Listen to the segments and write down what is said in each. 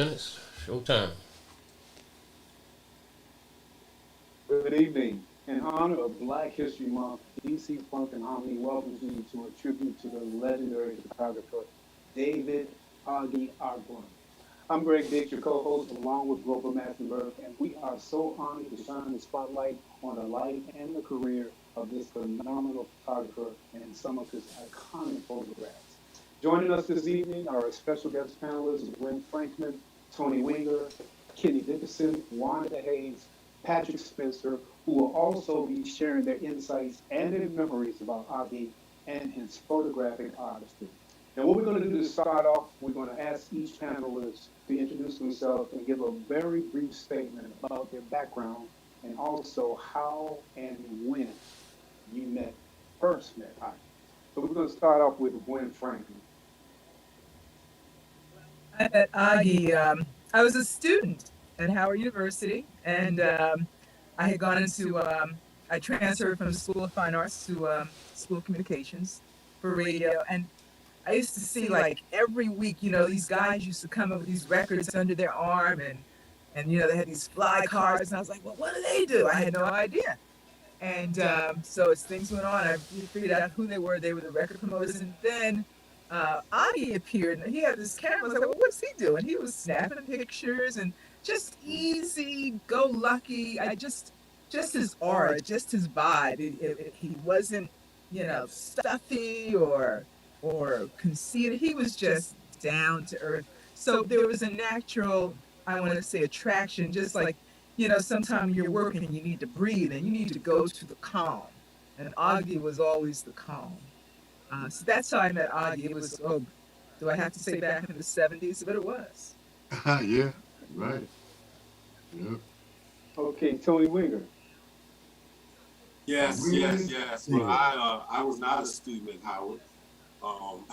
minutes. Showtime. Good evening. In honor of Black History Month, DC Funk and Harmony welcomes you to a tribute to the legendary photographer David Oggi Ogburn. I'm Greg Dix, your co-host, along with Grover Massenburg, and we are so honored to shine the spotlight on the life and the career of this phenomenal photographer and some of his iconic photographs. Joining us this evening are our special guest panelists, Gwen Franklin, Tony Winger, Kenny Dickerson, Wanda Hayes, Patrick Spencer, who will also be sharing their insights and their memories about Aggie and his photographic artistry. Now, what we're going to do to start off, we're going to ask each panelist to introduce themselves and give a very brief statement about their background and also how and when you first met Aggie. So we're going to start off with Gwen Franklin. I met Aggie. I was a student at Howard University, and I had gone into, I transferred from the School of Fine Arts to School of Communications for radio. And I used to see like every week, these guys used to come up with these records under their arm and they had these fly cards. And I was like, well, what do they do? I had no idea. And so as things went on, I figured out who they were. They were the record promoters. And then Adi appeared, and he had this camera. I was like, well, what's he doing? He was snapping pictures and just easy, go lucky. Just his aura, just his vibe. He wasn't, stuffy or conceited. He was just down to earth. So there was a natural, I want to say, attraction, just like sometimes you're working and you need to breathe and you need to go to the calm. And Augie was always the calm. So that's how I met Augie. It was, oh, do I have to say back in the 70s? But it was. Yeah, right. Yep. Okay, Tony Winger. Yes. Well, I was not a student at Howard. Um,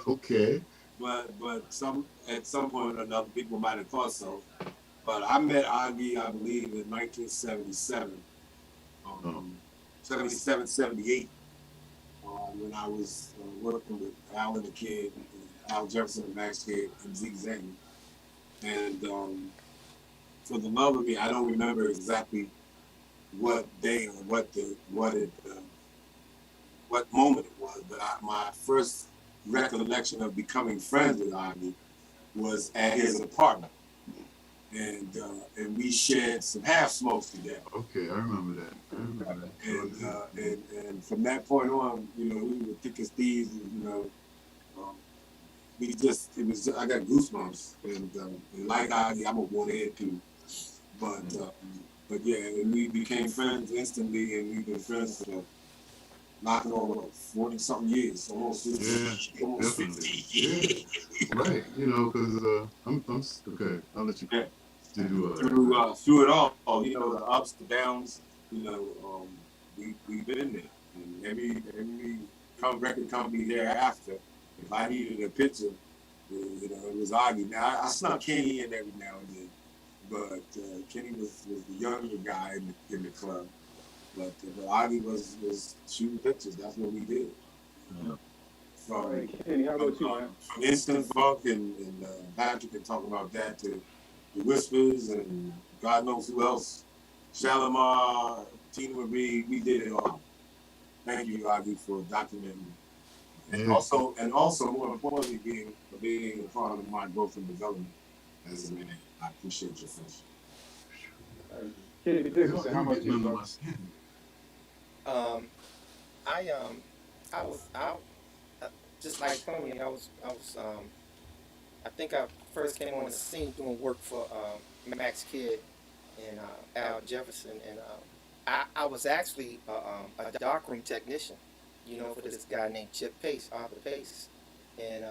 Okay. but at some point or another, people might have thought so. But I met Aggie, I believe, in 1977, Oh, 77, 78, when I was working with Al and the Kid, Al Jefferson and Max Kid and Zeke Zane. And for the love of me, I don't remember exactly what day or what moment it was, but my first recollection of becoming friends with Aggie was at his apartment. And we shared some half smokes together. okay. I remember that. And from that point on, we were thick as thieves. Um, I got goosebumps. And like Aggie, I'm a warhead too. But but yeah, and we became friends instantly, and we've been friends for knocking on 40 something years, almost 50. Yeah, Almost definitely. 50. Yeah, right. Because okay. I'll let you Yeah. do. Through it all, the ups, the downs, we've been there. And every record company thereafter, if I needed a picture, it was Aggie. Now I snuck Kenny in every now and then, but Kenny was the younger guy in the club. But Aggie was shooting pictures. That's what we did. Yeah. All right, Kenny, how about you, man? From Instant Funk and Patrick can talk about that to the Whispers and God knows who else. Shalimar, Tina Marie, we did it all. Thank you, Aggie, for documenting. And Yeah. also more importantly, being a part of my growth and development as a man. I appreciate your friendship. Kenny Dickerson, how about you, None of bro? us. Um, I was out just like Tony. I think I first came on the scene doing work for Max Kidd and Al Jefferson, and I was actually a darkroom technician, for this guy named Chip Pace, Arthur Pace, and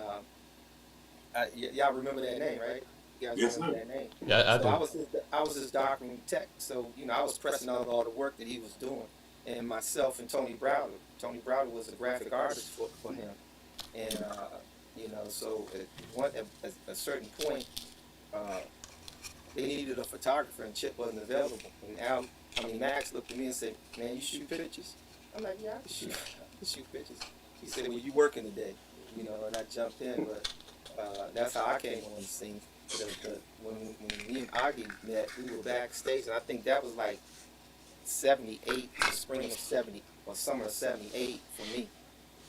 y'all remember that name, right? You guys Yes, remember sir. that name? Yeah, I So do. I was his darkroom tech. So I was pressing out all the work that he was doing, and myself and Tony Browder. Tony Browder was a graphic artist for him, and so at a certain point, uh, they needed a photographer, and Chip wasn't available. And Max looked at me and said, "Man, you shoot pictures?" I'm like, "Yeah, I can shoot. I can shoot pictures." He said, "Well, you working today?" And I jumped in, but that's how I came on the scene. When me and Augie met, we were backstage, and I think that was like '78, the spring of '70 or summer of '78 for me.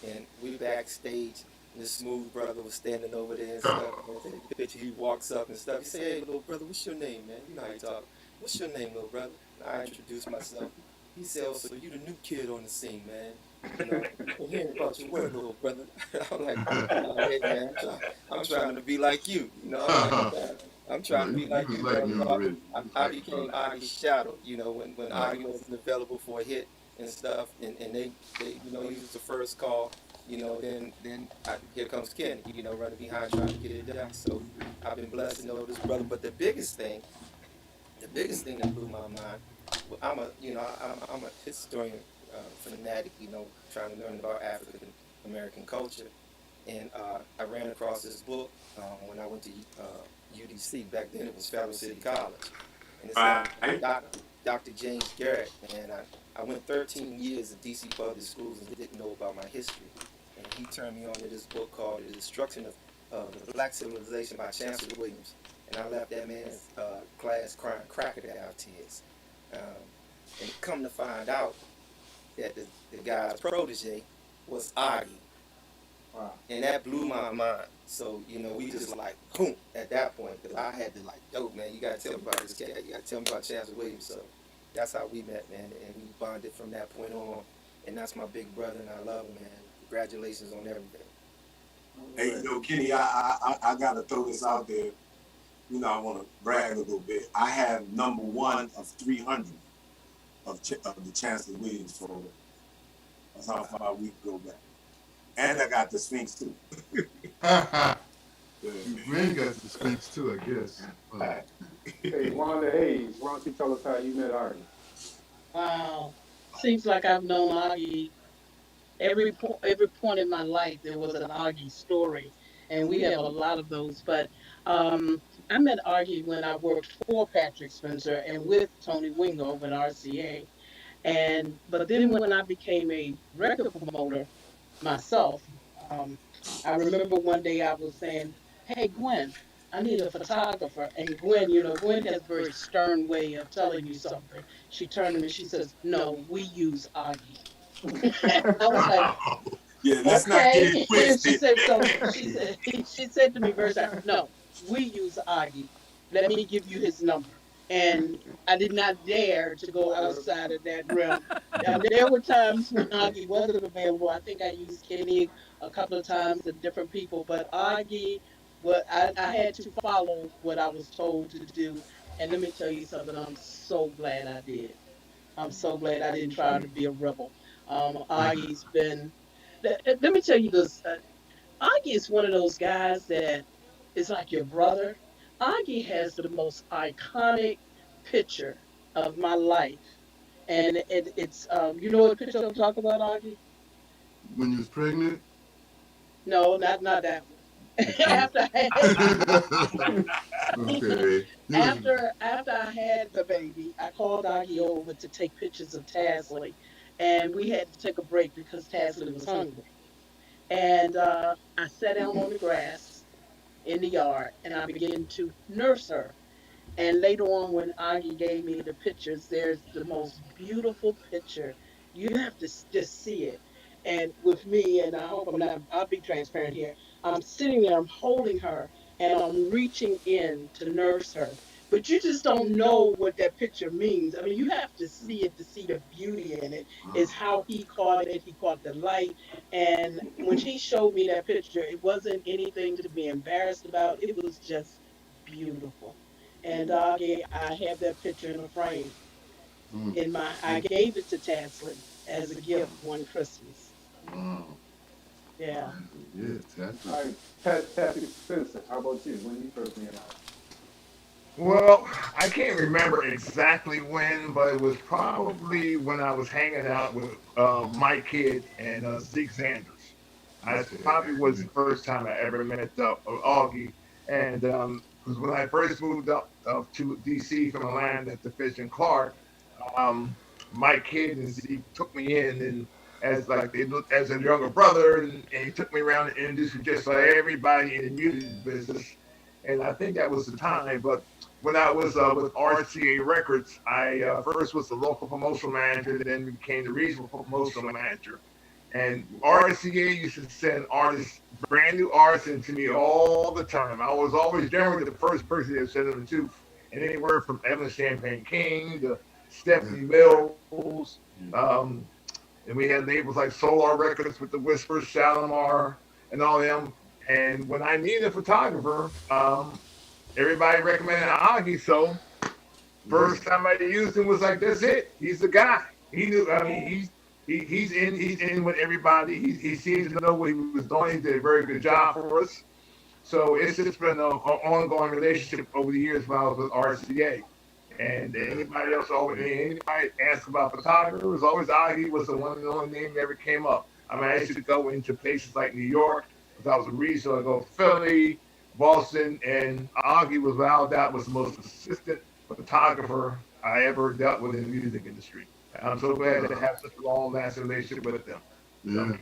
And we backstage, and this smooth brother was standing over there and stuff. And I take a picture. He walks up and stuff. He said, "Hey, little brother, what's your name, man? You know how you talk. What's your name, little brother?" And I introduced myself. He said, "Oh, so you the new kid on the scene, man? You know, I'm hearing about your work, little brother." I'm like, "Hey, man, I'm trying to be like you. You know, I'm trying to No, be you like was you, like bro." me You know, already. You was I like me became already. Augie's shadow. You know, when Right. Augie wasn't available for a hit and stuff, and they you know, he was the first call. You know, here comes Kenny, you know, running behind trying to get it done. So I've been blessed to know this brother. But the biggest thing that blew my mind, well, I'm a historian fanatic, you know, trying to learn about African American culture. And I ran across this book when I went to UDC. Back then it was Federal City College. And it said Right. Dr. James Garrett. And I went 13 years in DC public schools and didn't know about my history. And he turned me on to this book called The Destruction of the Black Civilization by Chancellor Williams. And I left that man's class crying crocodile tears. Um, and come to find out that the guy's protege was Augie, Wow. and that blew my mind. So you know, we just like boom at that point because I had to like, yo, man, you gotta tell me about this cat. You gotta tell me about Chancellor Williams. So that's how we met, man, and we bonded from that point on. And that's my big brother, and I love him, man. Congratulations on everything. Hey, you know, Kenny, I gotta throw this out there. You know, I want to brag a little bit. I have number one of 300 of the Chancellor Williams photo. That's how far we go back. And I got the Sphinx too. Yeah. Gwen got the Sphinx too, I guess. Hey, Wanda Hayes, why don't you tell us how you met Artie? Wow. Seems like I've known Augie every point in my life. There was an Augie story, and we have a lot of those. But I met Augie when I worked for Patrick Spencer and with Tony Wingo over at RCA. And but then when I became a record promoter myself, um, I remember one day I was saying, "Hey Gwen, I need a photographer." And Gwen, you know, Gwen has a very stern way of telling you something. She turned to me, she says, "No, we use Augie." I was like, Wow. Yeah, let's not get "Okay." it And she twisted. said, "So," she said to me very sad, "No, we use Augie. Let me give you his number." And I did not dare to go outside of that realm. And there were times when Augie wasn't available. I think I used Kenny a couple of times and different people, but Augie, I had to follow what I was told to do. And let me tell you something, I'm so glad I did. I'm so glad I didn't try to be a rebel. Augie's been, let me tell you this. Augie is one of those guys that is like your brother. Augie has the most iconic picture of my life. And it's, you know what picture I'm talking about, Augie? When you was pregnant? No, not that one. Okay. After I had, Okay. You was after I had the baby, I called Augie over to take pictures of Tasley, and we had to take a break because Tasley was hungry. And I sat down on the grass in the yard, and I began to nurse her. And later on, when Augie gave me the pictures, there's the most beautiful picture. You have to just see it. And with me, and I hope I'll be transparent here. I'm sitting there, I'm holding her, and I'm reaching in to nurse her. But you just don't know what that picture means. I mean, you have to see it to see the beauty in it, is how he caught it. He caught the light. And when he showed me that picture, it wasn't anything to be embarrassed about. It was just beautiful. And I have that picture in a frame. mm, I gave it to Tasley as a gift one Christmas. wow. Yeah. Yeah, Taffy. All right, Patrick Spencer, how about you? When you first met Artie? Well, I can't remember exactly when, but it was probably when I was hanging out with Mike Kidd and Zeke Sanders. I Okay. probably was the first time I ever met Augie. And because when I first moved up to DC from Atlanta to Fish and Clark, um, Mike Kidd and Zeke took me in, and as like they looked as a younger brother, and he took me around and introduced me just like everybody in the music business. And I think that was the time. But when I was with RCA Records, I first was the local promotional manager, then became the regional promotional manager. And RCA used to send artists, brand new artists, into me all the time. I was always generally the first person they send them to, and anywhere from Evan Champagne King to Yeah. Stephanie Mills. Yeah. And we had labels like Solar Records with the Whispers, Shalimar, and all them. And when I needed a photographer, everybody recommended Augie. So Yeah. first time I used him was like, that's it. He's the guy. He knew. I mean, he's in with everybody. He seems to know what he was doing. He did a very good job for us. So it's just been an ongoing relationship over the years when I was with RCA. And Yeah. anybody else, always anybody asked about photographer, it was always Augie was the one and only name that ever came up. I mean, I used to go into places like New York because I was a regional. I go to Philly, Boston, and Augie was without doubt was the most consistent photographer I ever dealt with in the music industry. And I'm so glad to have such a long lasting relationship with them. So, Yeah.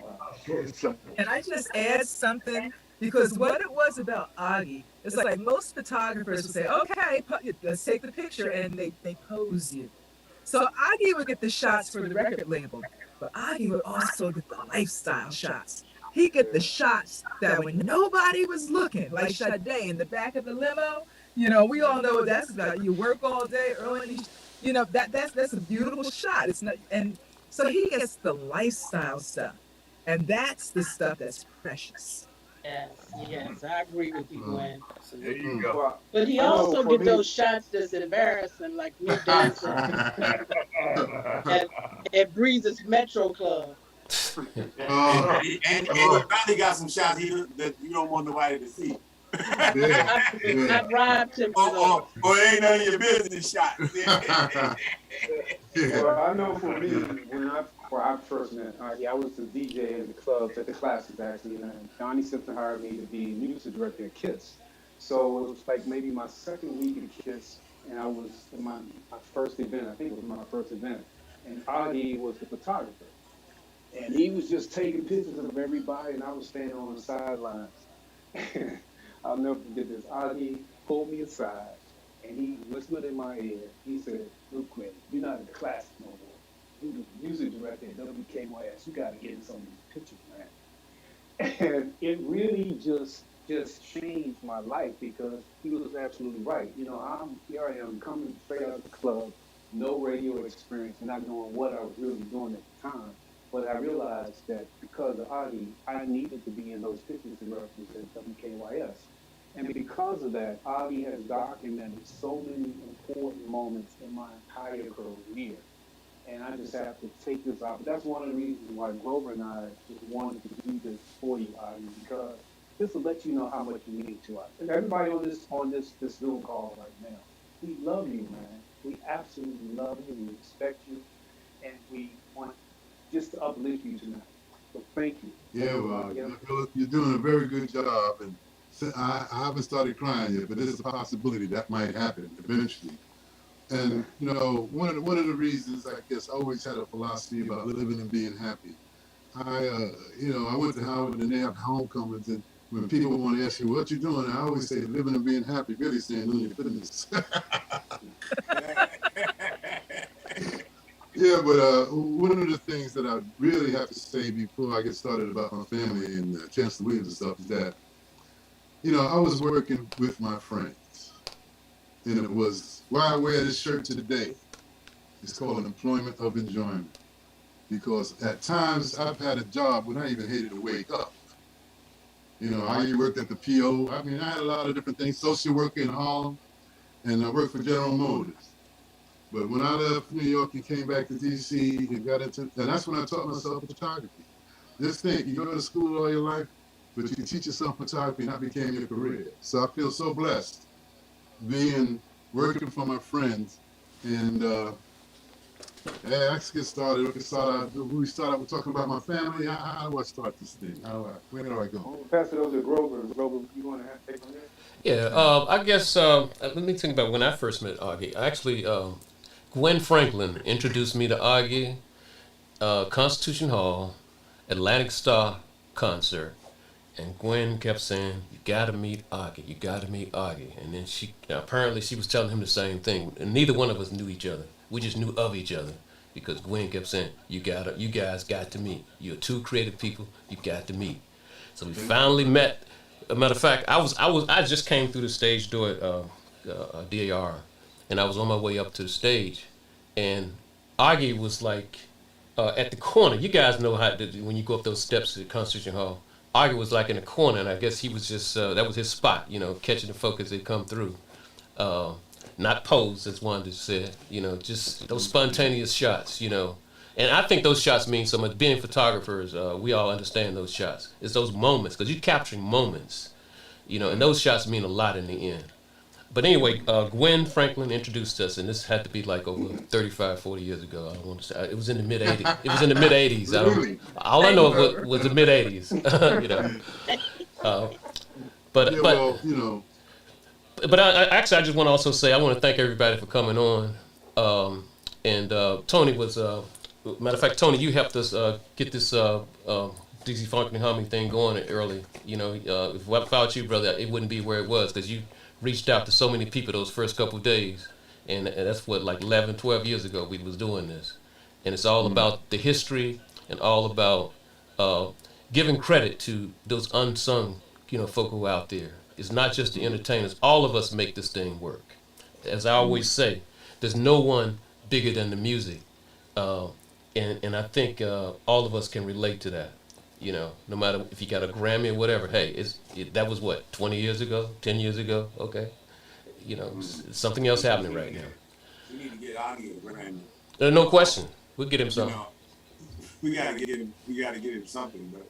short and simple. And I just add something because what it was about Augie, it's like most photographers would say, okay, let's take the picture, and they pose you. So Augie would get the shots for the record label, but Augie would also get the lifestyle shots. He get the shots that when nobody was looking, like Sade in the back of the limo. We all know what that's about. You work all day early. That's a beautiful shot. It's not, and so he gets the lifestyle stuff, and that's the stuff that's precious. Yes, yes, I agree with you, Uh, Gwen. There Absolutely. you mm. go. Well, But he I know also for get me, those shots that's embarrassing, like me dancing at at Breeze's Metro Club. Oh, And he oh, probably got some shots that you don't want nobody to see. yeah, I yeah. I bribed him for those. Or it ain't none of your business shots. Yeah. well, I know for me, when I first met, yeah, I was the DJ in the clubs at the Classics actually, and Johnny Simpson hired me to be music director at Kiss. So it was like maybe my second week at Kiss, and I was in my first event. I think it was my first event, and Augie was the photographer, and he was just taking pictures of everybody, and I was standing on the sidelines. I'll never forget this. Augie pulled me aside and he whispered in my ear. He said, "Look, Gregg, you're not in the class no more. You're the music director at WKYS. You got to get in some of these pictures, man." And it really just changed my life because he was absolutely right. I'm here. I am coming straight out of the club, no radio experience, not knowing what I was really doing at the time. But I realized that because of Adi, I needed to be in those pictures to represent WKYS. And because of that, Adi has documented so many important moments in my entire career. And I just have to take this out. That's one of the reasons why Grover and I just wanted to do this for you, Adi, because this will let you know how much you mean to us. And everybody on this Zoom call right now, we love you, man. We absolutely love you. We respect you, and we want just to uplift you tonight. So thank you. Thank Yeah, you, well, Adi. you're doing a very good job, and I haven't started crying yet, but there's a possibility that might happen eventually. And one of the reasons I guess I always had a philosophy about living and being happy. I went to Howard and they have homecomings, and when people want to ask you what you're doing, I always say living and being happy, really staying on your business. Yeah, but one of the things that I really have to say before I get started about my family and Chancellor Williams and stuff is that, I was working with my friends, and it was why I wear this shirt to today. It's called employment of enjoyment. Because at times I've had a job when I even hated to wake up. I worked at the PO. I mean, I had a lot of different things, social worker in Harlem, and I worked for General Motors. But when I left New York and came back to DC and and that's when I taught myself photography. Just think, you go to school all your life, but you can teach yourself photography, and that became your career. So I feel so blessed working for my friends. And yeah, let's get started. We start out with talking about my family. How do I start this thing? Where do I go? I'm gonna pass it over to Grover. Grover, you want to take on this? Yeah, I guess let me think about when I first met Augie. Actually, Gwen Franklin introduced me to Augie, Constitution Hall, Atlantic Star concert, and Gwen kept saying, "You gotta meet Oggi. You gotta meet Oggi." And then apparently she was telling him the same thing. And neither one of us knew each other. We just knew of each other because Gwen kept saying, you guys got to meet. You're two creative people. You got to meet." So we finally met. A matter of fact, I just came through the stage door at DAR, and I was on my way up to the stage, and Oggi was like at the corner. You guys know when you go up those steps at Constitution Hall. Oggi was like in the corner, and I guess he was just that was his spot, catching the folk as they come through. Uh, Not pose, as Wanda said, just those spontaneous shots, And I think those shots mean so much. Being photographers, we all understand those shots. It's those moments, because you're capturing moments, and those shots mean a lot in the end. But anyway, Gwen Franklin introduced us, and this had to be like over 35, 40 years ago. I don't want to say. It was in the mid 80s. It was in the mid 80s. Really? All I know was the mid 80s. Uh, but Yeah, but well, but I just want to also say I want to thank everybody for coming on. And Tony was matter of fact, Tony, you helped us get this DC Funk and Humming thing going early. If without you, brother, it wouldn't be where it was because you reached out to so many people those first couple of days, and that's what, like 11, 12 years ago we was doing this, and it's all about the history and all about giving credit to those unsung, folk who are out there. It's not just the entertainers. All of us make this thing work. As I always say, there's no one bigger than the music, and I think all of us can relate to that. No matter if you got a Grammy or whatever. Hey, that was what 20 years ago, 10 years ago. Okay, something else happening right now. We need to get Oggi a Grammy. No question, we'll get him something. We gotta get him. We gotta get him something. But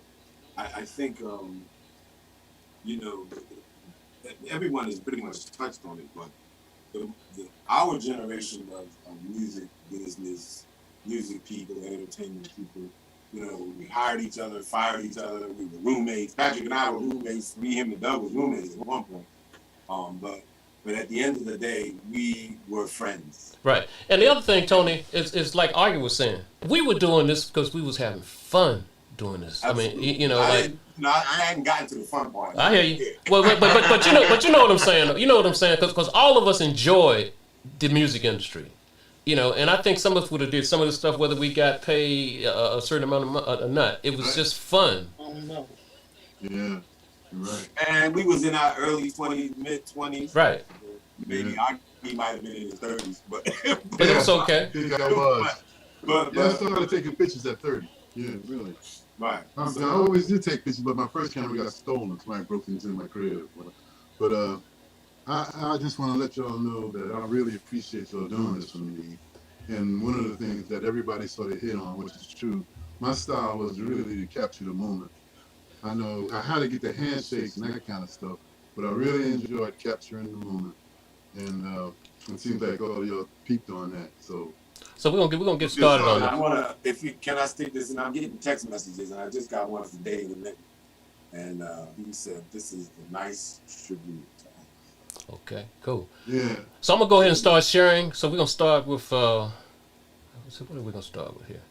I think everyone has pretty much touched on it. But our generation of music business, music people, entertainment people. We hired each other, fired each other. We were roommates. Patrick and I were roommates. Me, him, and Doug was roommates at one point. But at the end of the day, we were friends. Right. And the other thing, Tony, is like Oggi was saying. We were doing this because we was having fun doing this. Absolutely. I mean, I hadn't gotten to the fun part. I hear you. Well, but you know what I'm saying. You know what I'm saying, because all of us enjoyed the music industry. And I think some of us would have did some of the stuff whether we got paid a certain amount of money or not. It was just fun. I don't know. Yeah, you're right. And we was in our early 20s, mid 20s. Right. Maybe he might have been in his 30s, but it was okay. I think I was. But I started taking pictures at 30. Yeah, really. Right. I always did take pictures, but my first camera got stolen. Somebody broke into my crib. But I just want to let y'all know that I really appreciate y'all doing this for me. And one of the things that everybody sort of hit on, which is true, my style was really to capture the moment. I know I had to get the handshakes and that kind of stuff, but I really enjoyed capturing the moment. And it seems like all of y'all peeped on that. So we're gonna get started on it. Can I stick this? And I'm getting text messages, and I just got one from Dave, and he said this is the nice tribute. Okay, cool. Yeah. So I'm gonna go ahead and start sharing. So we're gonna start with what are we gonna start with here?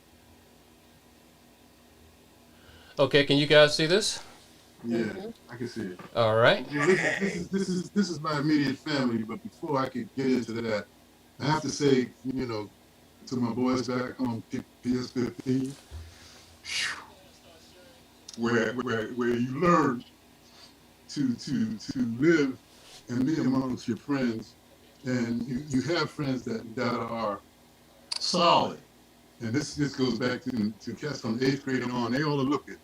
Okay, can you guys see this? Yeah, I can see it. All right. Yeah, this is my immediate family, but before I could get into that, I have to say, to my boys back on PS15, where you learn to live and be amongst your friends, and you have friends that are solid. And this goes back to cats from 8th grade and on. They all are looking,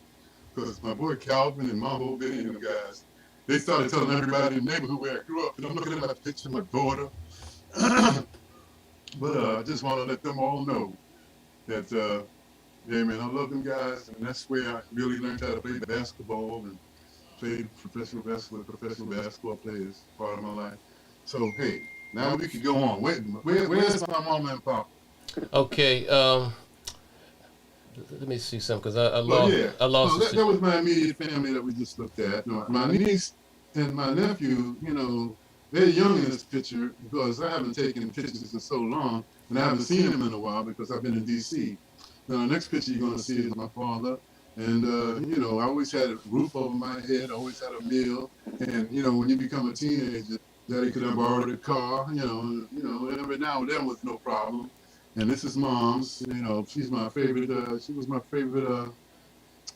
because my boy Calvin and Mambo Benny and them guys, they started telling everybody in the neighborhood where I grew up, and I'm looking at my picture of my daughter. But I just want to let them all know that, yeah, man, I love them guys, and that's where I really learned how to play basketball and played professional basketball players part of my life. So, hey, now we can go on. Where's my mama and papa? Okay, let me see something, because I lost. So that was my immediate family that we just looked at. My niece and my nephew, they're young in this picture because I haven't taken pictures in so long, and I haven't seen them in a while because I've been in D.C. Now, the next picture you're going to see is my father. And, I always had a roof over my head, always had a meal. And, when you become a teenager, daddy could have borrowed a car, every now and then was no problem. And this is mom's, she's my favorite, she was my favorite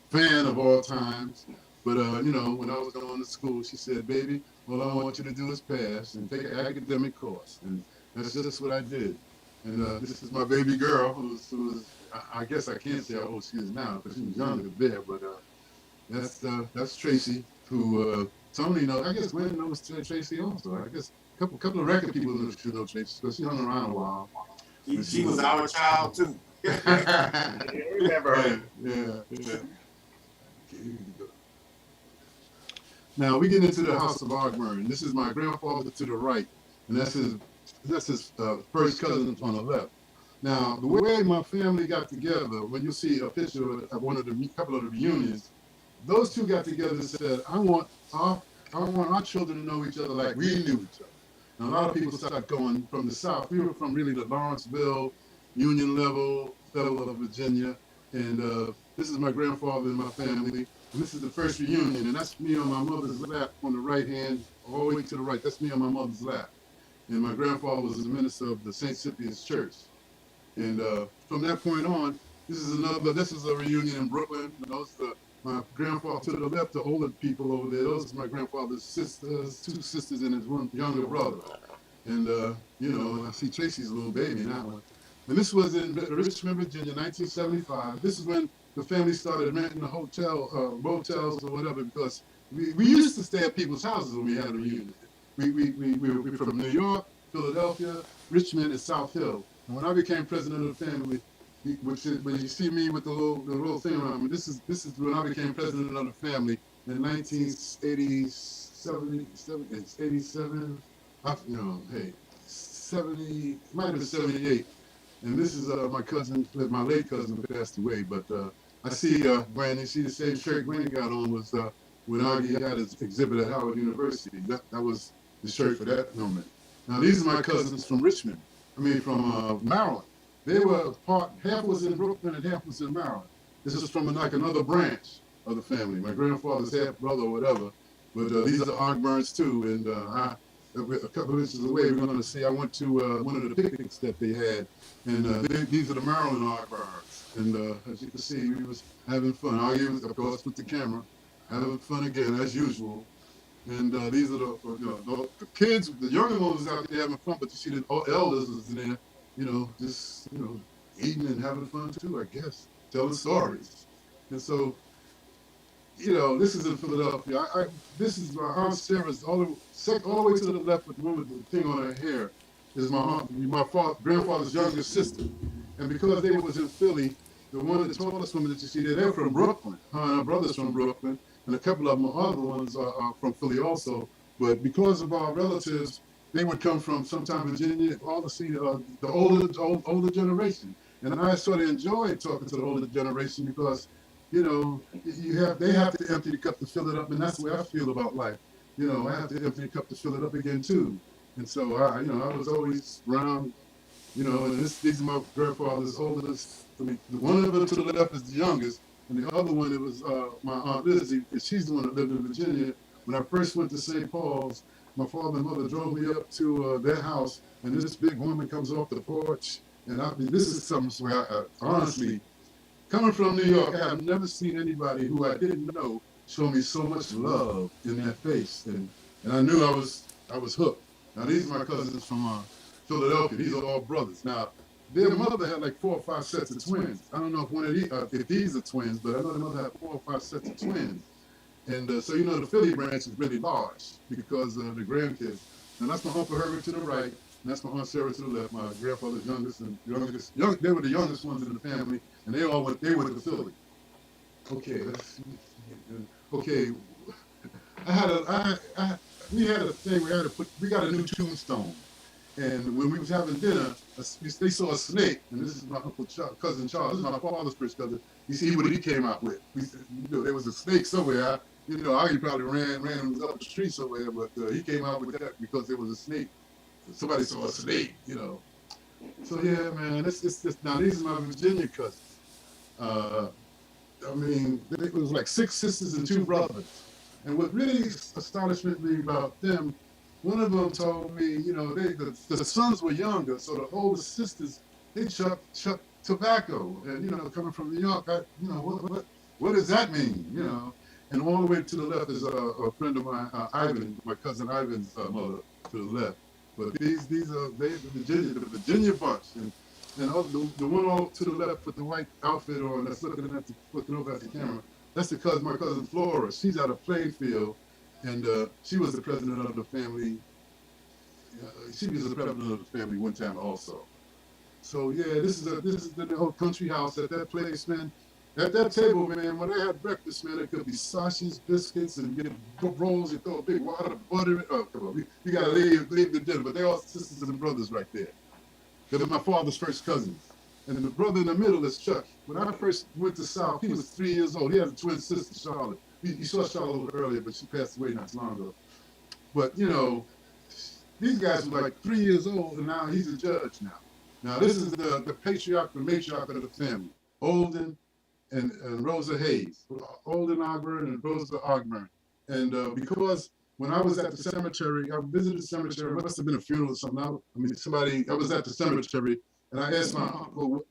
fan of all times. But, when I was going to school, she said, baby, all I want you to do is pass and take an academic course. And that's just what I did. And this is my baby girl, who's I guess I can't say how old she is now because she was younger there, but that's Tracy, who Tony knows. I guess Gwen knows Tracy also. I guess a couple of record people should know Tracy because she hung around a while. She was our child too. Yeah, remember her. Yeah. Okay, now we get into the house of Ogburn. This is my grandfather to the right, and that's his first cousin on the left. Now, the way my family got together, when you see a picture of one of the couple of the reunions, those two got together and said, I want our children to know each other like we knew each other. Now, a lot of people start going from the South. We were from really the Lawrenceville, Union level of Virginia. And this is my grandfather and my family. And this is the first reunion. And that's me on my mother's lap on the right hand, all the way to the right. That's me on my mother's lap. And my grandfather was the minister of the St. Cyprian's Church. And from that point on, this is a reunion in Brooklyn. My grandfather to the left, the older people over there, those are my grandfather's sisters, two sisters and his one younger brother. And, I see Tracy's little baby in that one. And this was in Richmond, Virginia, 1975. This is when the family started renting the motels or whatever, because we used to stay at people's houses when we had a reunion. We were from New York, Philadelphia, Richmond, and South Hill. And when I became president of the family, which is when you see me with the little thing around me, this is when I became president of the family in 1987. 70, might have been 78. And this is my cousin, my late cousin passed away. But I see Gwen, you see the same shirt Gwen got on was when Oggi had his exhibit at Howard University. That was the shirt for that moment. Now, these are my cousins from Richmond. From Maryland. They were half was in Brooklyn and half was in Maryland. This is from like another branch of the family. My grandfather's half brother or whatever. But these are Ogburns too. And a couple of inches away, we're going to see, I went to one of the picnics that they had. And these are the Maryland Ogburns. And as you can see, we was having fun. Oggi was, of course, with the camera, having fun again, as usual. And these are the kids, the younger ones was out there having fun, but you see the elders was there, just, eating and having fun too, I guess, telling stories. And so, this is in Philadelphia. This is my Aunt Sarah's, all the way to the left with the woman with the thing on her hair, is my grandfather's youngest sister. And because they was in Philly, the tallest woman that you see there, they're from Brooklyn. Her and her brother's from Brooklyn. And a couple of them, other ones are from Philly also. But because of our relatives, they would come from sometime Virginia, all to see the older generation. And I sort of enjoyed talking to the older generation because, they have to empty the cup to fill it up, and that's the way I feel about life. I have to empty the cup to fill it up again too. And so I was always around, and these are my grandfather's oldest. One of them to the left is the youngest. And the other one, it was my Aunt Lizzie, and she's the one that lived in Virginia. When I first went to St. Paul's, my father and mother drove me up to their house, and this big woman comes off the porch. And this is something where honestly, coming from New York, I have never seen anybody who I didn't know show me so much love in their face. And I knew I was hooked. Now, these are my cousins from Philadelphia. These are all brothers. Now, their mother had like 4 or 5 sets of twins. I don't know if these are twins, but I know their mother had 4 or 5 sets of twins. And so, the Philly branch is really large because of the grandkids. And that's my Uncle Herbert to the right, and that's my Aunt Sarah to the left, my grandfather's they were the youngest ones in the family, and they went to Philly. Okay, we had a thing, we got a new tombstone. And when we was having dinner, they saw a snake, and this is my cousin Charles. This is my father's first cousin. You see what he came out with. There was a snake somewhere. I probably ran him up the street somewhere, but he came out with that because there was a snake. Somebody saw a snake, So yeah, man, it's now these are my Virginia cousins. Uh, I mean, it was like 6 sisters and 2 brothers. And what really astonished me about them, one of them told me, the sons were younger, so the older sisters, they chuck tobacco. And, coming from New York, what does that mean? And all the way to the left is a friend of mine, Ivan, my cousin Ivan's mother to the left. But these are the Virginia bunch, and the one all to the left with the white outfit on that's looking over at the camera. That's my cousin Flora. She's out of Plainfield, and she was the president of the family. She was the president of the family one time also. So yeah, this is the whole country house at that place, man. At that table, man, when I had breakfast, man, it could be sausages, biscuits, and you get rolls. You throw a big wad of butter in it. Oh, come on, we gotta leave the dinner, but they're all sisters and brothers right there. They're my father's first cousins. And the brother in the middle is Chuck. When I first went to South, he was 3 years old. He had a twin sister, Charlotte. You saw Charlotte a little earlier, but she passed away not too long ago. But, these guys were like 3 years old, and now he's a judge now. Now, this is the patriarch, the matriarch of the family, Olden and Rosa Hayes. Olden Ogburn and Rosa Ogburn. And because when I was at the cemetery, I visited the cemetery. It must have been a funeral or something. I was at the cemetery, and I asked my Uncle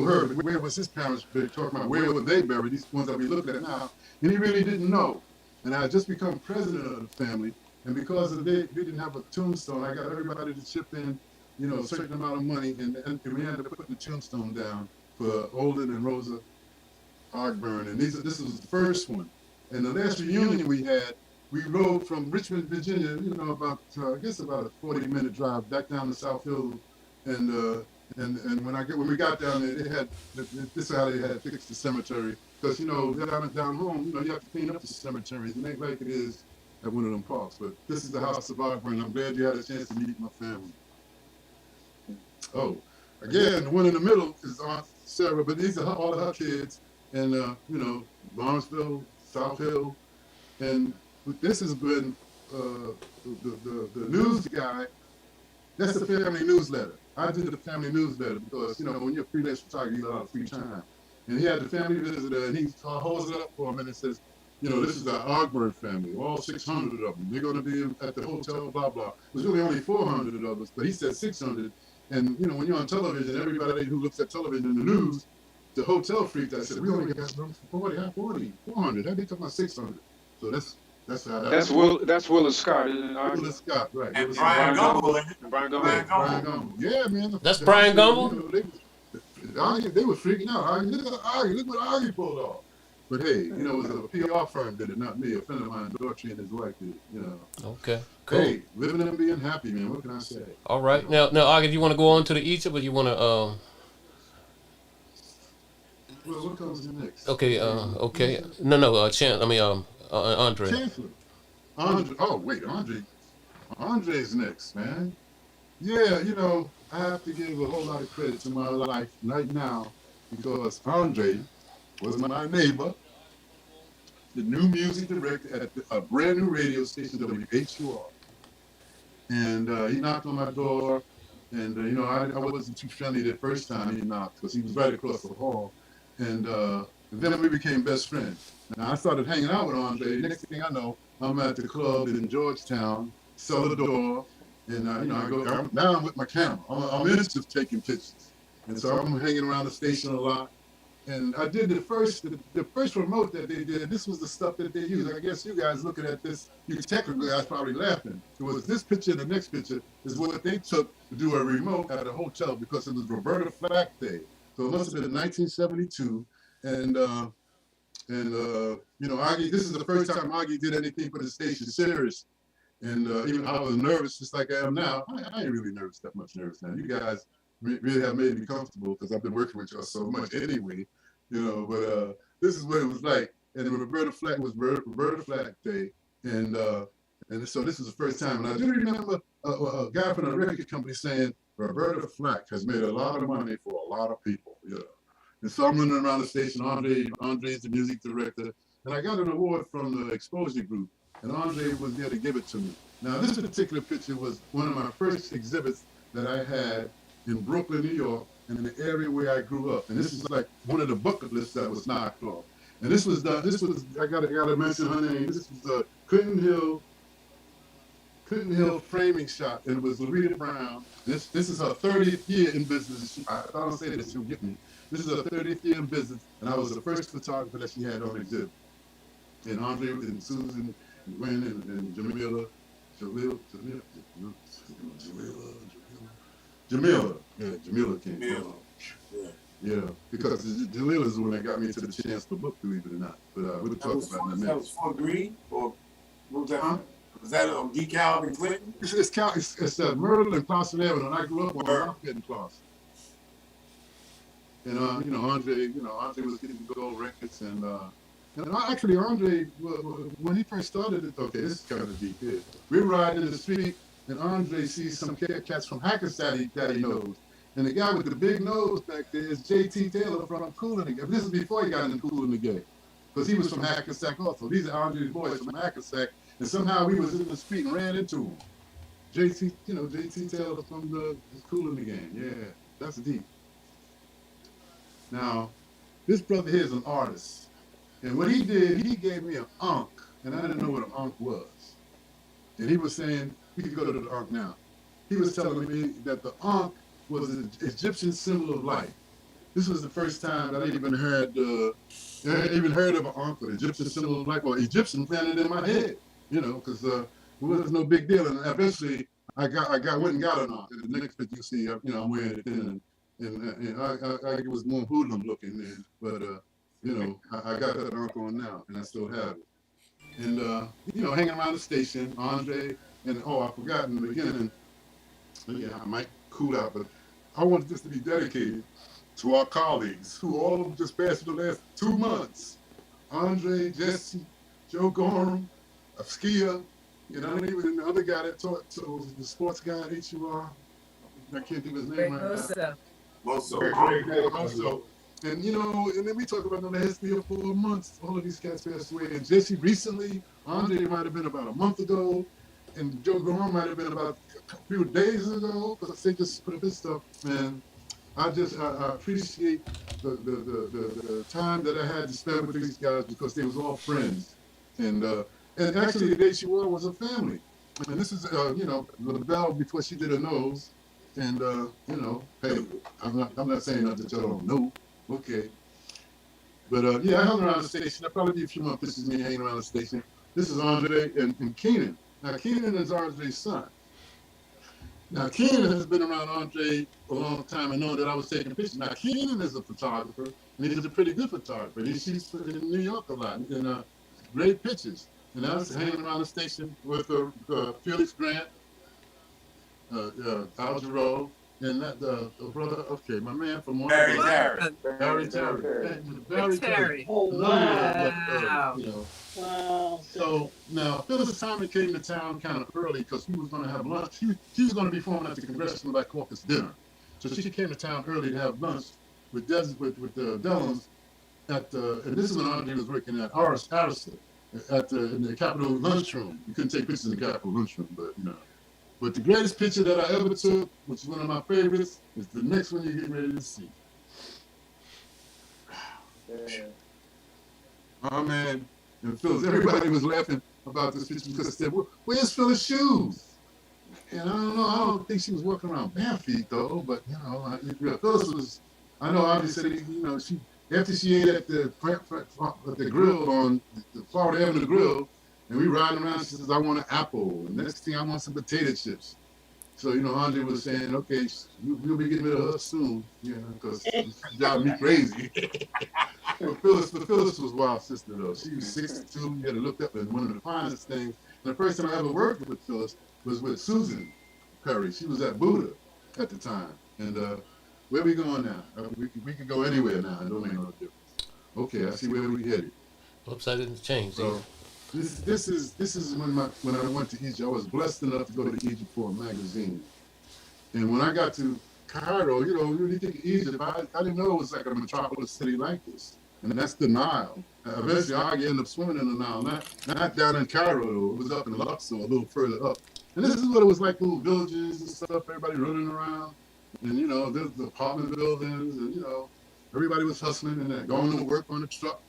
Herb, where was his parents buried? Talking about where were they buried, these ones that we look at now. And he really didn't know. And I had just become president of the family. And because they didn't have a tombstone, I got everybody to chip in, a certain amount of money. And we had to put the tombstone down for Olden and Rosa Ogburn. And this was the first one. And the last reunion we had, we rode from Richmond, Virginia, about I guess about a 40-minute drive back down to South Hill, and when we got down there, this is how they had fixed the cemetery, because down home, you have to clean up the cemeteries. It ain't like it is at one of them parks. But this is the house of Ogburn. I'm glad you had a chance to meet my family. Oh, again, the one in the middle is Aunt Sarah, but these are all her kids, and Lawrenceville, South Hill, and this has been the news guy. That's the family newsletter. I did the family newsletter because when you're a freelance photographer, you have a lot of free time. And he had the family visitor, and he holds it up for him and says, this is the Ogburn family, all 600 of them. They're going to be at the hotel, blah blah. It was really only 400 of us, but he said 600. And when you're on television, everybody who looks at television in the news, the hotel freaks. I said, we only got room for 400. How they talking about 600? So that's how That's Willis Scott, isn't it? Willis Scott, right? And Brian Gumble. Brian Yeah, Gumble. Brian Gumble. Yeah, man. That's Brian Gumble? They were freaking out. Look at Oggy. Look what Oggy pulled off. But hey, it was a PR firm did it, not me. A friend of mine, Daughtry, and his wife did it. Okay, cool. Hey, living and being happy, man. What can I say? All right. Now, Oggy, do you want to go on to the Egypt, or you want to? Well, what comes next? Okay. Okay. No. Andre. Chancellor. Andre. Oh wait, Andre. Andre's next, man. Yeah, I have to give a whole lot of credit to my life right now because Andre was my neighbor, the new music director at a brand new radio station, WHUR. And he knocked on my door, and I wasn't too friendly the first time he knocked because he was right across the hall, and then we became best friends. Now I started hanging out with Andre. Next thing I know, I'm at the club in Georgetown, cellar door, and now I'm with my camera. I'm into taking pictures, and so I'm hanging around the station a lot. And I did the first remote that they did. This was the stuff that they used. I guess you guys looking at this, you technical guys probably laughing. It was this picture and the next picture is what they took to do a remote at a hotel because it was Roberta Flack Day. So it must have been in 1972. And Oggy, this is the first time Oggy did anything for the station serious. And even I was nervous, just like I am now. I ain't really that much nervous now. You guys really have made me comfortable because I've been working with y'all so much anyway, but this is what it was like. And Roberta Flack was Roberta Flack Day. And so this was the first time. And I do remember a guy from a record company saying, Roberta Flack has made a lot of money for a lot of people, And so I'm running around the station. Andre's the music director. And I got an award from the Exposure Group. And Andre was there to give it to me. Now, this particular picture was one of my first exhibits that I had in Brooklyn, New York, and in the area where I grew up. And this is like one of the bucket lists that was knocked off. And this was done. This was I gotta mention her name. This was Clinton Hill framing shot, and it was Loretta Brown. This is her 30th year in business. If I don't say this, she'll get me. This is her 30th year in business, and I was the first photographer that she had on exhibit. And Andre and Susan and Gwen and Jamila, Jamila. Yeah, Jamila came. Yeah. Yeah, because Jamila is the one that got me to the chance for book, believe it or not. But we'll talk about it in a minute. That was Fort Greene, or what was that? Huh? Was that DeKalb and Clinton? It's Myrtle and Clawson Avenue, and I grew up on Rockhead and Clawson. And Andre was getting gold records, and actually Andre, when he first started it, okay, this is kind of deep here. We were riding in the street, and Andre sees some cats from Hackensack that he knows. And the guy with the big nose back there is J.T. Taylor from Kool and the Gang. This is before he got into Kool and the Gang, because he was from Hackensack also. These are Andre's boys from Hackensack, and somehow we was in the street and ran into him. J.T. Taylor from the Kool and the Gang. Yeah, that's deep. Now, this brother here is an artist. And what he did, he gave me an ankh, and I didn't know what an ankh was. And he was saying, we could go to the ankh now. He was telling me that the ankh was an Egyptian symbol of life. This was the first time that I even heard of an ankh, or Egyptian symbol of life, or Egyptian planted in my head, because it was no big deal. And eventually, I went and got an ankh. And the next picture you see, I'm wearing it then, and I was more hoodlum looking then, but I got that ankh on now, and I still have it. And hanging around the station, Andre, and I forgot in the beginning. Yeah, I might cool out, but I wanted this to be dedicated to our colleagues who all of them just passed for the last 2 months. Andre, Jesse, Joe Gorham, Skia, and even the other guy that taught, the sports guy at HUR. I can't think of his name right now. Moso. And and then we talk about the last 3 or 4 months, all of these cats passed away. And Jesse recently, Andre might have been about a month ago, and Joe Gorham might have been about a few days ago, because they just put up his stuff. Man, I appreciate the time that I had to spend with these guys, because they was all friends. And actually, the HUR was a family. And this is, LaBelle before she did her nose. And, hey, I'm not saying nothing that y'all don't know. Okay. But, I hung around the station. There'll probably be a few more pictures of me hanging around the station. This is Andre and Keenan. Now, Keenan is Andre's son. Now, Keenan has been around Andre a long time and known that I was taking pictures. Now, Keenan is a photographer, and he's a pretty good photographer. He shoots in New York a lot, and great pictures. And I was hanging around the station with Felix Grant, Al Jarreau, and that the brother, my man from Barry Terry. Oh, wow. Wow. So now Phyllis Simon came to town kind of early because he was going to have lunch. She was going to be performing at the Congressional Black Caucus dinner. So she came to town early to have lunch with the Dellums and this is when Andre was working at Harrison in the Capitol lunchroom. You couldn't take pictures in the Capitol lunchroom, but But the greatest picture that I ever took, which is one of my favorites, is the next one you're getting ready to see. Oh man, and Phyllis, everybody was laughing about this picture because they said, where's Phyllis' shoes? And I don't know, I don't think she was walking around bare feet though, but Phyllis was, I know obviously, she, after she ate at the grill on the Florida Avenue Grill, and we riding around, she says, I want an apple. And next thing I want some potato chips. So, Andre was saying, okay, we'll be getting rid of her soon, because she's driving me crazy. But Phyllis was wild sister, though. She was 62. You had to look up, and one of the finest things. And the first time I ever worked with Phyllis was with Susan Perry. She was at Buddha at the time. And where are we going now? We can go anywhere now. It don't make no difference. Okay, I see where we headed. Oops, I didn't change. So, This is when I went to Egypt. I was blessed enough to go to Egypt for a magazine. And when I got to Cairo, when you think of Egypt, I didn't know it was like a metropolis city like this. And that's the Nile. Eventually, I ended up swimming in the Nile, not down in Cairo, though. It was up in Luxor, a little further up. And this is what it was like, little villages and stuff, everybody running around. And, there's the apartment buildings, and, everybody was hustling and going to work on the truck.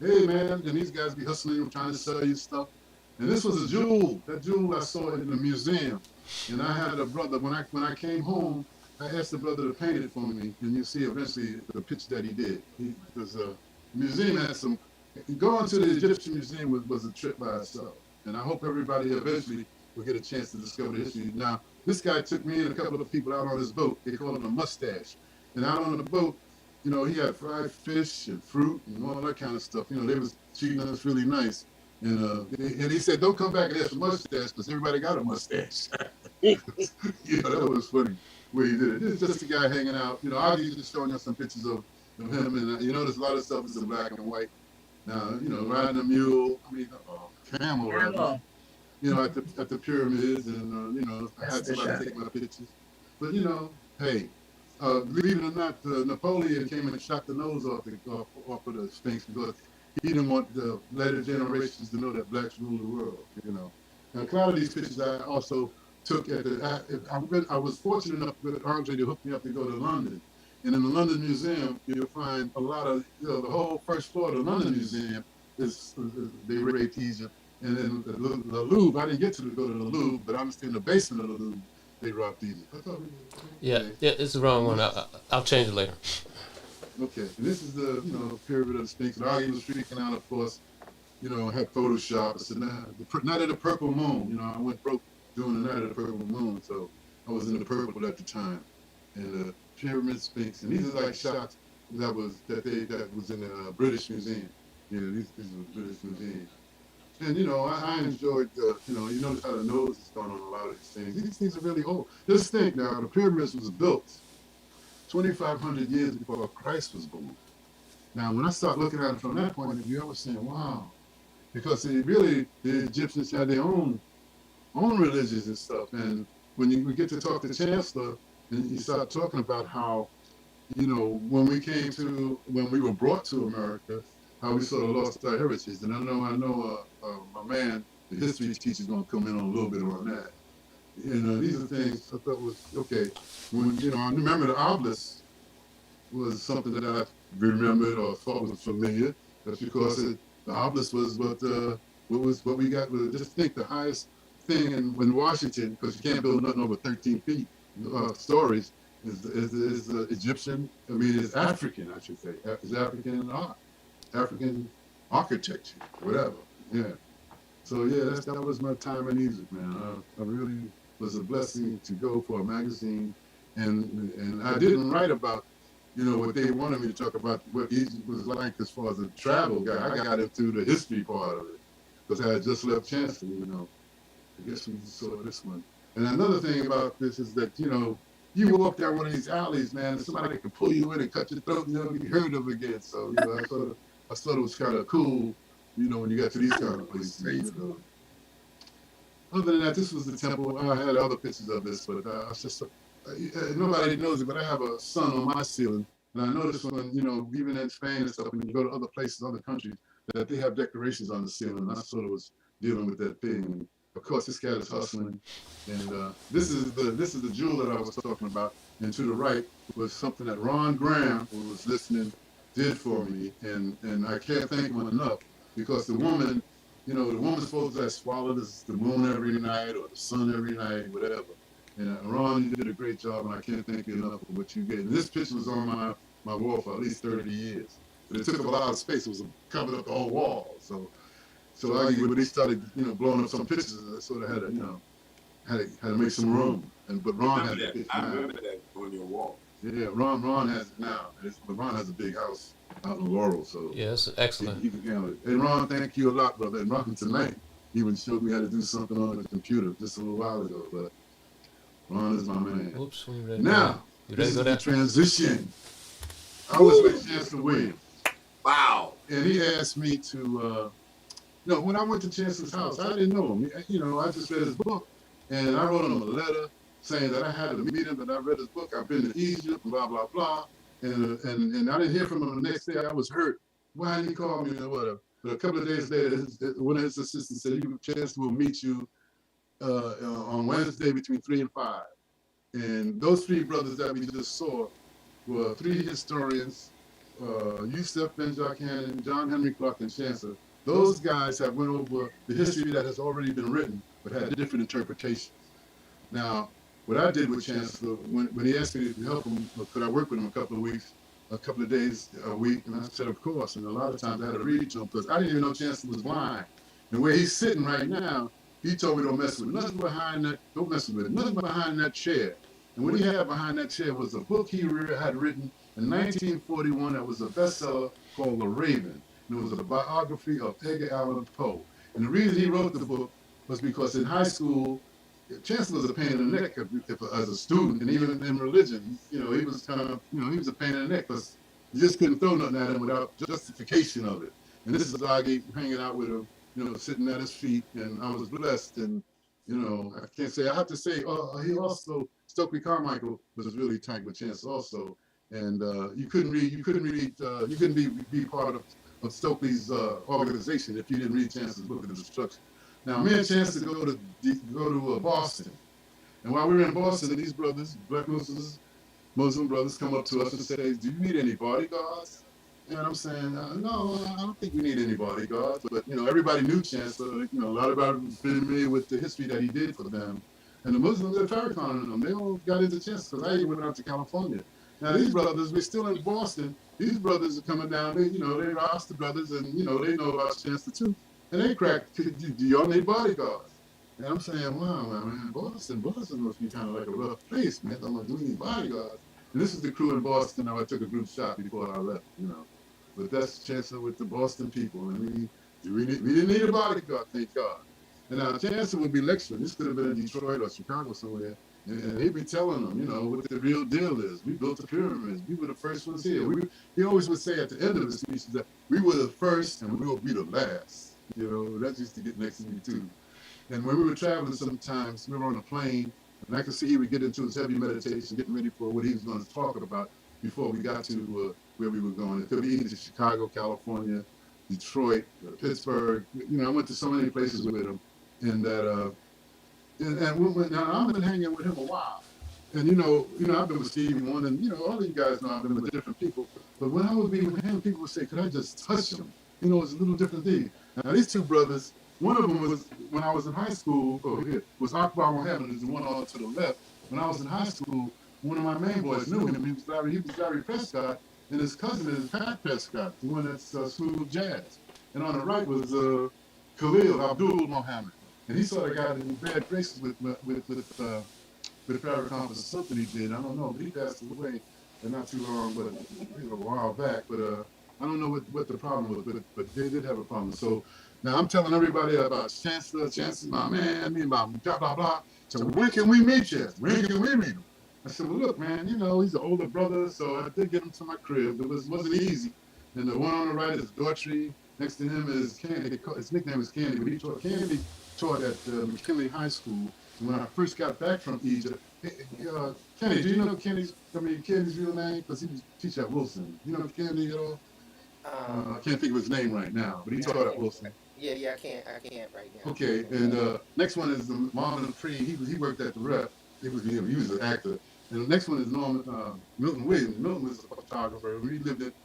Hey, man, and these guys be hustling, trying to sell you stuff. And this was a jewel. That jewel I saw in the museum. And I had a brother, when I came home, I asked the brother to paint it for me. And you see eventually the picture that he did. Because the museum had some, going to the Egyptian museum was a trip by itself. And I hope everybody eventually will get a chance to discover the history. Now, this guy took me and a couple of people out on his boat. They call him a mustache. And out on the boat, he had fried fish and fruit and all that kind of stuff. They was treating us really nice. And he said, don't come back and ask for mustache because everybody got a mustache. That was funny where he did it. This is just a guy hanging out. I'll be just showing you some pictures of him. And there's a lot of stuff is in black and white. Now, riding a mule, camel riding, at the pyramids. And, I had somebody take my pictures. But, hey, believe it or not, Napoleon came and shot the nose off of the Sphinx because he didn't want the later generations to know that blacks rule the world. And a lot of these pictures I also took I was fortunate enough with Andre to hook me up to go to London. And in the London Museum, you'll find a lot of, the whole first floor of the London Museum is they raped Egypt. And then the Louvre, I didn't get to go to the Louvre, but I was in the basement of the Louvre. They robbed Egypt. Yeah, it's the wrong one. I'll change it later. Okay, and this is the pyramid of the Sphinx. And I was freaking out, of course. Had Photoshop. I said, Night of the Purple Moon. I went broke doing the Night of the Purple Moon, so I was in the purple at the time. And the pyramid Sphinx, and these are like shots that was in the British Museum. These are British Museum. And I enjoyed you notice how the nose is done on a lot of these things. These things are really old. Just think now, the pyramids was built 2,500 years before Christ was born. Now, when I start looking at it from that point of view, I was saying, wow, because the Egyptians had their own religions and stuff. And when we get to talk to the Chancellor, and you start talking about how, when we were brought to America, how we sort of lost our heritage. And I know, my man, the history teacher, is going to come in on a little bit on that. These are things I thought was okay. When I remember the obelisk was something that I remembered or thought was familiar. That's because the obelisk was what we got. Just think the highest thing in Washington, because you can't build nothing over 13 feet stories, is Egyptian. It's African, I should say. It's African art, African architecture, whatever. Yeah. So yeah, that was my time in Egypt, man. I really was a blessing to go for a magazine, and I didn't write about what they wanted me to talk about, what Egypt was like as far as a travel guy. I got into the history part of it because I had just left Chancellor. I guess we saw this one. And another thing about this is that you walk down one of these alleys, man, and somebody can pull you in and cut your throat and never be heard of again. So I thought it was kind of cool. When you got to these kind of places. Other than that, this was the temple. I had other pictures of this, but it's just nobody knows it. But I have a sun on my ceiling, and I noticed when even in Spain and stuff, when you go to other places, other countries, that they have decorations on the ceiling. I sort of was dealing with that thing. And of course, this guy is hustling, and this is the jewel that I was talking about. And to the right was something that Ron Graham, who was listening, did for me, and I can't thank him enough. Because the woman's supposed to have swallowed the moon every night or the sun every night, whatever. And Ron, you did a great job, and I can't thank you enough for what you gave. And this picture was on my wall for at least 30 years. But it took up a lot of space. It was covered up the whole wall. So when they started, blowing up some pictures, I sort of had to make some room. But Ron had it. I remember that on your wall. Yeah, Ron has it now. But Ron has a big house out in Laurel, so Yeah, it's excellent. he can handle it. And Ron, thank you a lot, brother. And Ron tonight even showed me how to do something on the computer just a little while ago. But Ron is my man. Whoops, when you ready? Now, You this ready to is go the down? transition. I was with Chancellor Williams, Wow. and he asked me to. When I went to Chancellor's house, I didn't know him. I just read his book, and I wrote him a letter saying that I had to meet him, that I read his book. I've been to Egypt, blah blah blah. And I didn't hear from him the next day. I was hurt. Why didn't he call me or whatever? But a couple of days later, one of his assistants said, Chancellor will meet you on Wednesday between 3 and 5. And those three brothers that we just saw were three historians, Yusef Ben Cannon, John Henry Clark, and Chancellor. Those guys have went over the history that has already been written, but had different interpretations. Now, what I did with Chancellor, when he asked me to help him, could I work with him a couple of weeks, a couple of days a week, and I said, of course. And a lot of times I had to read to him because I didn't even know Chancellor was blind. And where he's sitting right now, he told me don't mess with nothing behind that, don't mess with it, nothing behind that chair. And what he had behind that chair was a book he had written in 1941 that was a bestseller called The Raven. And it was a biography of Edgar Allan Poe. And the reason he wrote the book was because in high school, Chancellor was a pain in the neck as a student, and even in religion, he was kind of, he was a pain in the neck because you just couldn't throw nothing at him without justification of it. And this is Oggi hanging out with him, sitting at his feet, and I was blessed. And I can't say, I have to say, he also Stokely Carmichael was really tight with Chancellor also, and you couldn't be part of Stokely's organization if you didn't read Chancellor's book of instruction. Now, me and Chancellor go to Boston, and while we were in Boston, these brothers, black Muslim brothers, come up to us and say, "Do you need any bodyguards?" And I'm saying, "No, I don't think we need any bodyguards." But everybody knew Chancellor. A lot of everybody was familiar with the history that he did for them, and the Muslims at Farrakhan and them, they all got into Chancellor because I even went out to California. Now these brothers, we're still in Boston. These brothers are coming down. They Rasta brothers, and they know about Chancellor too. And they cracked, do y'all need bodyguards? And I'm saying, wow, man, Boston must be kind of like a rough place, man. I'm like, do we need bodyguards? And this is the crew in Boston. Now I took a group shot before I left. But that's Chancellor with the Boston people. And we didn't need a bodyguard, thank God. And now Chancellor would be lecturing. This could have been in Detroit or Chicago somewhere. And he'd be telling them, what the real deal is. We built the pyramids. We were the first ones here. He always would say at the end of his speech that we were the first and we will be the last. That used to get next to me too. And when we were traveling sometimes, we were on a plane, and I could see he would get into his heavy meditation, getting ready for what he was going to talk about before we got to where we were going. It could be either Chicago, California, Detroit, Pittsburgh. I went to so many places with him. And now I've been hanging with him a while. And I've been with Stevie Wonder, and all of you guys know I've been with different people. But when I would be with him, people would say, "Could I just touch him?" It's a little different thing. Now these two brothers, one of them was when I was in high school. Was Akbar Mohammed, is the one on to the left. When I was in high school, one of my main boys knew him. He was Larry Prescott, and his cousin is Pat Prescott, the one that's smooth jazz. And on the right was Khalil Abdul Mohammed, and he sort of got in bad graces with Farrakhan for something he did. I don't know, but he passed away not too long, but a while back. But I don't know what the problem was, but they did have a problem. So now I'm telling everybody about Chancellor, my man, about blah blah blah. So when can we meet you? When can we meet him? I said, well, look, man, he's an older brother, so I did get him to my crib. It wasn't easy. And the one on the right is Daughtry. Next to him is Candy. His nickname is Candy, but Candy taught at McKinley High School. And when I first got back from Egypt, Kenny, do you know Kenny's real name? Because he was teaching at Wilson. You know Kenny at all? I can't think of his name right now, but he taught at Wilson. Yeah, I can't right now. Okay, and next one is the Marvin Dupree. He worked at the Rep. He was an actor. And the next one is Milton Williams. Milton was a photographer.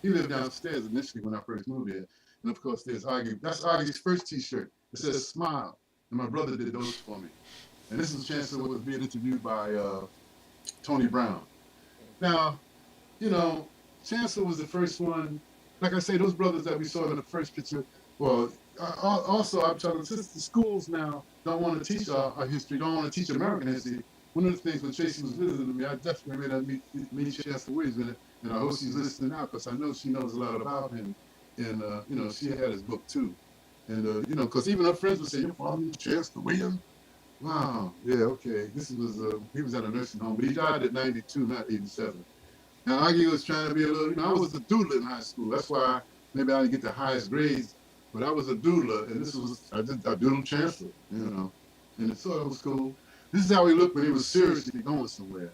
He lived downstairs initially when I first moved here. And of course, there's Oggi. That's Oggi's first T-shirt. It says "Smile," and my brother did those for me. And this is Chancellor was being interviewed by Tony Brown. Now, Chancellor was the first one. Like I say, those brothers that we saw in the first picture. Well, also I'm telling, since the schools now don't want to teach our history, don't want to teach American history. One of the things when Tracy was visiting me, I definitely made that meet Chancellor Williams, and I hope she's listening out because I know she knows a lot about him, and she had his book too, and because even her friends would say, "Your father, Chancellor Williams." Wow. Yeah. Okay. He was at a nursing home, but he died at 92, not 87. Now Oggi was trying to be a little. I was a doodler in high school. That's why maybe I didn't get the highest grades, but I was a doodler, and I doodled Chancellor, and it sort of was cool. This is how he looked when he was seriously going somewhere.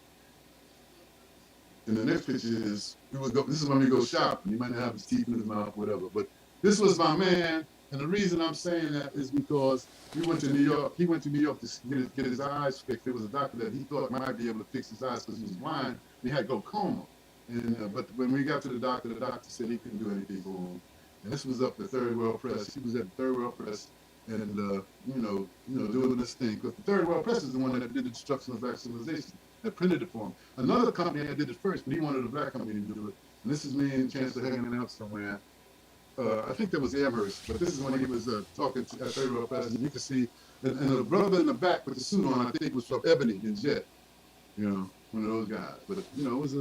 And the next picture is this is when we go shopping. He might not have his teeth in his mouth, whatever. But this was my man. And the reason I'm saying that is because we went to New York. He went to New York to get his eyes fixed. There was a doctor that he thought might be able to fix his eyes because he was blind. And he had glaucoma. And but when we got to the doctor said he couldn't do anything for him. And this was up the Third World Press. He was at the Third World Press, and doing this thing. Because the Third World Press is the one that did the destruction of black civilization, that printed it for him. Another company that did it first, but he wanted a black company to do it. And this is me and Chancellor hanging out somewhere. I think that was Amherst, but this is when he was talking at Third World Press, and you can see, and the brother in the back with the suit on, I think was from Ebony and Jet, one of those guys. But it was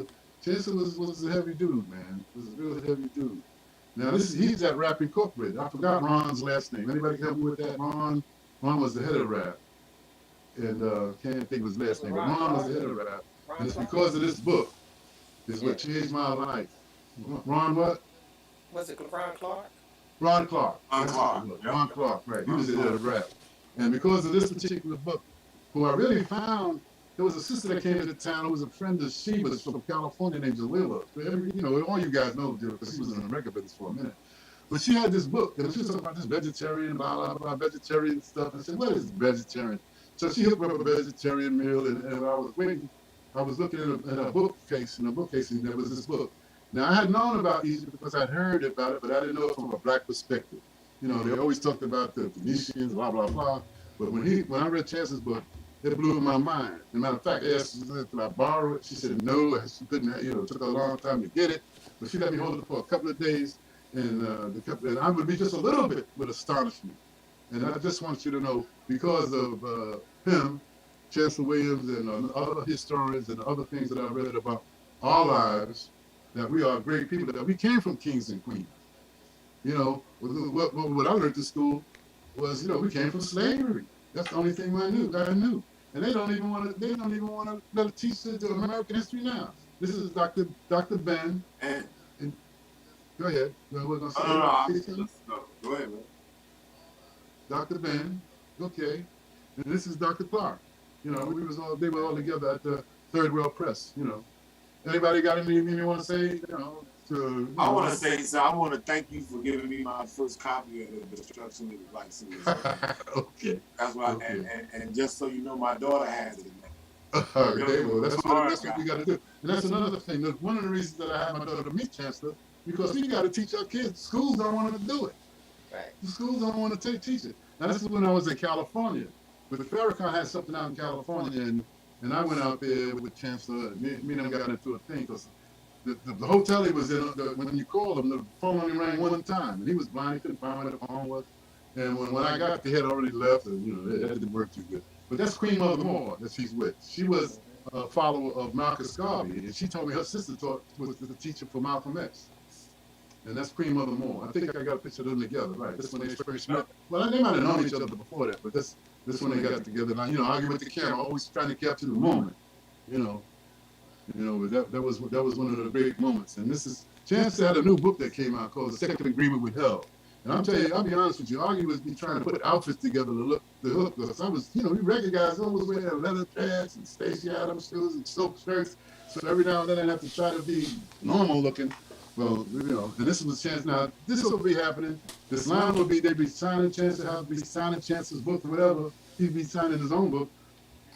Chancellor was a heavy dude, man. Was a real heavy dude. Now he's at Rap Incorporated. I forgot Ron's last name. Anybody help me with that? Ron was the head of Rap, and can't think of his last name. But Ron was the head of Rap, and it's because of this book is what changed my life. Ron what? Was it Ron Clark? Ron Clark. Ron Clark. Ron Clark, right. He was the head of Rap. And because of this particular book, who I really found, there was a sister that came into town who was a friend of Sheba's from California named Jalila. All you guys know because she was in the record business for a minute. But she had this book, and she was talking about this vegetarian, blah, blah, blah, vegetarian stuff. I said, what is vegetarian? So she hooked me up a vegetarian meal, and I was waiting. I was looking at a bookcase, and there was this book. Now, I had known about Egypt because I'd heard about it, but I didn't know it from a black perspective. They always talked about the Phoenicians, blah, blah, blah. But when I read Chance's book, it blew my mind. As a matter of fact, I asked her, could I borrow it? She said no. She couldn't, it took her a long time to get it. But she let me hold it for a couple of days, and I would be just a little bit with astonishment. And I just want you to know, because of him, Chancellor Williams, and other historians and other things that I read about our lives, that we are great people, that we came from kings and queens. What I learned at school was, we came from slavery. That's the only thing I knew. And they don't even want to let it teach the American history now. This is Dr. Ben. And go ahead. We're gonna say no, go ahead, man. Dr. Ben. Okay. And this is Dr. Clark. They were all together at the Third World Press. Anybody got anything you want to say? I want to say, so I want to thank you for giving me my first copy of the Destruction of the Black Civilization. Okay. That's why, and just so you know, my daughter has it. Okay, well, that's what we got to do. And that's another thing. One of the reasons that I had my daughter to meet Chancellor, because we got to teach our kids. Schools don't want to do it. Right. The schools don't want to teach it. Now, this is when I was in California. But the Farrakhan had something out in California, and I went out there with Chancellor. Me and him got into a thing because the hotel he was in, when you called him, the phone only rang one time, and he was blind. He couldn't find where the phone was. And when I got there, he had already left, and that didn't work too good. But that's Queen Mother Moore that she's with. She was a follower of Marcus Garvey, and she told me her sister was the teacher for Malcolm X. And that's Queen Mother Moore. I think I got a picture of them together, right? This when they first met. Well, they might have known each other before that, but this when they got together. And argue with the camera, always trying to capture the moment. But that was one of the great moments. And Chance had a new book that came out called The Second Agreement with Hell. And I'll be honest with you, Augie was trying to put outfits together to look because I was, we recognize I was wearing leather pants and Stacey Adams shoes and silk shirts. So every now and then I have to try to be normal looking. Well, and this was Chance. Now, this will be happening. This line will be, they'd be signing Chance, to have to be signing Chance's book or whatever. He'd be signing his own book.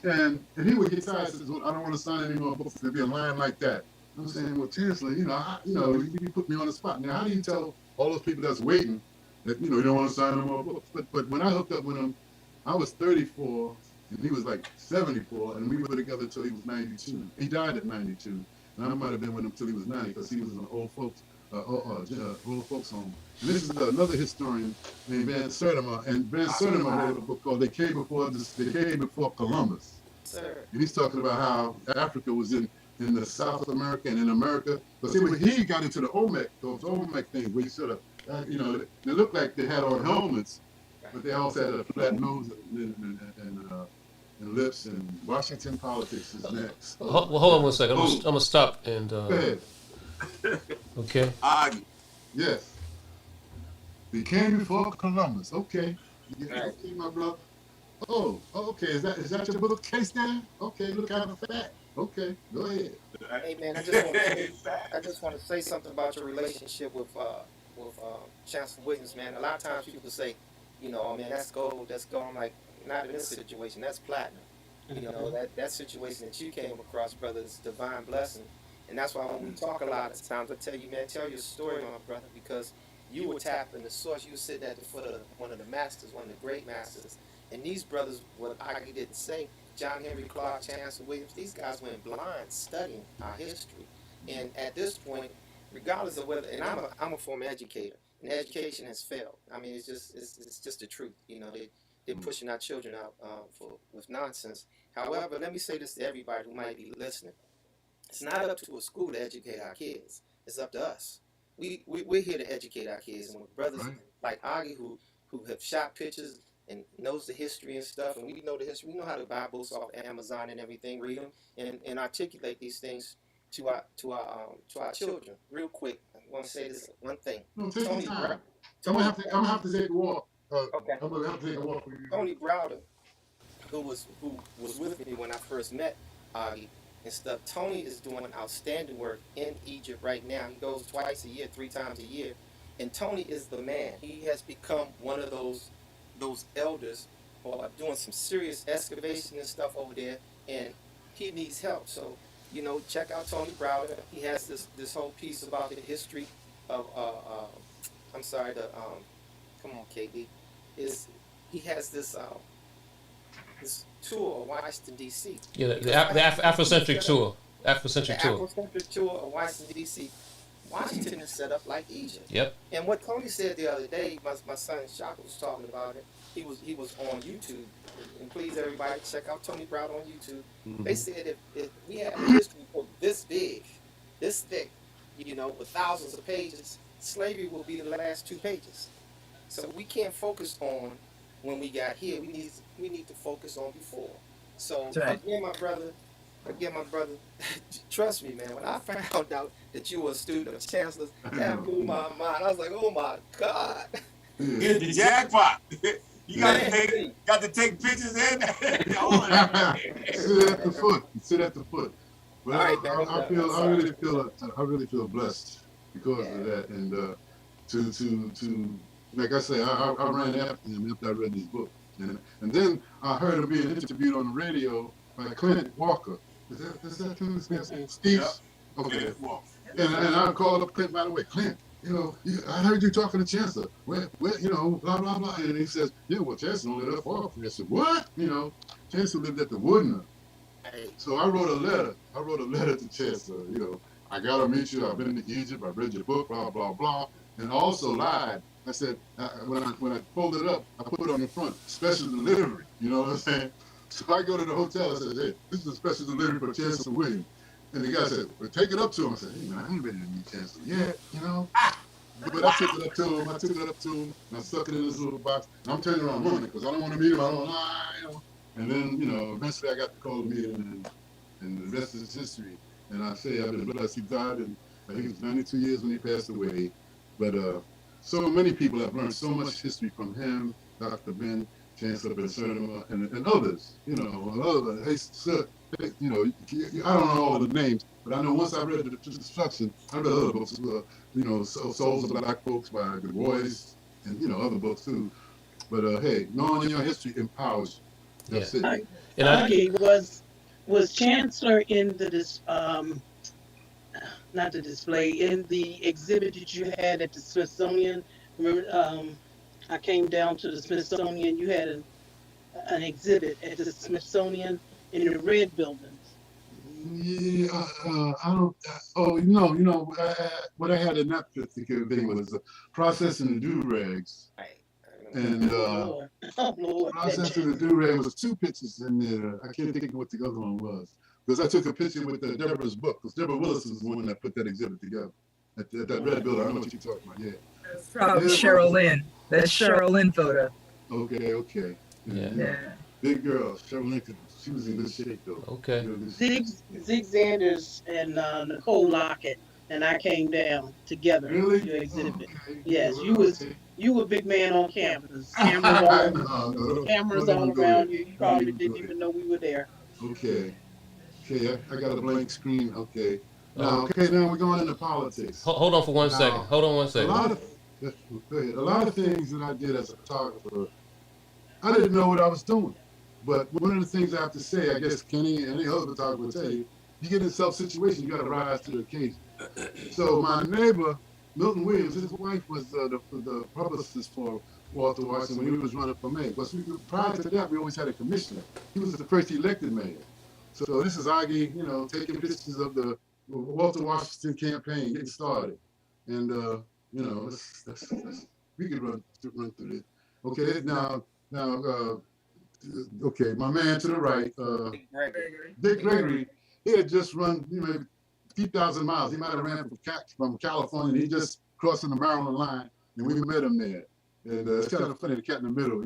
And he would get tired and says, well, I don't want to sign any more books. There'd be a line like that. I'm saying, well, Chancellor, you put me on the spot. Now, how do you tell all those people that's waiting that, you don't want to sign no more books? But when I hooked up with him, I was 34, and he was like 74, and we were together until he was 92. He died at 92. And I might have been with him till he was 90 because he was in an old folks home. And this is another historian named Van Sertima, and Van Sertima wrote a book called They Came Before Columbus. Sir. And he's talking about how Africa was in the South America and in America. But see, when he got into those Olmec things, where he sort of, they looked like they had on helmets, but they also had a flat nose and lips, and Washington politics is next. Hold on one second. I'm gonna stop and. Go ahead. Okay. Yes. They came before Columbus. Okay. Okay, my brother. Oh, okay. Is that your bookcase there? Okay, look out for that. Okay, go ahead. Hey man, I just want to say something about your relationship with Chancellor Williams, man. A lot of times people say, oh man, that's gold, that's gold. I'm like, not in this situation, that's platinum. That situation that you came across, brother, is divine blessing. And that's why when we talk a lot of times, I tell you, man, tell your story, my brother, because you were tapping the source. You were sitting at the foot of one of the masters, one of the great masters. And these brothers, what I didn't say, John Henry Clark, Chancellor Williams, these guys went blind studying our history. And at this point, regardless of whether, and I'm a former educator, and education has failed. I mean, it's just the truth. They're pushing our children out with nonsense. However, let me say this to everybody who might be listening. It's not up to a school to educate our kids. It's up to us. We're here to educate our kids. And with brothers like Oggi who have shot pictures and knows the history and stuff, and we know the history. We know how to buy books off Amazon and everything, read them, and articulate these things to our children. Real quick, I want to say this one thing. No, take your time. I'm gonna have to take a walk. Okay. I'm gonna have to take a walk. Tony Browder, who was with me when I first met Oggi and stuff. Tony is doing outstanding work in Egypt right now. He goes twice a year, 3 times a year, and Tony is the man. He has become one of those elders who are doing some serious excavation and stuff over there, and he needs help. So, check out Tony Browder. He has this whole piece about the history of I'm sorry, come on, KB. He has this tour of Washington D.C. Yeah, the Afrocentric tour. Afrocentric tour. Afrocentric tour of Washington D.C. Washington is set up like Egypt. Yep. And what Tony said the other day, my son Shaka was talking about it. He was on YouTube. And please, everybody, check out Tony Brown on YouTube. Mm-hmm. They said if we had a history book this big, this thick, with thousands of pages, slavery will be the last 2 pages. So we can't focus on when we got here. We need to focus on before. So again, my brother, trust me, man. When I found out that you were a student of Chancellor's, that blew my mind. I was like, oh my God. Get the jackpot. You got to take pictures in. Sit at the foot. Well, right, I really feel blessed because of that, and to like I say, I ran after him after I read his book, and then I heard him being interviewed on the radio by Clint Walker. Is that true? Steve? Okay. And I called up Clint, by the way. Clint, I heard you talking to Chancellor. Where, blah, blah, blah. And he says, yeah, well, Chancellor don't let up far from me. I said, what? Chancellor lived at the Woodner. So I wrote a letter to Chancellor, I got to meet you. I've been to Egypt. I've read your book, blah, blah, blah. And I also lied. I said, when I folded it up, I put it on the front, special delivery. You know what I'm saying? So I go to the hotel. I said, hey, this is a special delivery for Chancellor Williams. And the guy said, well, take it up to him. I said, hey, man, I ain't ready to meet Chancellor yet, But I took it up to him, and I stuck it in this little box. And I'm turning around running because I don't want to meet him. I don't lie, And then, eventually I got to call the meeting, and the rest is history. And I say I've been blessed. He died, and I think it was 92 years when he passed away. But so many people have learned so much history from him, Dr. Ben, Chancellor Ben Cernima, and others. I don't know all the names, but I know once I read the Destruction, I read other books, Souls of Black Folks by Du Bois, and other books too. But hey, knowing your history empowers you. That's it. Okay, was Chancellor in the not the display, in the exhibit that you had at the Smithsonian? Remember, I came down to the Smithsonian. You had an exhibit at the Smithsonian in the red buildings. Yeah, I don't. What I had in that particular thing was processing the do-rags. And processing the do-rag was 2 pictures in there. I can't think of what the other one was. Because I took a picture with Deborah's book. Because Deborah Willis is the one that put that exhibit together. At that red building. I don't know what you're talking about. Yeah. That's probably Cheryl Lynn. That's Cheryl Lynn photo. Okay. Yeah. Big girl. Cheryl Lynn, she was in good shape, though. Okay. Zig Zanders and Nicole Lockett and I came down together. Really? To exhibit. Okay. Yes, you were a big man on campus. Cameras all around you. You probably didn't even know we were there. Okay, I got a blank screen. Okay. Now we're going into politics. Hold on for 1 second. Hold on 1 second. Go ahead. A lot of things that I did as a photographer, I didn't know what I was doing. But one of the things I have to say, I guess Kenny and any other photographer will tell you, you get in self situation, you got to rise to the occasion. So my neighbor, Milton Williams, his wife was the publicist for Walter Washington when he was running for mayor. But prior to that, we always had a commissioner. He was the first elected mayor. So this is Oggi, taking pictures of the Walter Washington campaign getting started. And, we could run through this. Okay, okay, my man to the right, Dick Gregory, he had just run, maybe 3,000 miles. He might have ran from California. He just crossing the Maryland line, and we met him there. And it's kind of funny, the cat in the middle,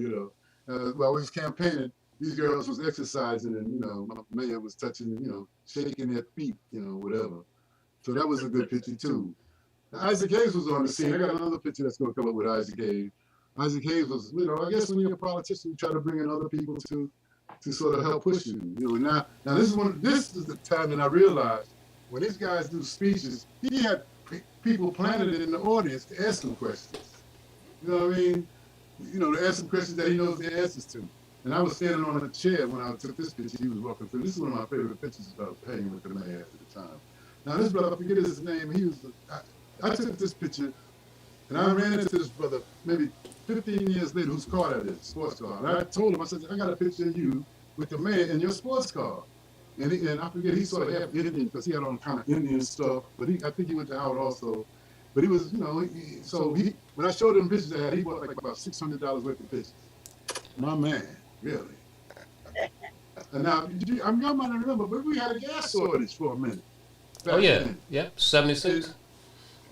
while we was campaigning, these girls was exercising, and my mayor was touching, shaking their feet, whatever. So that was a good picture too. Isaac Hayes was on the scene. I got another picture that's going to come up with Isaac Hayes. Isaac Hayes was, I guess when you're a politician, you try to bring in other people to sort of help push you. Now this is the time that I realized when these guys do speeches, he had people planted in the audience to ask him questions. You know what I mean? To ask him questions that he knows the answers to. And I was standing on a chair when I took this picture. He was walking through. This is one of my favorite pictures of hanging with the mayor at the time. Now this brother, I forget his name. I took this picture, and I ran into this brother maybe 15 years later, whose car that is, sports car. And I told him, I said, I got a picture of you with the mayor in your sports car. And I forget, he sort of half Indian because he had on kind of Indian stuff. But I think he went to Howard also. But he was, when I showed him pictures I had, he bought like about $600 worth of pictures. My man, really. And now, y'all might not remember, but we had a gas shortage for a minute. Oh yeah, yep, 76.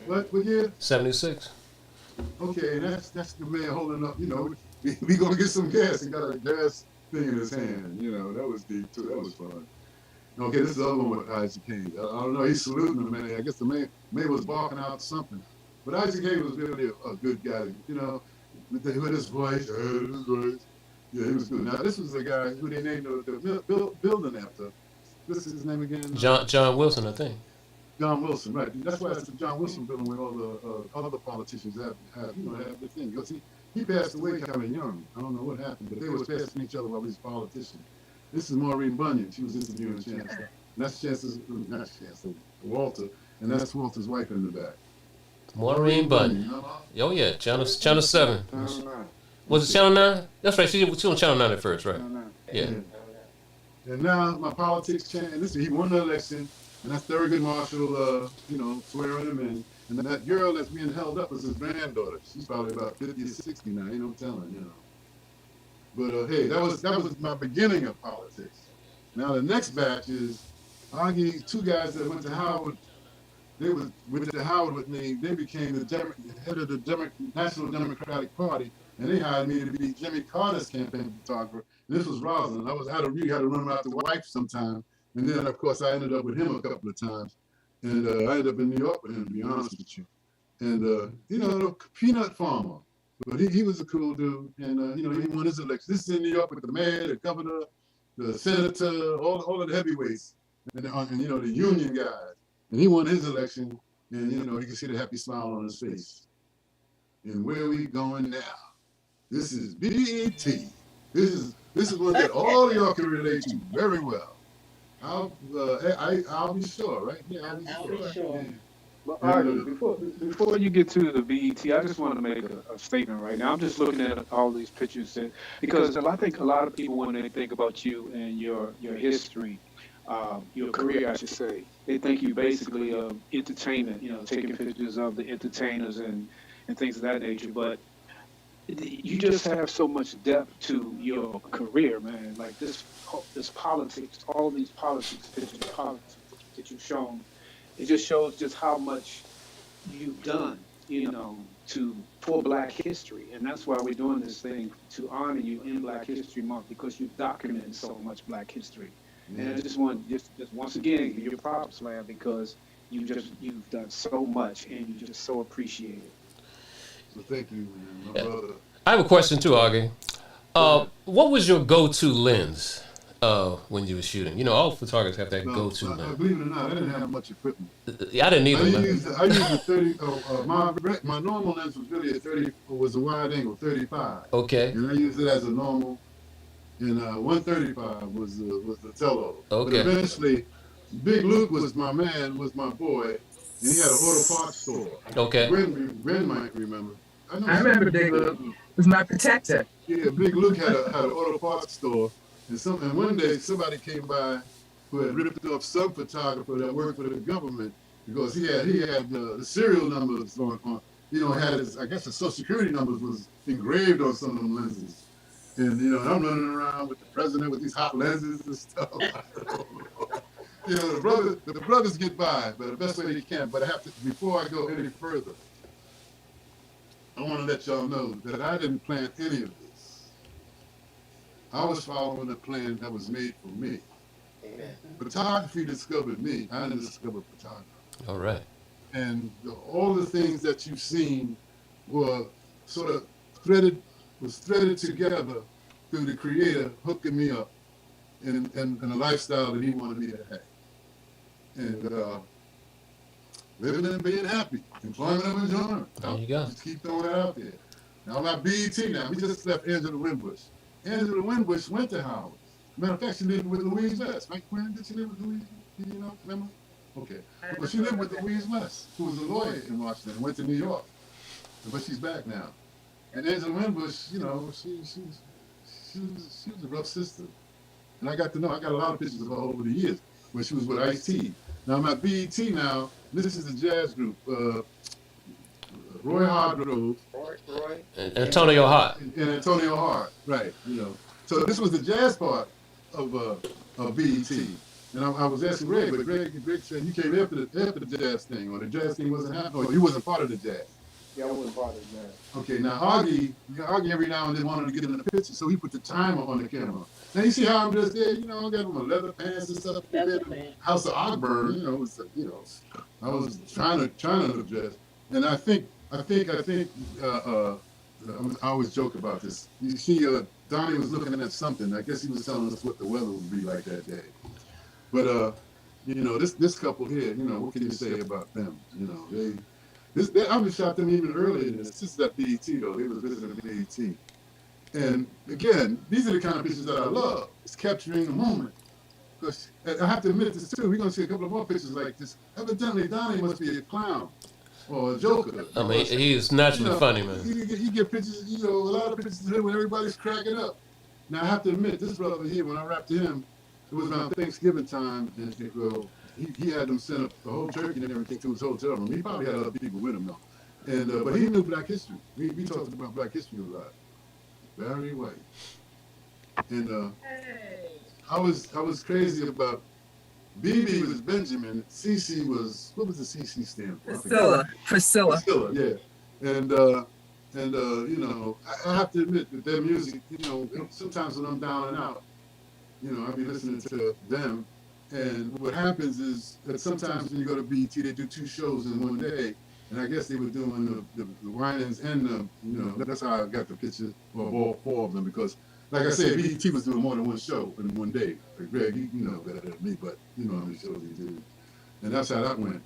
What year? 76. Okay, that's the man holding up. We gonna get some gas. He got a gas thing in his hand. That was deep too. That was fun. Okay, this is the other one with Isaac Hayes. I don't know. He's saluting the man. I guess the man was barking out something. But Isaac Hayes was really a good guy. With his voice. Yeah, he was good. Now this was the guy who they named the building after. What's his name again? John Wilson, I think. John Wilson, right? That's why it's the John Wilson building where all the other politicians have the thing. Because he passed away kind of young. I don't know what happened, but they was passing each other while he was politicians. This is Maureen Bunyan. She was interviewing Chancellor. And that's not Chancellor, Walter. And that's Walter's wife in the back. Maureen Bunyan. Oh yeah, Channel 7. Channel 9. Was it Channel 9? That's right. She was on Channel 9 at first, right? Channel 9. Yeah. And now my politics changed. Listen, he won the election. And that's Thurgood Marshall, swearing him in. And then that girl that's being held up is his granddaughter. She's probably about 50 or 60 now, ain't no telling, But hey, that was my beginning of politics. Now the next batch is Oggi, two guys that went to Howard. They went to Howard with me. They became the head of the National Democratic Party, and they hired me to be Jimmy Carter's campaign photographer. And this was Rosalind. I had to run out the wife sometime. And then, of course, I ended up with him a couple of times. And I ended up in New York with him, to be honest with you. And, the peanut farmer. But he was a cool dude. And, he won his election. This is in New York with the mayor, the governor, the senator, all of the heavyweights. And the union guys. And he won his election. And, you can see the happy smile on his face. And where are we going now? This is BET. This is one that all of y'all can relate to very well. I'll be sure, right? Yeah, I'll be sure. But before you get to the BET, I just want to make a statement right now. I'm just looking at all these pictures because I think a lot of people, when they think about you and your history, your career, I should say, they think you basically entertainment, taking pictures of the entertainers and things of that nature. But you just have so much depth to your career, man. Like this politics, all these politics pictures, politics that you've shown, it just shows just how much you've done, for Black history. And that's why we're doing this thing, to honor you in Black History Month, because you've documented so much Black history. Yeah. And I just want just once again give you props, man, because you've done so much and you just so appreciate it. So thank you, man, my brother. I have a question too, Oggi. What was your go-to lens when you were shooting? You know, all photographers have that Well, go-to lens. believe it or not, I didn't have much equipment. I didn't either, man. I used a 30. My normal lens was really a 30. Was a wide angle 35, Okay. and I used it as a normal. And 135 was the tello. But Okay. eventually, Big Luke was my man, was my boy, and he had an auto parts store. Okay. Gwen might remember. I know I she remember remembers Big Big Luke. Luke. It was my protector. Yeah, Big Luke had an auto parts store, and one day somebody came by who had ripped off some photographer that worked for the government because he had the serial numbers on had his, I guess, the social security numbers was engraved on some of them lenses. And I'm running around with the president with these hot lenses and stuff. The brothers get by, but the best way they can. But I have to, before I go any further, I want to let y'all know that I didn't plan any of this. I was following a plan that was made for me. Amen. Photography discovered me. I didn't discover photography. All right. And all the things that you've seen were sort of threaded together through the creator hooking me up in a lifestyle that he wanted me to have. And living and being happy, employment of enjoyment. There you go. Just keep throwing that out there. Now I'm at BET now. We just left Angela Winbush. Angela Winbush went to Howard. Matter of fact, she lived with Louise West. Right, Gwen? Did she live with Louise? Do you know? Remember? Okay. Well, she lived with Louise West, who was a lawyer in Washington and went to New York. But she's back now. And Angela Winbush, she was a rough sister. And I got a lot of pictures of her over the years when she was with Ice-T. Now I'm at BET now. This is a jazz group. Roy Hargrove. Roy. And Antonio Hart. And Antonio Hart, right. So this was the jazz part of BET. And I was asking Gregg, but Gregg said you came after the jazz thing, or the jazz thing wasn't happening, or you wasn't part of the jazz. Yeah, I wasn't part of that. Okay, now Oggi every now and then wanted to get in the picture, so he put the timer on the camera. Now you see how I'm just there, I got on my leather pants and stuff. House of Ogburn, I was trying to look dressed, and I always joke about this. You see, Donnie was looking at something. I guess he was telling us what the weather would be like that day. But this couple here, what can you say about them? I was shot them even earlier than this. This is at BET though. They was visiting BET. And again, these are the kind of pictures that I love. It's capturing the moment. Because I have to admit this too. We're gonna see a couple of more pictures like this. Evidently, Donnie must be a clown or a joker. I mean, he's naturally funny, man. You get pictures, a lot of pictures of him when everybody's cracking up. Now I have to admit, this brother here, when I rapped to him, it was around Thanksgiving time, and he had them send up the whole turkey and everything to his hotel room. He probably had other people with him though. And but he knew Black history. We talked about Black history a lot. Barry White. And I was crazy about BB was Benjamin, CC was, what was the CC stand for? Priscilla, yeah. And I have to admit that their music, sometimes when I'm down and out, I'll be listening to them. And what happens is that sometimes when you go to BET, they do 2 shows in one day. And I guess they were doing the Winans and that's how I got the picture of all 4 of them, because like I said, BET was doing more than one show in one day. Like Gregg, you know better than me, but you know how many shows he did. And that's how that went.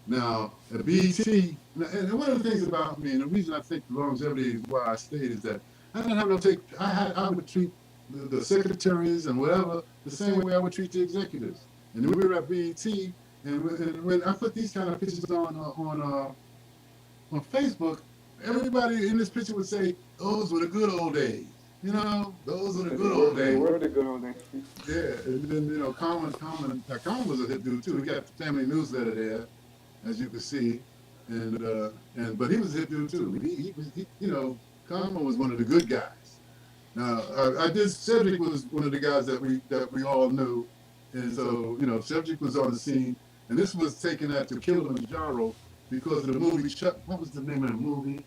Now, at BET, and one of the things about me, and the reason I think longevity is why I stayed, is that I didn't have no take, I would treat the secretaries and whatever the same way I would treat the executives. And then we were at BET, and when I put these kind of pictures on Facebook, everybody in this picture would say, those were the good old days. Those were the good old days. They were the good old days. Yeah, and then Common was a hit dude too. He got the family newsletter there, as you can see, but he was a hit dude too. He Common was one of the good guys. Now, Cedric was one of the guys that we all knew, and so Cedric was on the scene, and this was taken at the Kilimanjaro because of the movie Chuck. What was the name of the movie?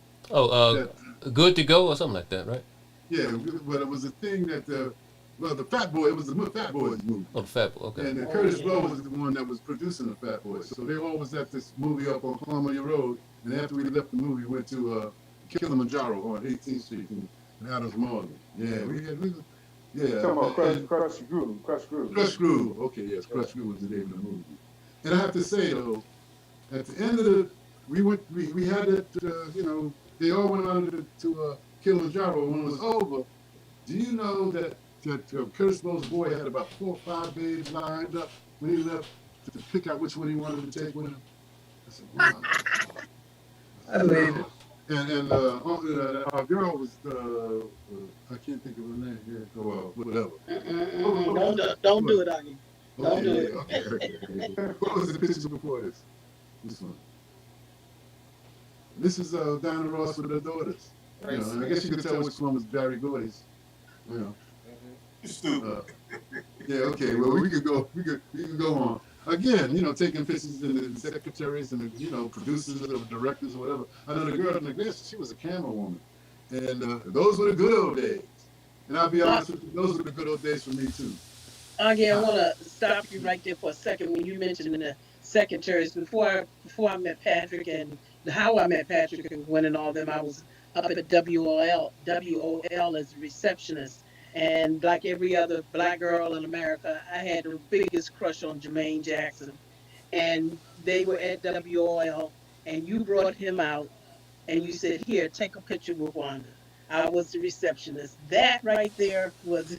Good to Go or something like that, right? Yeah, but it was a thing that the Fat Boy. It was the Fat Boys movie. Oh, the Fat Boy. Okay. And Curtis Blow was the one that was producing the Fat Boys. So they all was at this movie up on Columbia Road, and after we left the movie, we went to Kilimanjaro on 18th Street in Adams Morgan. Yeah, Yeah, Talking about and Crush Groove. Crush Groove. Okay, yes, Crush Groove was the name of the movie. And I have to say though, at the end of we had that, they all went on to Kilimanjaro. When it was over, do you know that Curtis Bow's boy had about 4 or 5 babes lined up when he left to pick out which one he wanted to take with him? I said, wow. I believe it. And our girl was I can't think of her name here. Oh well, whatever. Don't do it, Augie. Don't Okay, do yeah, it. okay. What was the picture before this? This one. This is Diana Ross with her daughters. And I guess you could tell which one was Barry Gordy's. You know. You stupid. Yeah, okay. Well, we could go on. Again, taking pictures and the secretaries and the producers or directors or whatever. I know the girl in the glass, she was a camera woman, and those were the good old days. And I'll be honest with you, those were the good old days for me too. Again, I want to stop you right there for a second when you mentioned the secretaries. Before I met Patrick and how I met Patrick and Gwen and all them, I was up at WOL as a receptionist. And like every other black girl in America, I had the biggest crush on Jermaine Jackson. And they were at WOL, and you brought him out and you said, "Here, take a picture with Wanda." I was the receptionist. That right there was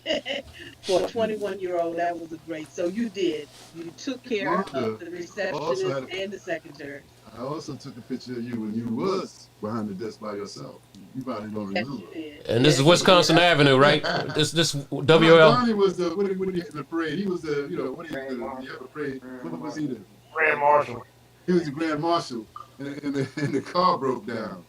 for a 21-year-old. That was a great. So you did. You took care of Wanda the also receptionist had. and the secretaries. I also took a picture of you when you was behind the desk by yourself. You probably don't Yes, remember. you did. And this is Yes, you did. Wisconsin Avenue, right? This WL. Donnie was the what he in the parade. He was the what he the parade. What was he the? Grand Marshal. He was the grand marshal, and the car broke down.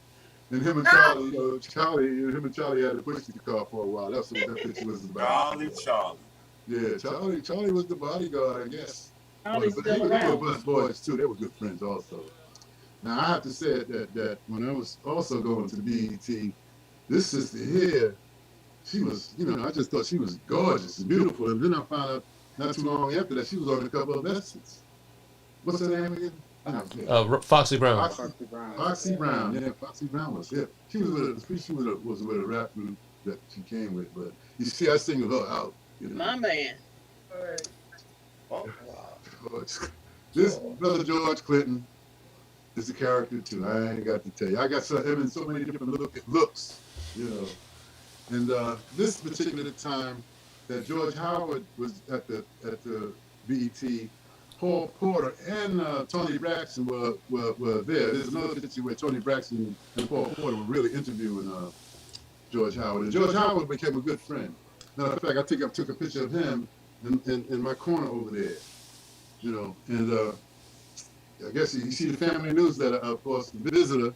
And him and Charlie, him and Charlie had to push the car for a while. That's what that picture was about. Charlie. Yeah, Charlie was the bodyguard, I guess. Charlie's But still they were around. best boys too. They were good friends also. Now I have to say that when I was also going to the BET, this sister here, she was, I just thought she was gorgeous and beautiful. And then I found out not too long after that she was on a couple of Essence. What's her name again? Foxy Brown. Foxy Brown. Yeah, Foxy Brown was it. She was with a rap group that she came with, but you see, I singled her out. My man. Oh, wow. This brother George Clinton is a character too. I ain't got to tell you. I got him in so many different looks, And this particular time that George Howard was at the BET, Paul Porter and Tony Braxton were there. There's another picture where Tony Braxton and Paul Porter were really interviewing George Howard. And George Howard became a good friend. Matter of fact, I took a picture of him in my corner over there. And I guess you see the family newsletter, of course, the visitor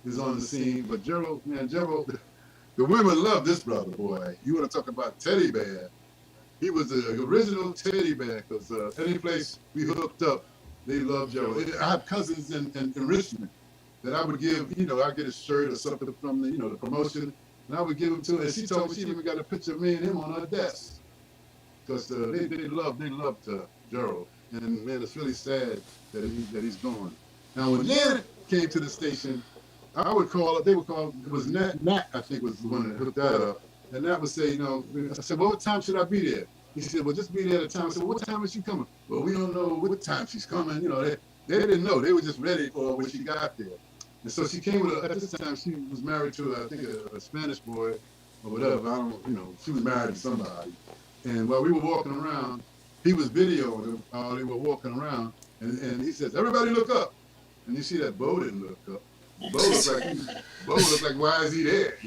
is on the scene. But Gerald, the women love this brother, boy. You want to talk about teddy bear. He was the original teddy bear because any place we hooked up, they loved Gerald. I have cousins in Richmond that I would give, I'd get a shirt or something from the promotion, and I would give them to her. And she told me she even got a picture of me and him on her desk because they loved Gerald. And man, it's really sad that he's gone. Now, when Janet came to the station, they would call, it was Nat, I think was the one that hooked that up. And Nat would say, I said, well, what time should I be there? He said, well, just be there at a time. I said, well, what time is she coming? Well, we don't know what time she's coming. They didn't know. They were just ready for her when she got there. And so she came with, at this time, she was married to, I think, a Spanish boy or whatever. I don't, she was married to somebody. And while we were walking around, he was videoing them while they were walking around. And he says, everybody look up. And you see that Bo didn't look up. Bo looked like, why is he there?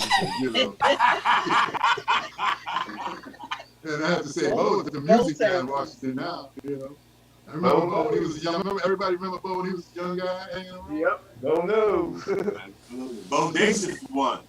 And I have to say, Bo is the music guy in Washington now. I remember Bo when he was young. Everybody remember Bo when he was a young guy hanging around? Yep, don't know. Bodacious one.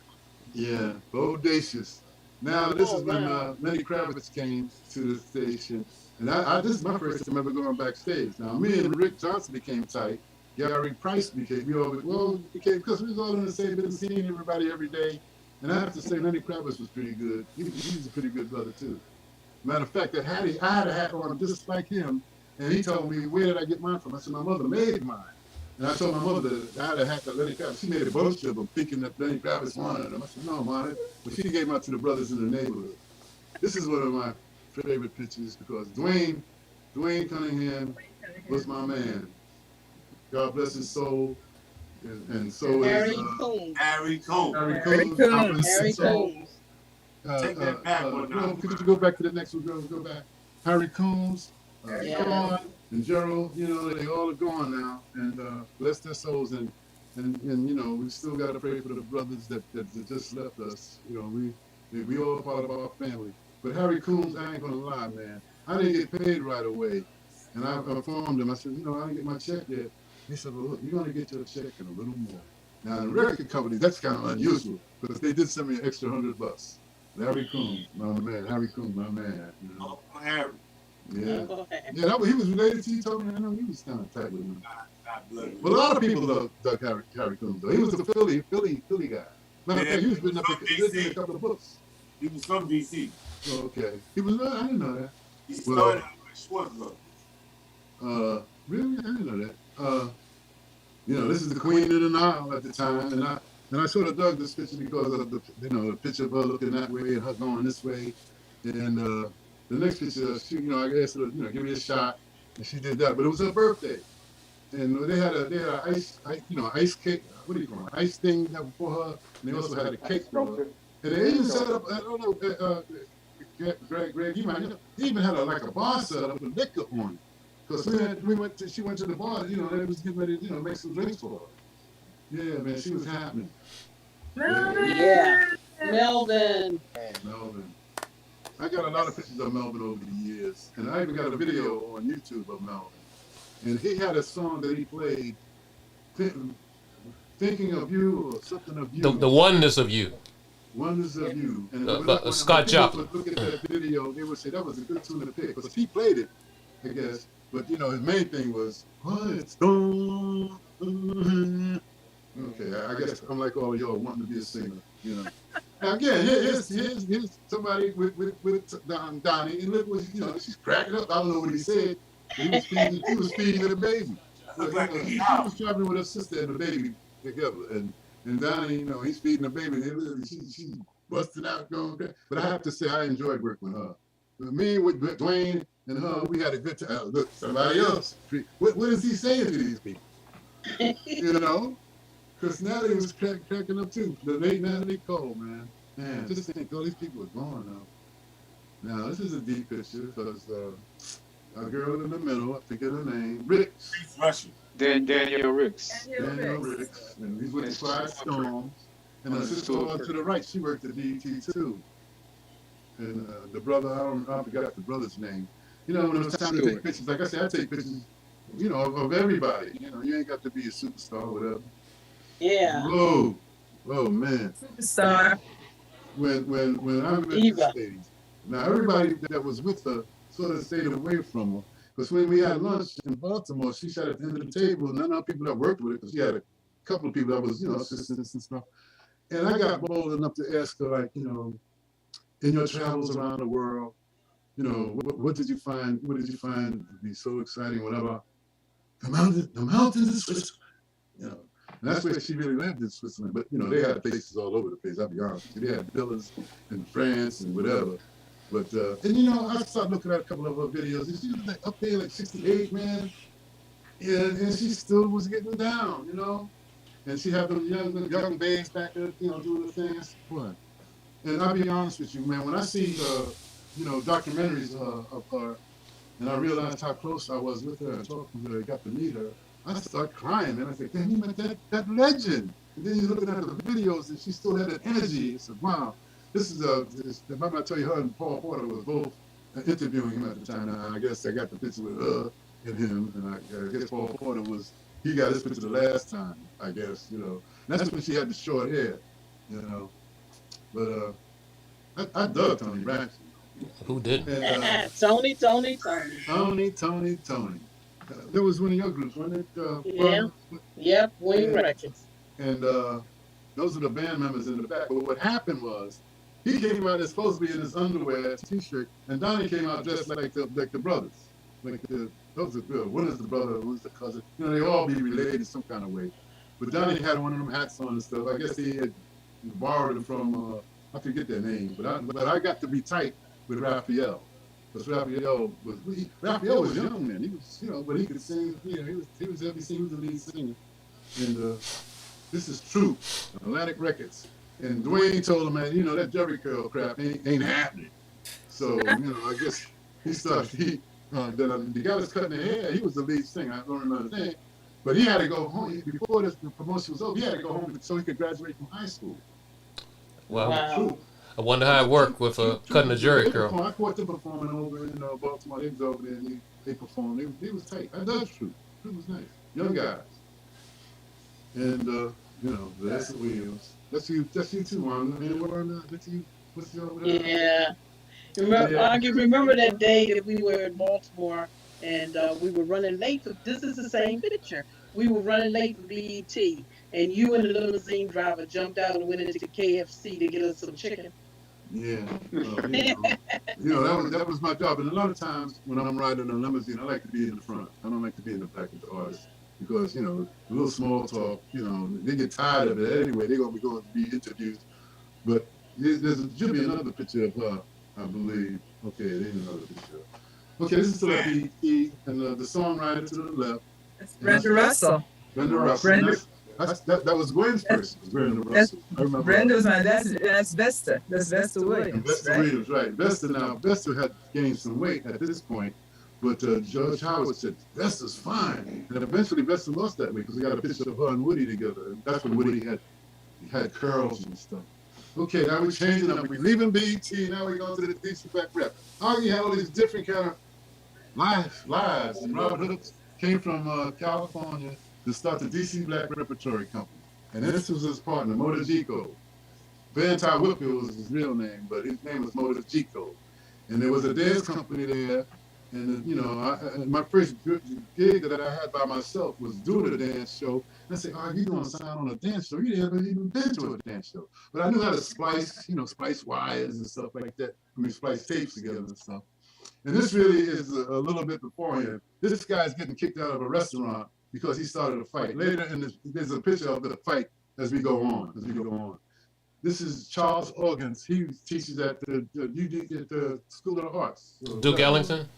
Yeah, Bodacious. Now, this is when Lenny Kravitz came to the station. And this is my first time ever going backstage. Now, me and Rick Johnson became tight. Gary Price became, because we was all in the same business, seeing everybody every day. And I have to say, Lenny Kravitz was pretty good. He's a pretty good brother, too. Matter of fact, I had a hat on just like him. And he told me, where did I get mine from? I said, my mother made mine. And I told my mother that I had a hat that Lenny Kravitz, she made a bunch of them thinking that Lenny Kravitz wanted them. I said, no, Mom. But she gave them out to the brothers in the neighborhood. This is one of my favorite pictures because Dwayne Cunningham was my man. God bless his soul, and so is Harry Coons. Harry Cone. Harry Very Coons. God cool. bless Harry his soul. Coons. Take that back one Well, now. could you go back to the next one? Go back. Harry Combs, Yes. Sean, and Gerald. You know, they all are gone now, and bless their souls. And you know, we still got to pray for the brothers that just left us. You know, we all part of our family. But Harry Combs, I ain't gonna lie, man. I didn't get paid right away, and I informed him. I said, you know, I didn't get my check yet. He said, well, look, you're gonna get your check and a little more. Now, in the record company, that's kind of unusual because they did send me an extra $100. Larry Coon, my man. Harry Coon, my man. You know? Oh, Harry. Yeah. Uncle Harry. Yeah, he was related to you, told me. I know he was kind of tight with him. God bless But a lot of people dug Harry Coon, though. He was the Philly guy. Matter of fact, he was written up in a couple of books. He was from D.C. Oh, okay. He was, I didn't know that. He started out with Schwartz. Really? I didn't know that. You know, this is the Queen of the Nile at the time, and I sort of dug this picture because of the picture of her looking that way and her going this way, and the next picture, she, you know, I asked her, you know, give me a shot, and she did that, but it was her birthday, and they had a ice cake, what do you call it, ice thing that was for her, and they also had a cake for her, and they even set up, I don't know, Gregg, you might know, they even had like a bar set up with liquor on it. Because she went to the bar, you know, they was getting ready to, you know, make some drinks for her. Yeah, man, she was happening. Yeah. Melvin. Melvin. I got a lot of pictures of Melvin over the years, and I even got a video on YouTube of Melvin. And he had a song that he played, Thinking of You or something of You. The oneness of you. Wonders of You. And Scott Joplin. Look at that video, they would say that was a good tune to pick, because he played it, I guess. But you know, his main thing was, it's gone. Okay, I guess I'm like all of y'all wanting to be a singer, you know. Now again, here's somebody with Donnie, and look what, you know, she's cracking up. I don't know what he said, but he was feeding the baby. But, you know, she was traveling with her sister and the baby together, and Donnie, you know, he's feeding the baby, and she's busting out, going crazy. But I have to say, I enjoyed working with her. Me with Dwayne and her, we had a good time. Look, somebody else. What is he saying to these people? You know? Because Natalie was cracking up too. The late Natalie Cole, man. Man, just think, all these people are gone now. Now, this is a deep picture because a girl in the middle, I forget her name, Ricks. He's Russian. Daniel Ricks. Daniel Ricks. And he's with the Quiet Storms. And her sister to the right, she worked at DT too. And the brother, I forgot the brother's name. You know, when it was time to take pictures, like I said, I take pictures, you know, of everybody. You know, you ain't got to be a superstar or whatever. Yeah. Whoa, man. Superstar. When I met this lady, now everybody that was with her sort of stayed away from her. Because when we had lunch in Baltimore, she sat at the end of the table, and none of the people that worked with her, because she had a couple of people that was, you know, assistants and stuff. And I got bold enough to ask her, like, you know, in your travels around the world, you know, what did you find? What did you find to be so exciting? Whatever, the mountains of Switzerland. You know, and that's where she really lived in Switzerland. But you know, they had places all over the place. I'll be honest with you. They had villas in France and whatever. But and you know, I started looking at a couple of her videos, and she was like up there, like 68, man. And she still was getting down, you know. And she had them young babes back there, you know, doing the things. What? And I'll be honest with you, man, when I see, you know, documentaries of her, and I realized how close I was with her and talking to her, got to meet her, I start crying, man. I said, damn, you met that legend. And then you're looking at the videos, and she still had that energy. I said, wow, this is I'm going to tell you, her and Paul Porter was both interviewing him at the time. And I guess I got the picture with her and him, and I guess Paul Porter he got his picture the last time, I guess, you know. And that's when she had the short hair, you know. But I dug Tony Braxton. Who didn't? And, Tony. Tony. There was one of your groups, wasn't it? Yeah. Yep, Wing Records. And those are the band members in the back. But what happened was, he came out as supposed to be in his underwear, t-shirt, and Donnie came out dressed like the brothers. Those are good. One is the brother, one's the cousin. You know, they all be related in some kind of way. But Donnie had one of them hats on and stuff. I guess he had borrowed them from, I forget their name, but I got to be tight with Raphael. Because Raphael was young then. He was, but he could sing. He was every he was the lead singer. And this is true, Atlantic Records. And Dwayne told him, man, that Jerry curl crap ain't happening. So I guess he started. The guy that's cutting the hair, he was the lead singer. I don't remember his name, but he had to go home before the promotion was over. He had to go home so he could graduate from high school. Well, Wow. I wonder how it worked with cutting a Jerry curl. I caught them performing over in Baltimore. They was over there and they performed. They was tight. That's true. It was nice. Young guys. And that's the Williams. That's you too, Juan. That's you. What's your Yeah. Remember, Yeah. I can remember that day that we were in Baltimore and we were running late for. This is the same picture. We were running late for BET, and you and the limousine driver jumped out and went into KFC to get us some chicken. Yeah. That was my job. And a lot of times when I'm riding in a limousine, I like to be in the front. I don't like to be in the back with the artists because a little small talk. They get tired of it anyway. They're gonna be going to be interviewed. But should be another picture of her, I believe. Okay, there's another picture. Okay, this is still at BET, and the songwriter to the left. It's Brenda Russell. Brenda Russell. Brenda, That was Gwen's person, Brenda that's Russell. I remember. Brenda was that's Vesta. That's Vesta And Williams, Vesta right? Williams, right. Vesta had gained some weight at this point, but Judge Howard said, Vesta's fine. And eventually Vesta lost that weight because we got a picture of her and Woody together. And that's when Woody had curls and stuff. Okay, now we're changing up. We're leaving BET. Now we're going to the DC Black Rep. Oggy had all these different kind of lives. And Robert Hooks came from California to start the DC Black Repertory Company. And this was his partner, Motor Gico. Van Ty Whitfield was his real name, but his name was Motor Gico. And there was a dance company there. And my first gig that I had by myself was doing a dance show. And I said, oh, you doing a sound on a dance show? You haven't even been to a dance show. But I knew how to splice wires and stuff like that. Splice tapes together and stuff. And this really is a little bit before him. This guy's getting kicked out of a restaurant because he started a fight. Later, there's a picture of the fight as we go on. This is Charles Organs. He teaches at the School of the Arts. Duke Ellington?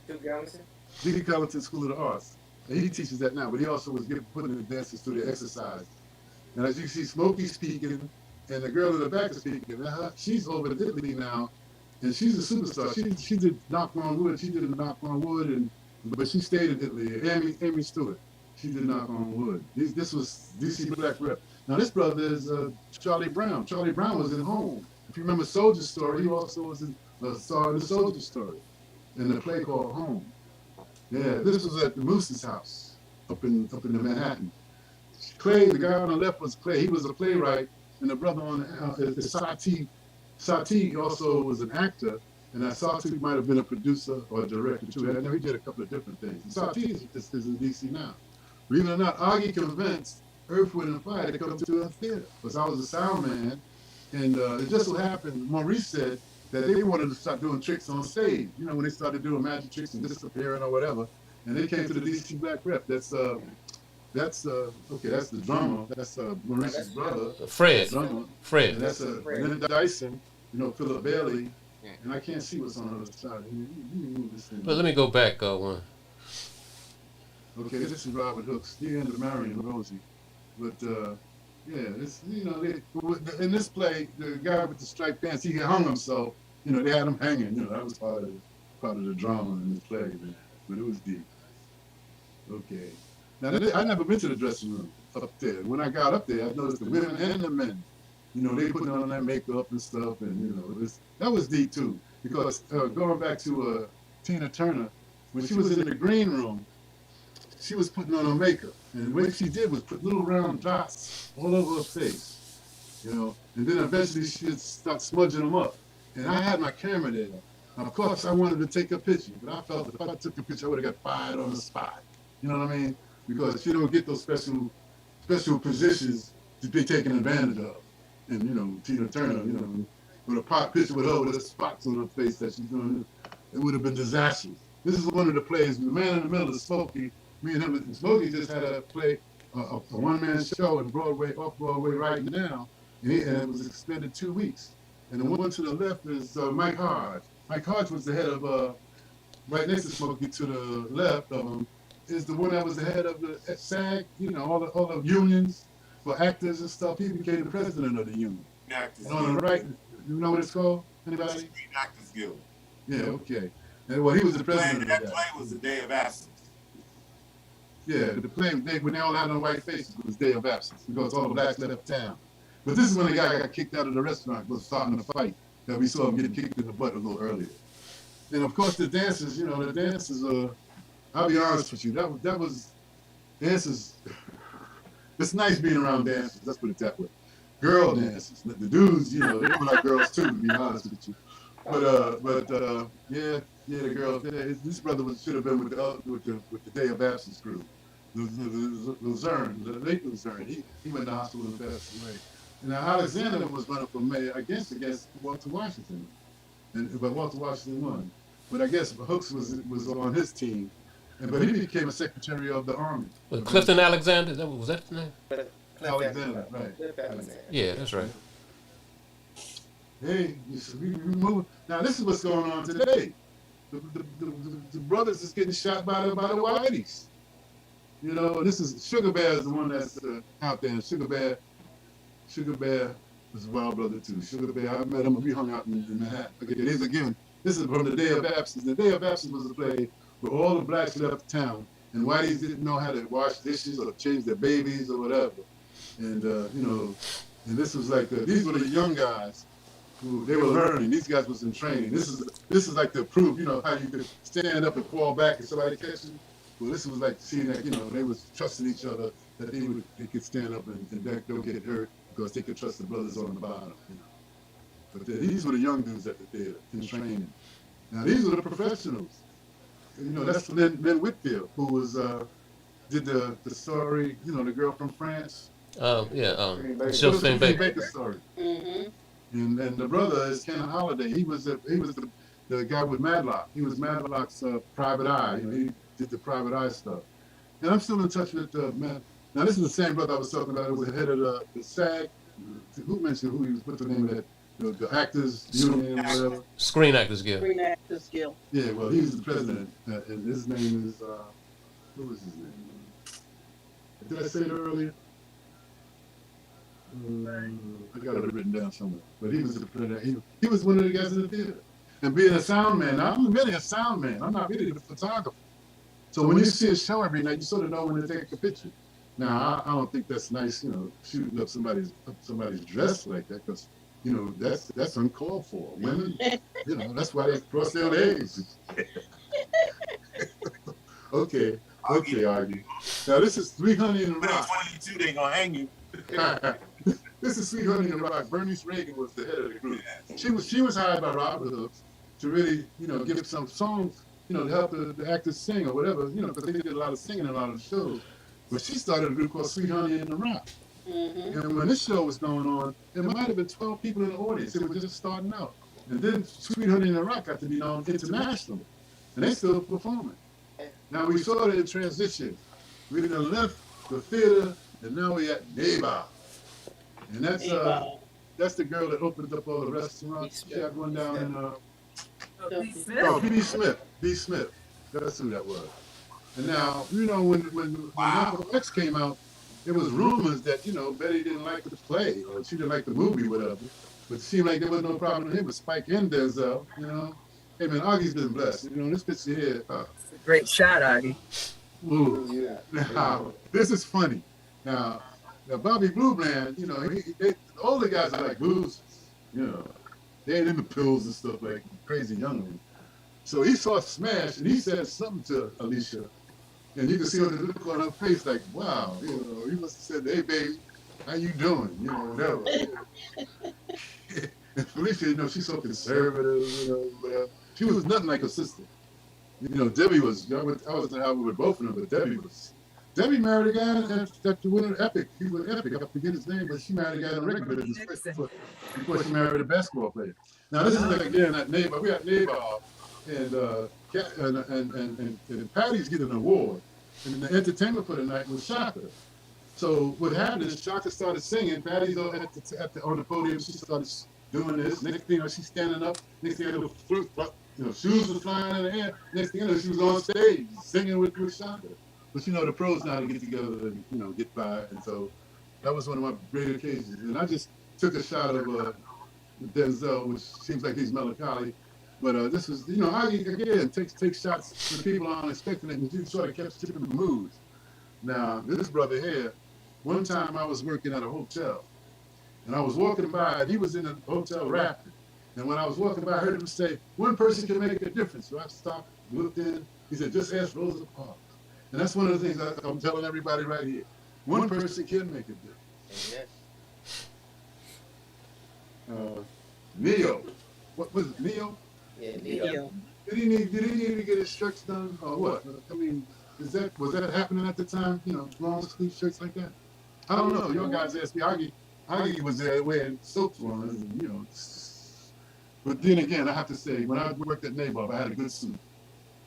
Duke Ellington School of the Arts. And he teaches that now, but he also was putting the dancers through the exercise. And as you see Smokey speaking, and the girl in the back is speaking, she's over in Italy now, and she's a superstar. She did Knock on Wood. She did Knock on Wood, but she stayed in Italy. Amy Stewart. She did Knock on Wood. This was DC Black Rep. Now this brother is Charlie Brown. Charlie Brown was in Home. If you remember Soldier Story, he also was star in the Soldier Story in the play called Home. Yeah, this was at the Moose's house up in the Manhattan. Clay, the guy on the left was Clay. He was a playwright, and the brother on is Sati. Sati also was an actor, and Sati might have been a producer or a director too. I know he did a couple of different things. And Sati is in DC now. Believe it or not, Oggy convinced Earth, Wind, and Fire to come to a theater because I was a sound man, and it just so happened Maurice said that they wanted to start doing tricks on stage. When they started doing magic tricks and disappearing or whatever, and they came to the DC Black Rep. That's the drummer. That's Maurice's brother, Fred. drummer. Fred. And that's and then Dyson, Philip Bailey, and I can't see what's on the other side. You move this thing. But let me go back one. Okay, this is Robert Hooks. He ended up marrying Rosie. But in this play, the guy with the striped pants, he hung himself. They had him hanging. That was part of the drama in this play, man. But it was deep. Okay. Now I never been to the dressing room up there. When I got up there, I noticed the women and the men. They putting on that makeup and stuff, and that was deep too. Because going back to Tina Turner, when she was in the green room, she was putting on her makeup, and what she did was put little round dots all over her face, and then eventually she'd start smudging them up. And I had my camera there. Now, of course, I wanted to take a picture, but I felt if I took a picture, I would have got fired on the spot. You know what I mean? Because she don't get those special positions to be taken advantage of. And Tina Turner, with a pop picture with her with the spots on her face that she's doing, it would have been disastrous. This is one of the plays. The Man in the Middle is Smokey. Me and him, and Smokey just had a play, a one-man show in Broadway, off Broadway right now, and it was extended 2 weeks. And the one to the left is Mike Hodge. Mike Hodge was the head of, right next to Smokey to the left of him, is the one that was the head of the SAG, all the unions for actors and stuff. He became the president of the union. Actors And on Guild. the right, you know what it's called? Anybody? Screen Actors Guild. Yeah, okay. And well, he was the president of That that. play was the Day of Absence. Yeah, the play when they all had on white faces was Day of Absence because all the blacks left town. But this is when the guy got kicked out of the restaurant, was starting to fight. That we saw him getting kicked in the butt a little earlier. And of course the dancers, I'll be honest with you, that was dancers. It's nice being around dancers, let's put it that way. Girl dancers. The dudes, they were like girls too, to be honest with you. Yeah, the girls. This brother should have been with the Day of Absence crew. Luzerne, the late Luzerne. He went to hospital and passed away. Now Alexander was running for mayor against Walter Washington, but Walter Washington won. But I guess Hooks was on his team, but he became a secretary of the army. Was Clifton Alexander? Was that his name? Alexander, right? Yeah, that's right. Hey, we move. Now this is what's going on today. The brothers is getting shot by the whiteys. This is Sugar Bear is the one that's out there. Sugar Bear was a wild brother too. Sugar Bear, I met him. We hung out in Manhattan. Okay, this is from the Day of Absence. The Day of Absence was a play where all the blacks left town, and whiteys didn't know how to wash dishes or change their babies or whatever. And and this was like these were the young guys. They were learning. These guys was in training. This is like to prove, how you could stand up and fall back and somebody catch you. Well, this was like seeing that, they was trusting each other, that they could stand up and don't get hurt because they could trust the brothers on the bottom. But these were the young dudes at the theater in training. Now these were the professionals. That's Lynn Whitfield, who was did the story, the girl from France. Josephine Baker story. Mm-hmm. And the brother is Ken Holiday. He was the guy with Madlock. He was Madlock's private eye. He did the private eye stuff. And I'm still in touch with Matt. Now this is the same brother I was talking about. It was the head of the SAG. Who mentioned who he was? What's the name of that? The Actors Union or whatever. Screen Actors Guild. Screen Actors Guild. Yeah, well, he was the president, and his name is what was his name? Did I say it earlier? I got it written down somewhere. But he was the president. He was one of the guys in the theater. And being a sound man, now I'm really a sound man. I'm not really a photographer. So when you see a show every night, you sort of know when to take a picture. Now, I don't think that's nice, shooting up somebody's dress like that, because, that's uncalled for. Women, that's why they cross their legs. Okay, Oggi. Now, this is 300 in the Rock. 22, they gonna hang you. This is 300 in the Rock. Bernice Reagan was the head of the group. She was hired by Robert Hooks to really, give some songs, to help the actors sing or whatever, because they did a lot of singing in a lot of the shows. But she started a group called 300 in the Rock. Mm-hmm. And when this show was going on, there might have been 12 people in the audience. It was just starting out. And then 300 in the Rock got to be known internationally. And they still performing. Now we saw it in transition. We done left the theater, and now we at Neighbor. And that's the girl that opened up all the restaurants. She had one down in B. Smith. B. Smith. B. Smith. That's who that was. And now, when Malcolm X came out, there was rumors that, Betty didn't like the play or she didn't like the movie, whatever. But it seemed like there was no problem with him with Spike and Denzel, Hey man, Oggi's been blessed. This picture here. It's a great shot, Oggi. Ooh. Now, this is funny. Now Bobby Blue Man, all the guys are like boozers, They ain't into pills and stuff like crazy young men. So he saw Smash and he said something to Alicia. And you can see on the look on her face like, wow, he must have said, hey baby, how you doing? Whatever. And Felicia, she's so conservative, whatever. She was nothing like her sister. Debbie was, I was in Hollywood with both of them, but Debbie married a guy that winner Epic. He was Epic. I forget his name, but she married a guy in the record business before she married a basketball player. Now this is like again at Neighbor. We at Neighbor, and Patty's getting an award, and the entertainment for the night was Shaka. So what happened is Shaka started singing. Patty's on the podium. She started doing this. Next thing she's standing up. Next thing the shoes were flying in the air. Next thing you know, she was on stage singing with Shonda. But the pros know how to get together and get by, and so that was one of my great occasions. And I just took a shot of Denzel, which seems like he's melancholy. But this was, I again take shots when people aren't expecting it, and you sort of kept tipping the moods. Now, this brother here, one time I was working at a hotel, and I was walking by, and he was in the hotel rapping. And when I was walking by, I heard him say, "One person can make a difference." So I stopped, looked in. He said, "Just ask Rosa Parks." And that's one of the things I'm telling everybody right here. One person can make a difference. Neo. What was it, Neo? Yeah, Neo. Did he need to get his shirts done or what? I mean, was that happening at the time? Long sleeve shirts like that? I don't know. Your guys asked me. Augie was there wearing silk ones, and But then again, I have to say, when I worked at Nabob, I had a good suit.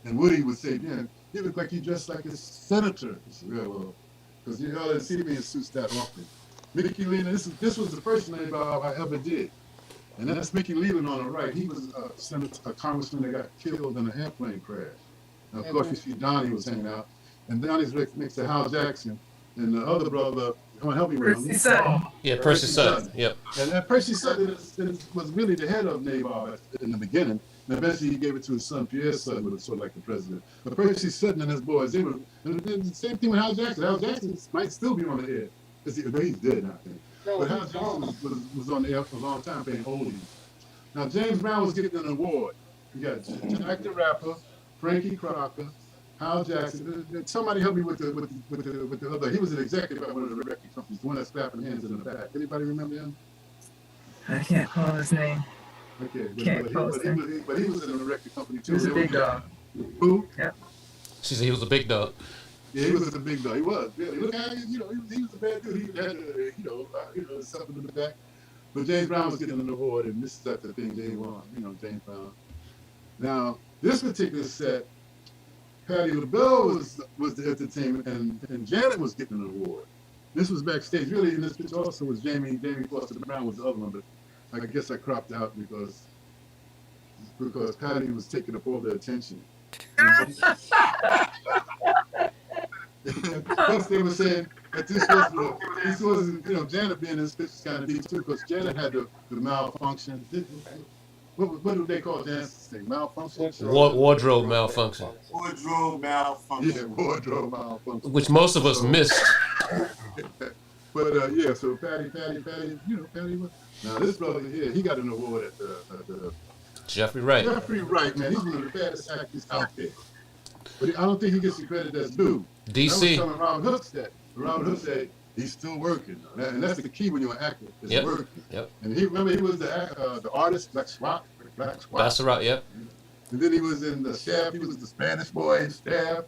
And Woody would say, "Man, you look like you dressed like a senator." I said, "Yeah, well, because you didn't see me in suits that often." Mickey Leland, this was the first Nabob I ever did. And that's Mickey Leland on the right. He was a congressman that got killed in an airplane crash. Now, of course, you see Donnie was hanging out. And Donnie's next to Hal Jackson. And the other brother, come on, help me with him. Percy Sutton. Yeah, Percy Sutton. Yep. And that Percy Sutton was really the head of Nabob in the beginning. And eventually he gave it to his son, Pierre Sutton, who was sort of like the president. But Percy Sutton and his boys, they were, and the same thing with Hal Jackson. Hal Jackson might still be on the air. He's dead now, I think. But Hal Jackson was on the air for a long time playing oldies. Now, James Brown was getting an award. You got Jack the Rapper, Frankie Crocker, Hal Jackson. Somebody help me with the other. He was an executive at one of the record companies, the one that's clapping hands in the back. Anybody remember him? I can't call his name. Okay, but he was in a record company too. He was a big dog. Who? Yeah. She said he was a big dog. Yeah, he was a big dog. He was. Really. Look how he was a bad dude. He had something in the back. But James Brown was getting an award, and this is at the thing they won. James Brown. Now, this particular set, Patti LaBelle was the entertainment, and Janet was getting an award. This was backstage. Really, in this picture also was Jamie Foster Brown was the other one, but I guess I cropped out because Patti was taking up all the attention. Plus, they were saying that this wasn't, Janet being in this picture kind of deep too, because Janet had the malfunction. What do they call Janet's thing? Malfunction? Wardrobe malfunction. Wardrobe malfunction. Yeah, wardrobe malfunction. Which most of us missed. But yeah, so Patti, Patti. Now this brother here, he got an award at the Jeffrey Wright. Jeffrey Wright, man, he's one of the baddest actors out there. But I don't think he gets the credit that's due. DC. I was telling Robin Hook that. Robin Hook said he's still working, and that's the key when you're an actor. Is working. Yep. And he was the artist, Black Swat. That's right. Yep. And then he was in the Shaft. He was the Spanish boy in Shaft.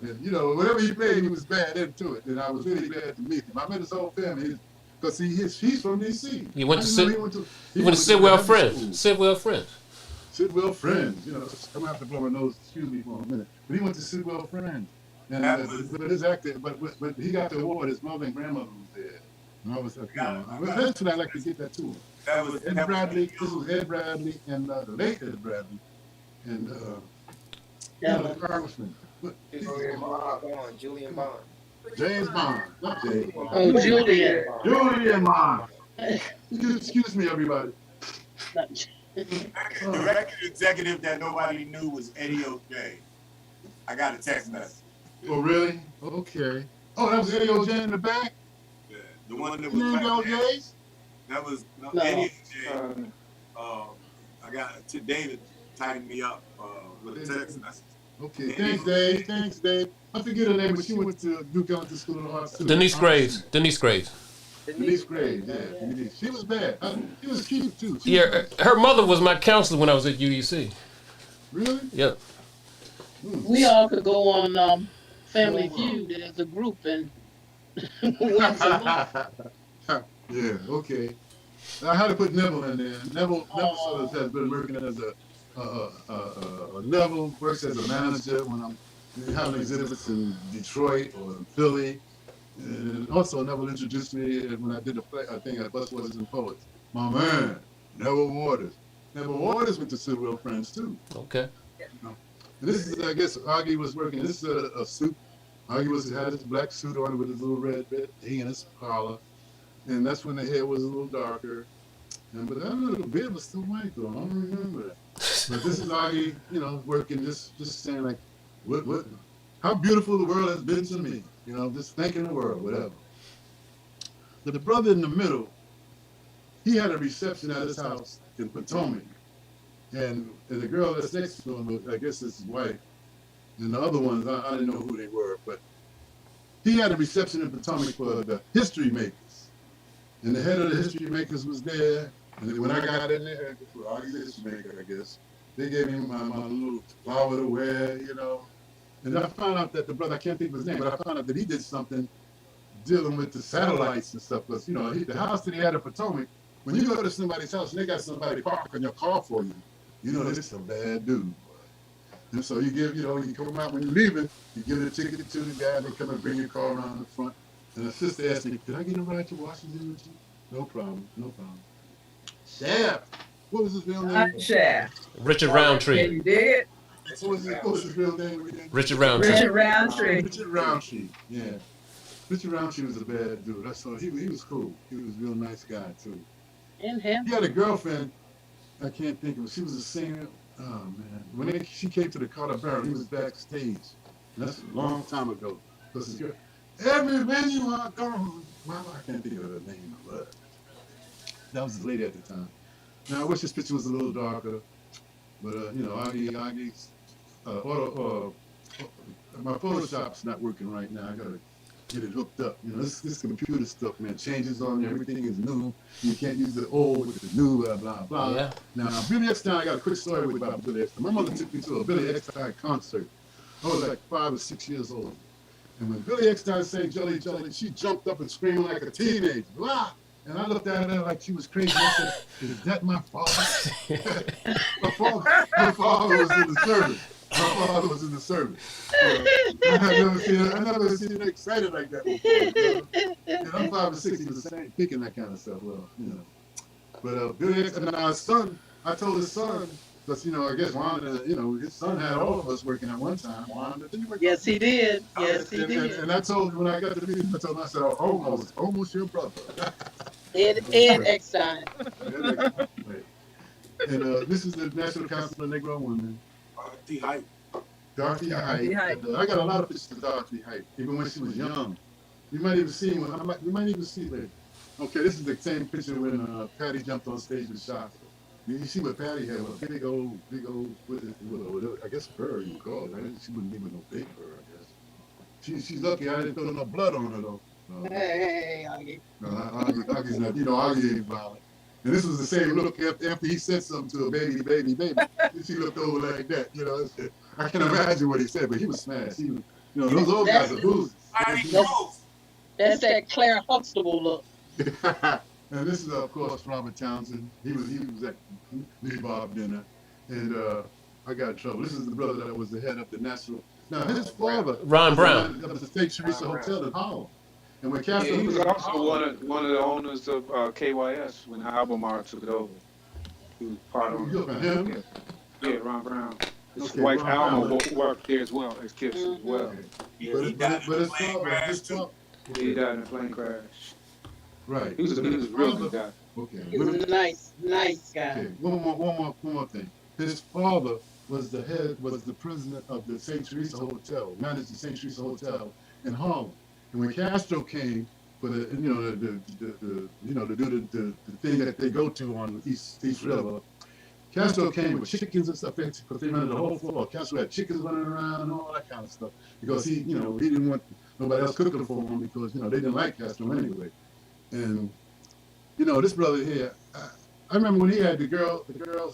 And whatever he played, he was bad into it. And I was really glad to meet him. I met his whole family because he's from DC. He went to Sidwell Friends. Sidwell Friends. Sidwell Friends. I'm gonna have to blow my nose. Excuse me for a minute. But he went to Sidwell Friends. And but his actor, but he got the award. His mother and grandmother was there. And I was like, eventually I'd like to get that to him. Ed Bradley. This was Ed Bradley and the late Ed Bradley and the congressman. Julian Bond. James Bond, not James Bond. Oh, Julian. Julian Bond. Excuse me, everybody. The record executive that nobody knew was Eddie O'J. I got a text message. Oh, really? Okay. Oh, that was Eddie O'J in the back? Yeah. The one that was back. That was Eddie O'J. I got David tightened me up with a text message. Okay, thanks, Dave. I forget her name, but she went to Duke Ellington School of Arts too. Denise Graves, yeah. She was bad. She was cute too. Her mother was my counselor when I was at UEC. Really? Yep. We all could go on Family Feud as a group and watch them. Yeah, okay. I had to put Neville in there. Neville sort of has been working as Neville works as a manager when I'm having exhibits in Detroit or in Philly. And also Neville introduced me when I did a thing at Busboys and Poets. My man, Neville Waters. Now, but Waters went to Civil War Friends too. Okay. You know? And this is, I guess, Augie was working. This is a suit. Augie had his black suit on with his little red thing in his collar, and that's when the hair was a little darker. And but that little beard was still white though. I don't remember that. But this is Augie, working, just saying like, what, how beautiful the world has been to me. Just thanking the world, whatever. But the brother in the middle, he had a reception at his house in Potomac. And the girl that's next to him, I guess it's his wife. And the other ones, I didn't know who they were, but he had a reception in Potomac for the history makers. And the head of the history makers was there. And when I got in there, I was a history maker, I guess. They gave me my little flower to wear, And I found out that the brother, I can't think of his name, but I found out that he did something dealing with the satellites and stuff. Because, the house that he had in Potomac, when you go to somebody's house and they got somebody parking your car for you, this is a bad dude. And so you give, you come out when you're leaving, you give the ticket to the guy, they come and bring your car around the front. And the sister asked me, "Can I get a ride to Washington with you?" No problem, no problem. Shaft. What was his real name? Shaft. Richard Can Roundtree. you dig it? What was his real name again? Richard Roundtree. Richard Roundtree. Richard Roundtree, yeah. Richard Roundtree was a bad dude. I saw he was cool. He was a real nice guy too. And him. He had a girlfriend. I can't think of it. She was a singer. Oh man! When she came to the Carter Barrel, he was backstage. And that's a long time ago. Everywhere you are gone. Well, I can't think of her name, but that was his lady at the time. Now I wish this picture was a little darker, but Augie's my Photoshop's not working right now. I gotta get it hooked up. This computer stuff, man, changes on you. Everything is new. You can't use the old with the new, blah, blah, blah. Yeah. Now, Billy Eckstine, I got a quick story about Billy Eckstine. My mother took me to a Billy Eckstine concert. I was like 5 or 6 years old. And when Billy Eckstine sang Jelly Jelly, she jumped up and screamed like a teenager. Blah! And I looked at her like she was crazy. I said, "Is that my father?" my father was in the service. My father was in the service. I never seen her excited like that before. And I'm 5 or 6. He was thinking that kind of stuff. Well, But Billy Eckstine, and our son, I told his son, because I guess Wanda, his son had all of us working at one time. Wanda, didn't you work? Yes, he did. Yes, he did. And I told him when I got to meet him, I told him, I said, "Oh, almost your brother." Ed Eckstein. And this is the National Council of Negro Women. Dorothy Height. Dorothy Height. I got a lot of pictures of Dorothy Height, even when she was young. You might even see one. You might even see later. Okay, this is the same picture when Patty jumped on stage with Shaka. You see what Patty had, a big old, with I guess fur you call it. She wouldn't give me no big fur, I guess. She's lucky I didn't throw no blood on her though. Hey, Augie. No, Augie's not, Augie ain't violent. And this was the same look after he said something to a baby. She looked over like that, I can imagine what he said, but he was smashed. He was, those old guys are boozers. That's that Claire Huxtable look. And this is, of course, Robert Townsend. He was at Lee Bob dinner. And I got in trouble. This is the brother that was the head of the National. Now, his father, Ron Brown, of the St. Teresa Hotel in Harlem. And when Castro he was also one of the owners of KYS when Albemarle took it over. He was part of him. Yeah, Ron Brown. His wife Alma worked there as well as Kiss as well. Yeah, he died in a plane crash too. He died in a plane crash. Right. He was a real good guy. Okay. He was a nice guy. Okay. One more thing. His father was the president of the St. Teresa Hotel, managed the St. Teresa Hotel in Harlem. And when Castro came for the to do the thing that they go to on East River, Castro came with chickens and stuff because they rented the whole floor. Castro had chickens running around and all that kind of stuff because he didn't want nobody else cooking for him because they didn't like Castro anyway. And this brother here, I remember when he had the girls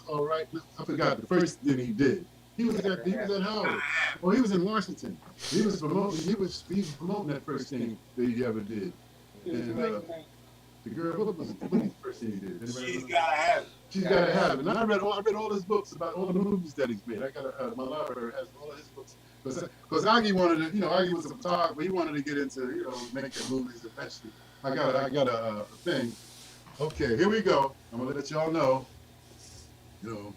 all right. I forgot the first thing he did. He was at Howard. Oh, he was in Washington. He was promoting that first thing that he ever did. And the girl, what was the first thing he did? She's gotta have it. She's gotta have it. And I read all his books about all the movies that he's made. I got my library has all of his books. Because Oggie wanted to, Oggie was a photographer. He wanted to get into, making movies eventually. I got a thing. Okay, here we go. I'm gonna let y'all know. you know,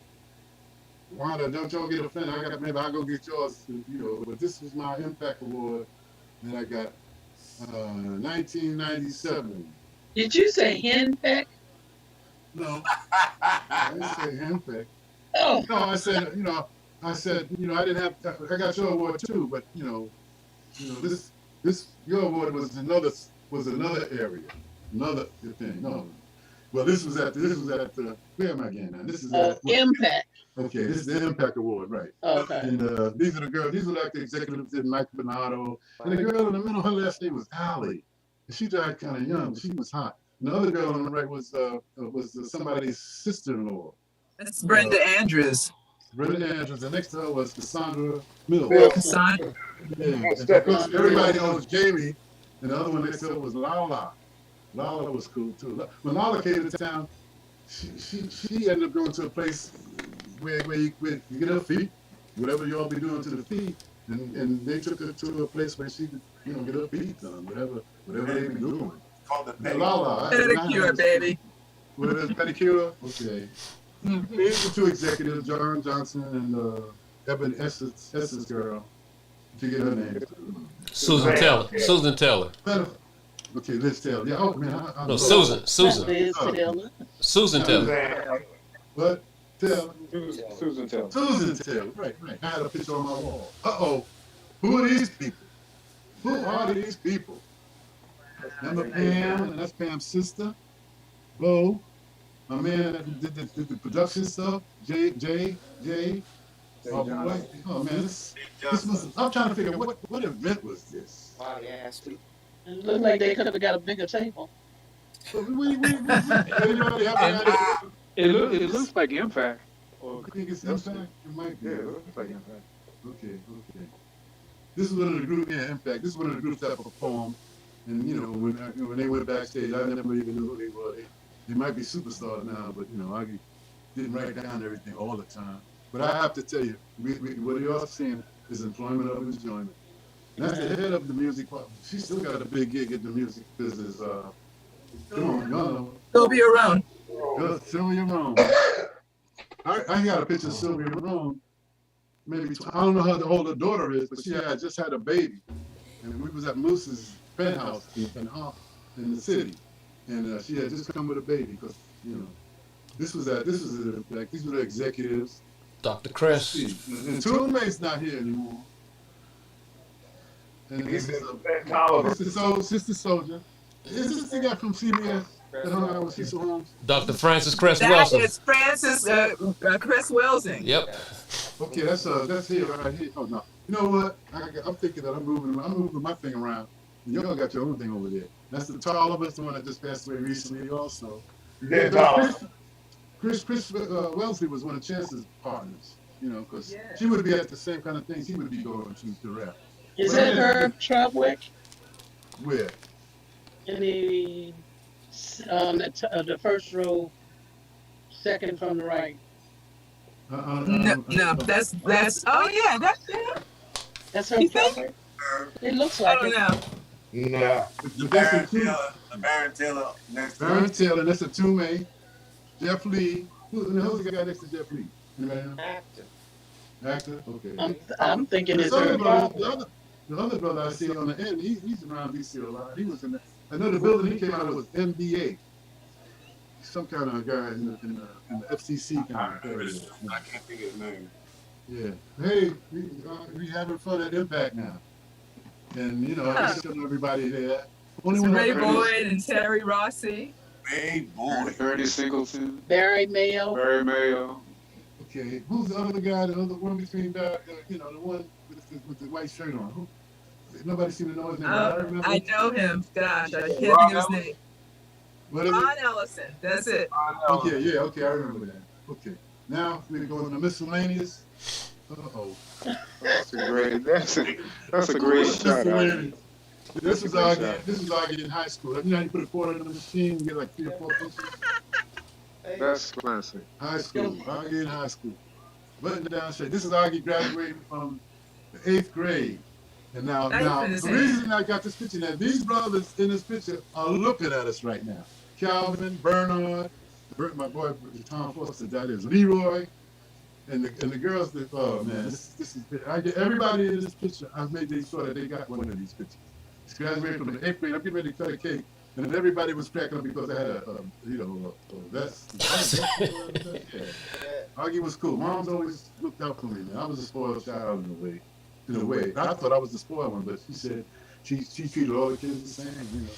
Wanda, don't y'all get offended. Maybe I'll go get yours, you know, but this was my Impact Award that I got 1997. Did you say hen peck? No, I didn't say Impact. Oh, No, I said, you know, I didn't have, I got your award too, but this your award was another area, another thing. No, well, this was at where am I getting now? This is at what? impact. Okay, this is the Impact Award, right? Okay. And these are the girls. These are like the executives in Mike Bernardo. And the girl in the middle, her last name was Allie. And she died kind of young. She was hot. And the other girl on the right was somebody's sister-in-law. That's Brenda Andrews. Brenda Andrews. And next to her was Cassandra Mills. Wilson. Cassandra. Yeah. And of course, everybody knows Jamie. And the other one next to her was Lala. Lala was cool too. When Lala came to town, she ended up going to a place where you get her feet, whatever y'all be doing to the feet, and they took her to a place where she could, you know, get her feet done, whatever they be doing. Called the Pedicure, baby. What is pedicure? Okay. Here's the two executives, John Johnson and Eben Essence girl. To get her name. Susan Taylor. Susan Taylor. Okay, Liz Taylor. Yeah, oh man. No, Susan. Liz Taylor. Susan Taylor. What? Taylor. Susan Taylor. Susan Taylor. Right. I had a picture on my wall. Uh-oh. Who are these people? Who are these people? Remember Pam, and that's Pam's sister. Bo, my man that did the production stuff. Jay. Oh man, this was. I'm trying to figure out what event was this. Wow, they asked me. It looked like they could have got a bigger table. Anybody have an idea? It looks like Impact. I think it's Impact. It might be. Yeah, it looks like Impact. Okay. This is one of the groups. Yeah, Impact. This is one of the groups that performed. And you know, when they went backstage, I never even knew who they were. They might be superstars now, but you know, I didn't write down everything all the time. But I have to tell you, what you're seeing is employment of enjoyment. And that's the head of the music part. She still got a big gig in the music business. Come on, y'all know. Sylvia Roan. Sylvia Roan. I got a picture of Sylvia Roan. Maybe I don't know how old her daughter is, but she had just had a baby, and we was at Moose's penthouse in the city, and she had just come with a baby because you know these were the executives. Dr. Chris. And Toolmate's not here anymore. And this is Sister Soldier. Is this the guy from CBS that hung out with Cecil Holmes? Dr. Francis Cress That Wilson. is Francis Chris Welsing. Yep. Okay, that's here right here. Oh no, you know what? I'm thinking that I'm moving my thing around. And y'all got your own thing over there. That's the taller, the one that just passed away recently, also. Yeah, Chris Wellesley was one of Chance's partners. You know, because she would be at the same kind of things he would be going to rap. Is that Herb Trawick? Where? In the first row, second from the right. No, that's. Oh yeah, That's Herb Trawick. It looks like it. I don't know. Nah. Baron Taylor next to Baron Taylor, that's a two-man. Jeff Lee. Who's the guy next to Jeff Lee? Actor? Okay. I'm thinking it's Herb Trawick. The other brother I see on the end, he's around DC a lot. He was in another building he came out of was MBA. Some kind of guy in the FCC kind of area. I can't think of his name. Yeah. Hey, we having fun at Impact now. And, you know, I just telling everybody there. Ray Boyd and Terry Rossi. Ray Boyd. Bernie Singleton. Barry Mayo. Okay. Who's the other guy, the other one between, the one with the white shirt on? Nobody seemed to know his name. I know him. Gosh, I can't think of his name. What is Ron it? Ellison. That's it. Okay, I remember that. Okay. Now we're going to miscellaneous. Uh-oh. That's a great shot. This was argued in high school. You know how you put a quarter in the machine and get like 3 or 4 pieces? That's classic. High school. Argued in high school. Button down shirt. This is Augie graduating from the 8th grade. And now the reason I got this picture now, these brothers in this picture are looking at us right now. Calvin, Bernard, My boy Tom Foster died. There's Leroy and the girls that oh man, this is I get everybody in this picture. I've made sure that they got one of these pictures. It's graduated from the eighth grade. I'm getting ready to cut a cake, and then everybody was cracking up because I had a vest. Yeah. Augie was cool. Mom's always looked out for me. Man. I was a spoiled child in a way. I thought I was the spoiled one, but she said she treated all the kids the same.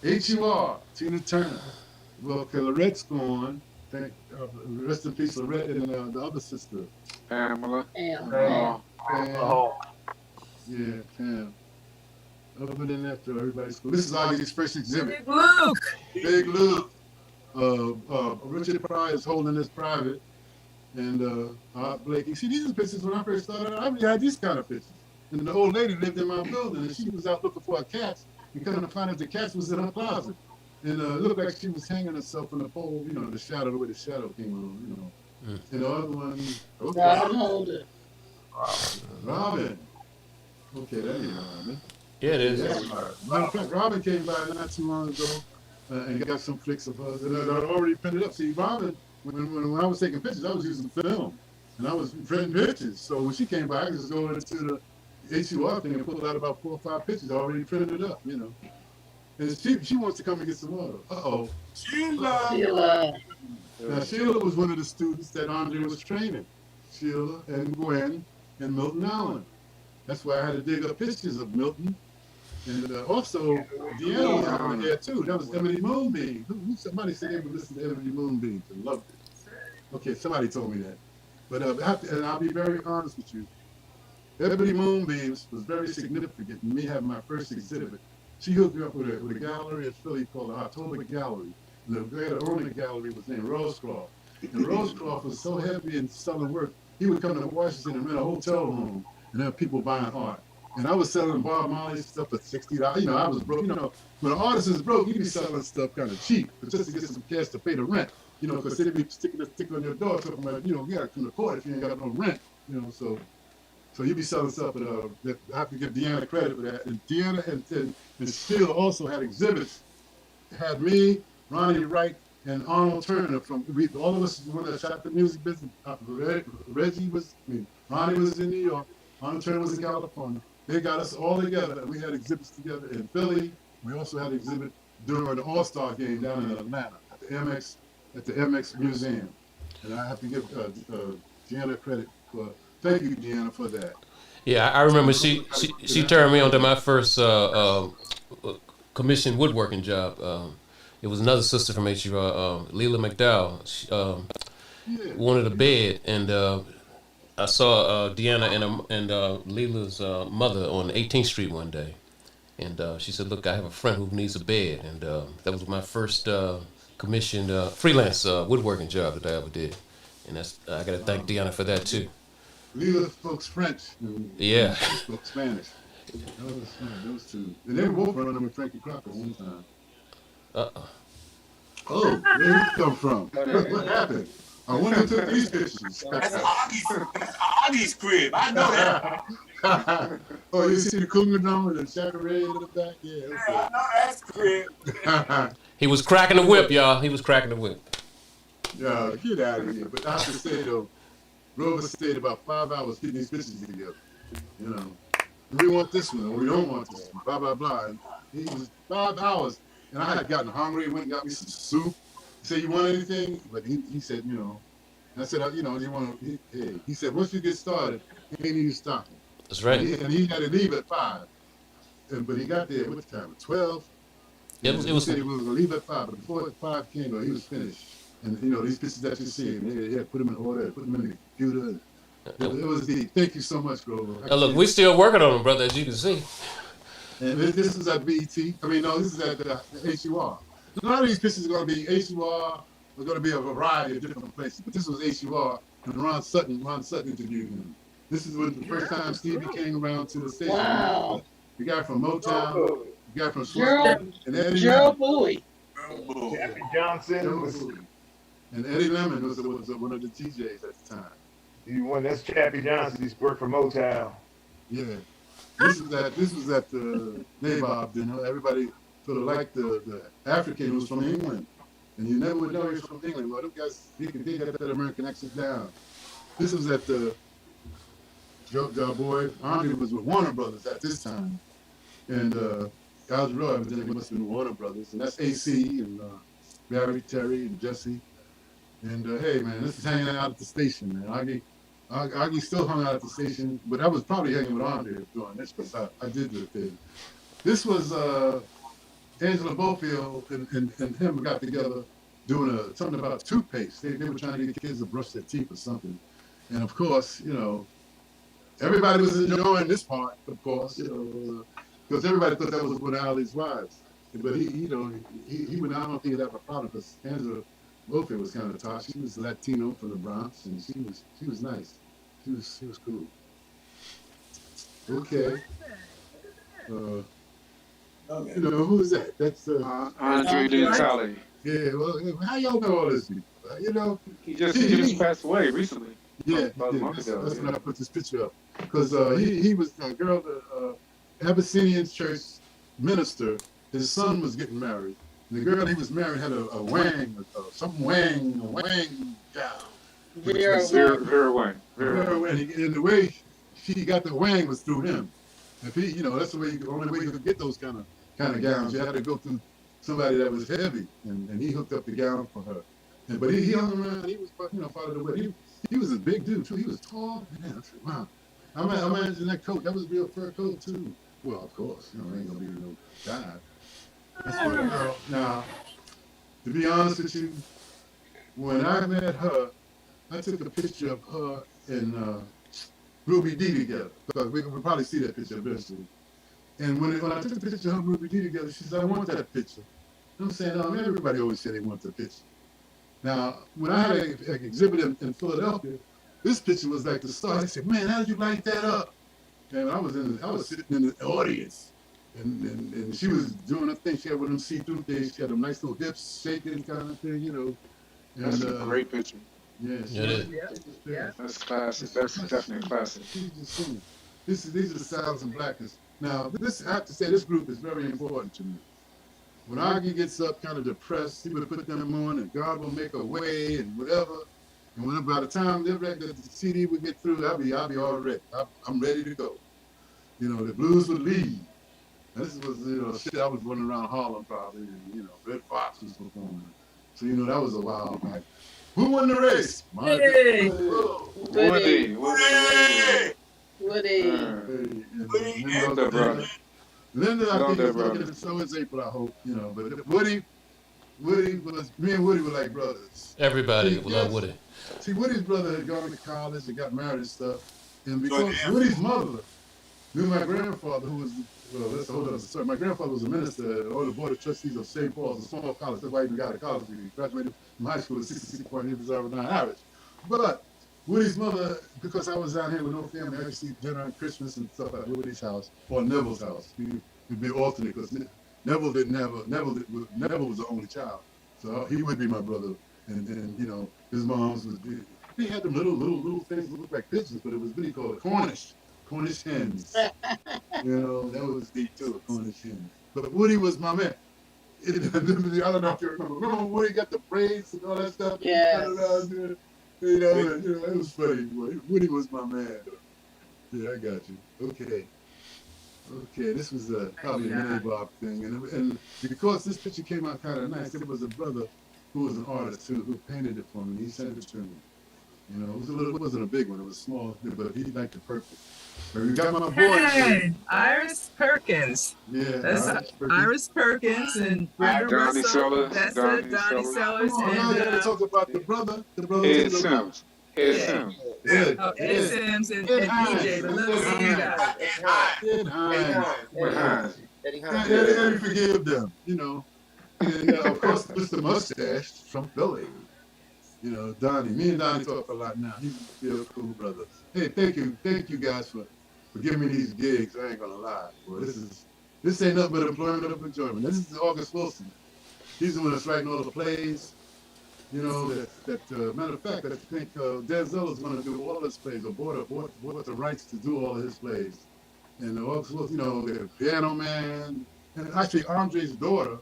H.U.R. Tina Turner. Well, Lorette's gone. Rest in peace, Lorette, and the other sister. Pamela. And Pam. Yeah, Pam. Other than that, everybody's cool. This is Augie's first exhibit. Big Luke. Big Luke. Richard Pryor is holding this private. And Art Blake. You see, these are pictures when I first started. I really had these kind of pictures. And the old lady lived in my building, and she was out looking for her cats. And coming to find out the cats was in her closet. And it looked like she was hanging herself in the pole, the shadow, the way the shadow came on, And the other one, okay. Robin Holder. Robin. Okay, that ain't Robin. Yeah, it is. Matter of fact, Robin came by not too long ago and got some flicks of hers. And I already printed up. See, Robin, when I was taking pictures, I was using film. And I was printing pictures. So when she came by, I could just go into the HUR thing and pull out about 4 or 5 pictures already printed up, And she wants to come and get some water. Uh-oh. Sheila. Now, Sheila was one of the students that Andre was training. Sheila and Gwen and Milton Allen. That's why I had to dig up pictures of Milton. And also, Deanna was on there too. That was Emily Moonbeam. Somebody said they would listen to Emily Moonbeam and loved it. Okay, somebody told me that. But and I'll be very honest with you. Emily Moonbeam was very significant in me having my first exhibit. She hooked me up with a gallery in Philly called the October Gallery. And the guy that owned the gallery was named Rosecroft. And Rosecroft was so heavy in selling work, he would come to Washington and rent a hotel room and have people buying art. And I was selling Bob Marley stuff for $60. I was broke. When an artist is broke, he'd be selling stuff kind of cheap, but just to get some cash to pay the rent. Because they'd be sticking a sticker on your door talking about, you gotta come to court if you ain't got no rent. So you'd be selling stuff, but I have to give Deanna credit for that. And Deanna and Sheila also had exhibits. It had me, Ronnie Wright, and Arnold Turner all of us when I shot the music business. Ronnie was in New York, Arnold Turner was in California. They got us all together. We had exhibits together in Philly. We also had an exhibit during the All-Star game down in Atlanta at the MX Museum. And I have to give Deanna credit for. Thank you, Deanna, for that. Yeah, I remember she turned me on to my first commissioned woodworking job. It was another sister from HUR, Leila McDowell. She wanted a bed, and I saw Deanna and Leila's mother on 18th Street one day, and she said, "Look, I have a friend who needs a bed," and that was my first commissioned freelance woodworking job that I ever did, and I got to thank Deanna for that too. Leila spoke French. Yeah. Spoke Spanish. Those two. And they were both running with Frankie Crocker one time. Oh, where did it come from? What happened? I wonder who took these pictures. That's Augie's crib. I know that. Oh, you see the Kunga drum and the Chacaré in the back? Yeah, okay. I know that's crib. He was cracking the whip, y'all. He was cracking the whip. Yeah, get out of here. But I have to say, though, Rover stayed about 5 hours getting these pictures together. We want this one, or we don't want this one, blah, blah, blah. And he was 5 hours, and I had gotten hungry, went and got me some soup. He said, "You want anything?" But he said, And I said, "You want to?" He said, "Once you get started, you ain't need to stop." That's right. And he had to leave at 5. But he got there, what time? 12? It was. He said he was going to leave at 5, but before 5 came, he was finished. And these pictures that you see, they had put them in order, put them in the computer. It was deep. Thank you so much, Grover. Look, we're still working on them, brother, as you can see. And this is at BET. This is at HUR. A lot of these pictures are going to be HUR. There's going to be a variety of different places. But this was HUR, and Ron Sutton interviewed him. This is the first time Stevie came around to the station. Wow. The guy from Motown, the guy from Swan, and Eddie Gerald Bowie. Jeffrey Johnson. And Eddie Lemon was one of the DJs at the time. That's Chappie Johnson. He's worked for Motown. Yeah. This was at the Nabob dinner. Everybody sort of liked the African who was from England. and you never would know he was from England. Well, them guys, they got that American accent down. This was at the Joe Boy. Andre was with Warner Brothers at this time, and Algebra evidently must have been Warner Brothers, and that's AC and Barry, Terry, and Jesse. And hey, man, this is hanging out at the station, man. Augie still hung out at the station, but I was probably hanging with Andre doing this because I did the thing. This was Angela Bofield and him got together doing something about toothpaste. They were trying to get kids to brush their teeth or something. And of course, everybody was enjoying this part, of course, because everybody thought that was one of Ali's wives. But he would not think he'd have a problem because Angela Bofield was kind of tough. She was Latino from the Bronx, and she was nice. She was cool. Okay. Who's that? That's Andre Dentale. yeah. Well, how y'all know all this? He just passed away recently. Yeah, About a month ago. that's when I put this picture up because he was a girl, the Abyssinian church minister. His son was getting married. And the girl he was married had a wang, some wang, a wang gal. Vera Wang. And the way she got the wang was through him. If he, that's the only way you could get those kind of gowns. You had to go through somebody that was heavy, and he hooked up the gown for her. But he hung around. He was, part of the way. He was a big dude too. He was tall. Man, I said, wow. I imagine that coat. That was a real fur coat too. Well, of course, there ain't gonna be no guy. That's for the girl. Now, to be honest with you, when I met her, I took a picture of her and Ruby Dee together. Because we'll probably see that picture eventually. And when I took the picture of her and Ruby Dee together, she said, I want that picture. I'm saying, everybody always said they want the picture. Now, when I had an exhibit in Philadelphia, this picture was like the star. They said, man, how did you light that up? And I was sitting in the audience, and she was doing her thing. She had one of them see-through things. She had them nice little hips shaking kind of thing, And, That's a great picture. Yeah, it is. Yeah. That's classic. That's definitely a classic. She's just singing. These are the sounds of blackness. Now, I have to say, this group is very important to me. When Augie gets up kind of depressed, he would put them on, and God will make a way, and whatever. And by the time the CD would get through, I'll be all ready. I'm ready to go. The blues would leave. And this was, shit, I was running around Harlem probably, and, Red Fox was performing. So, that was a wild night. Who won the race? Hey! Woody. Linda, brother. Linda, I think is looking, and so is April, I hope, But Woody was, me and Woody were like brothers. Everybody love Woody. See, Woody's brother had gone to college and got married and stuff. And because Woody's mother knew my grandfather, who was, let's hold on. Sorry, my grandfather was a minister on the board of trustees of St. Paul's, a small college. That's why he even got a college degree. He graduated from high school with 66.8 average. But Woody's mother, because I was down here with no family, I used to see dinner on Christmas and stuff at Woody's house or Neville's house. We'd be alternate because Neville was the only child. So he would be my brother. And his mom's was, they had them little things that looked like pigeons, but it was really called Cornish hens. That was deep too, Cornish hens. But Woody was my man. I don't know if you remember. Remember when Woody got the braids and all that stuff? Yes. It was funny. Woody was my man. Yeah, I got you. Okay, this was probably a Mini Bob thing. And because this picture came out kind of nice, there was a brother who was an artist too, who painted it for me. He sent it to me. It wasn't a big one. It was small, but he liked the purple. But we got my boy. Hey, Iris Perkins. Yeah, That's Iris Perkins and Brenda Donnie Russell. Sellers. That's Donnie Donnie Sellers. Oh, now you gotta talk about the brother. Ed Sims. Ed Sims and DJ, the little guy. Ed Hines. Eddie And forgive them, And of course, Mr. Mustache from Philly. Donnie. Me and Donnie talk a lot now. He's a real cool brother. Hey, thank you guys for giving me these gigs. I ain't gonna lie. Boy, this ain't nothing but employment of enjoyment. This is August Wilson. He's the one that's writing all the plays. Matter of fact, I think Denzel is gonna do all his plays, or bought the rights to do all of his plays. And August Wilson, the Piano Man, and actually Andre's daughter,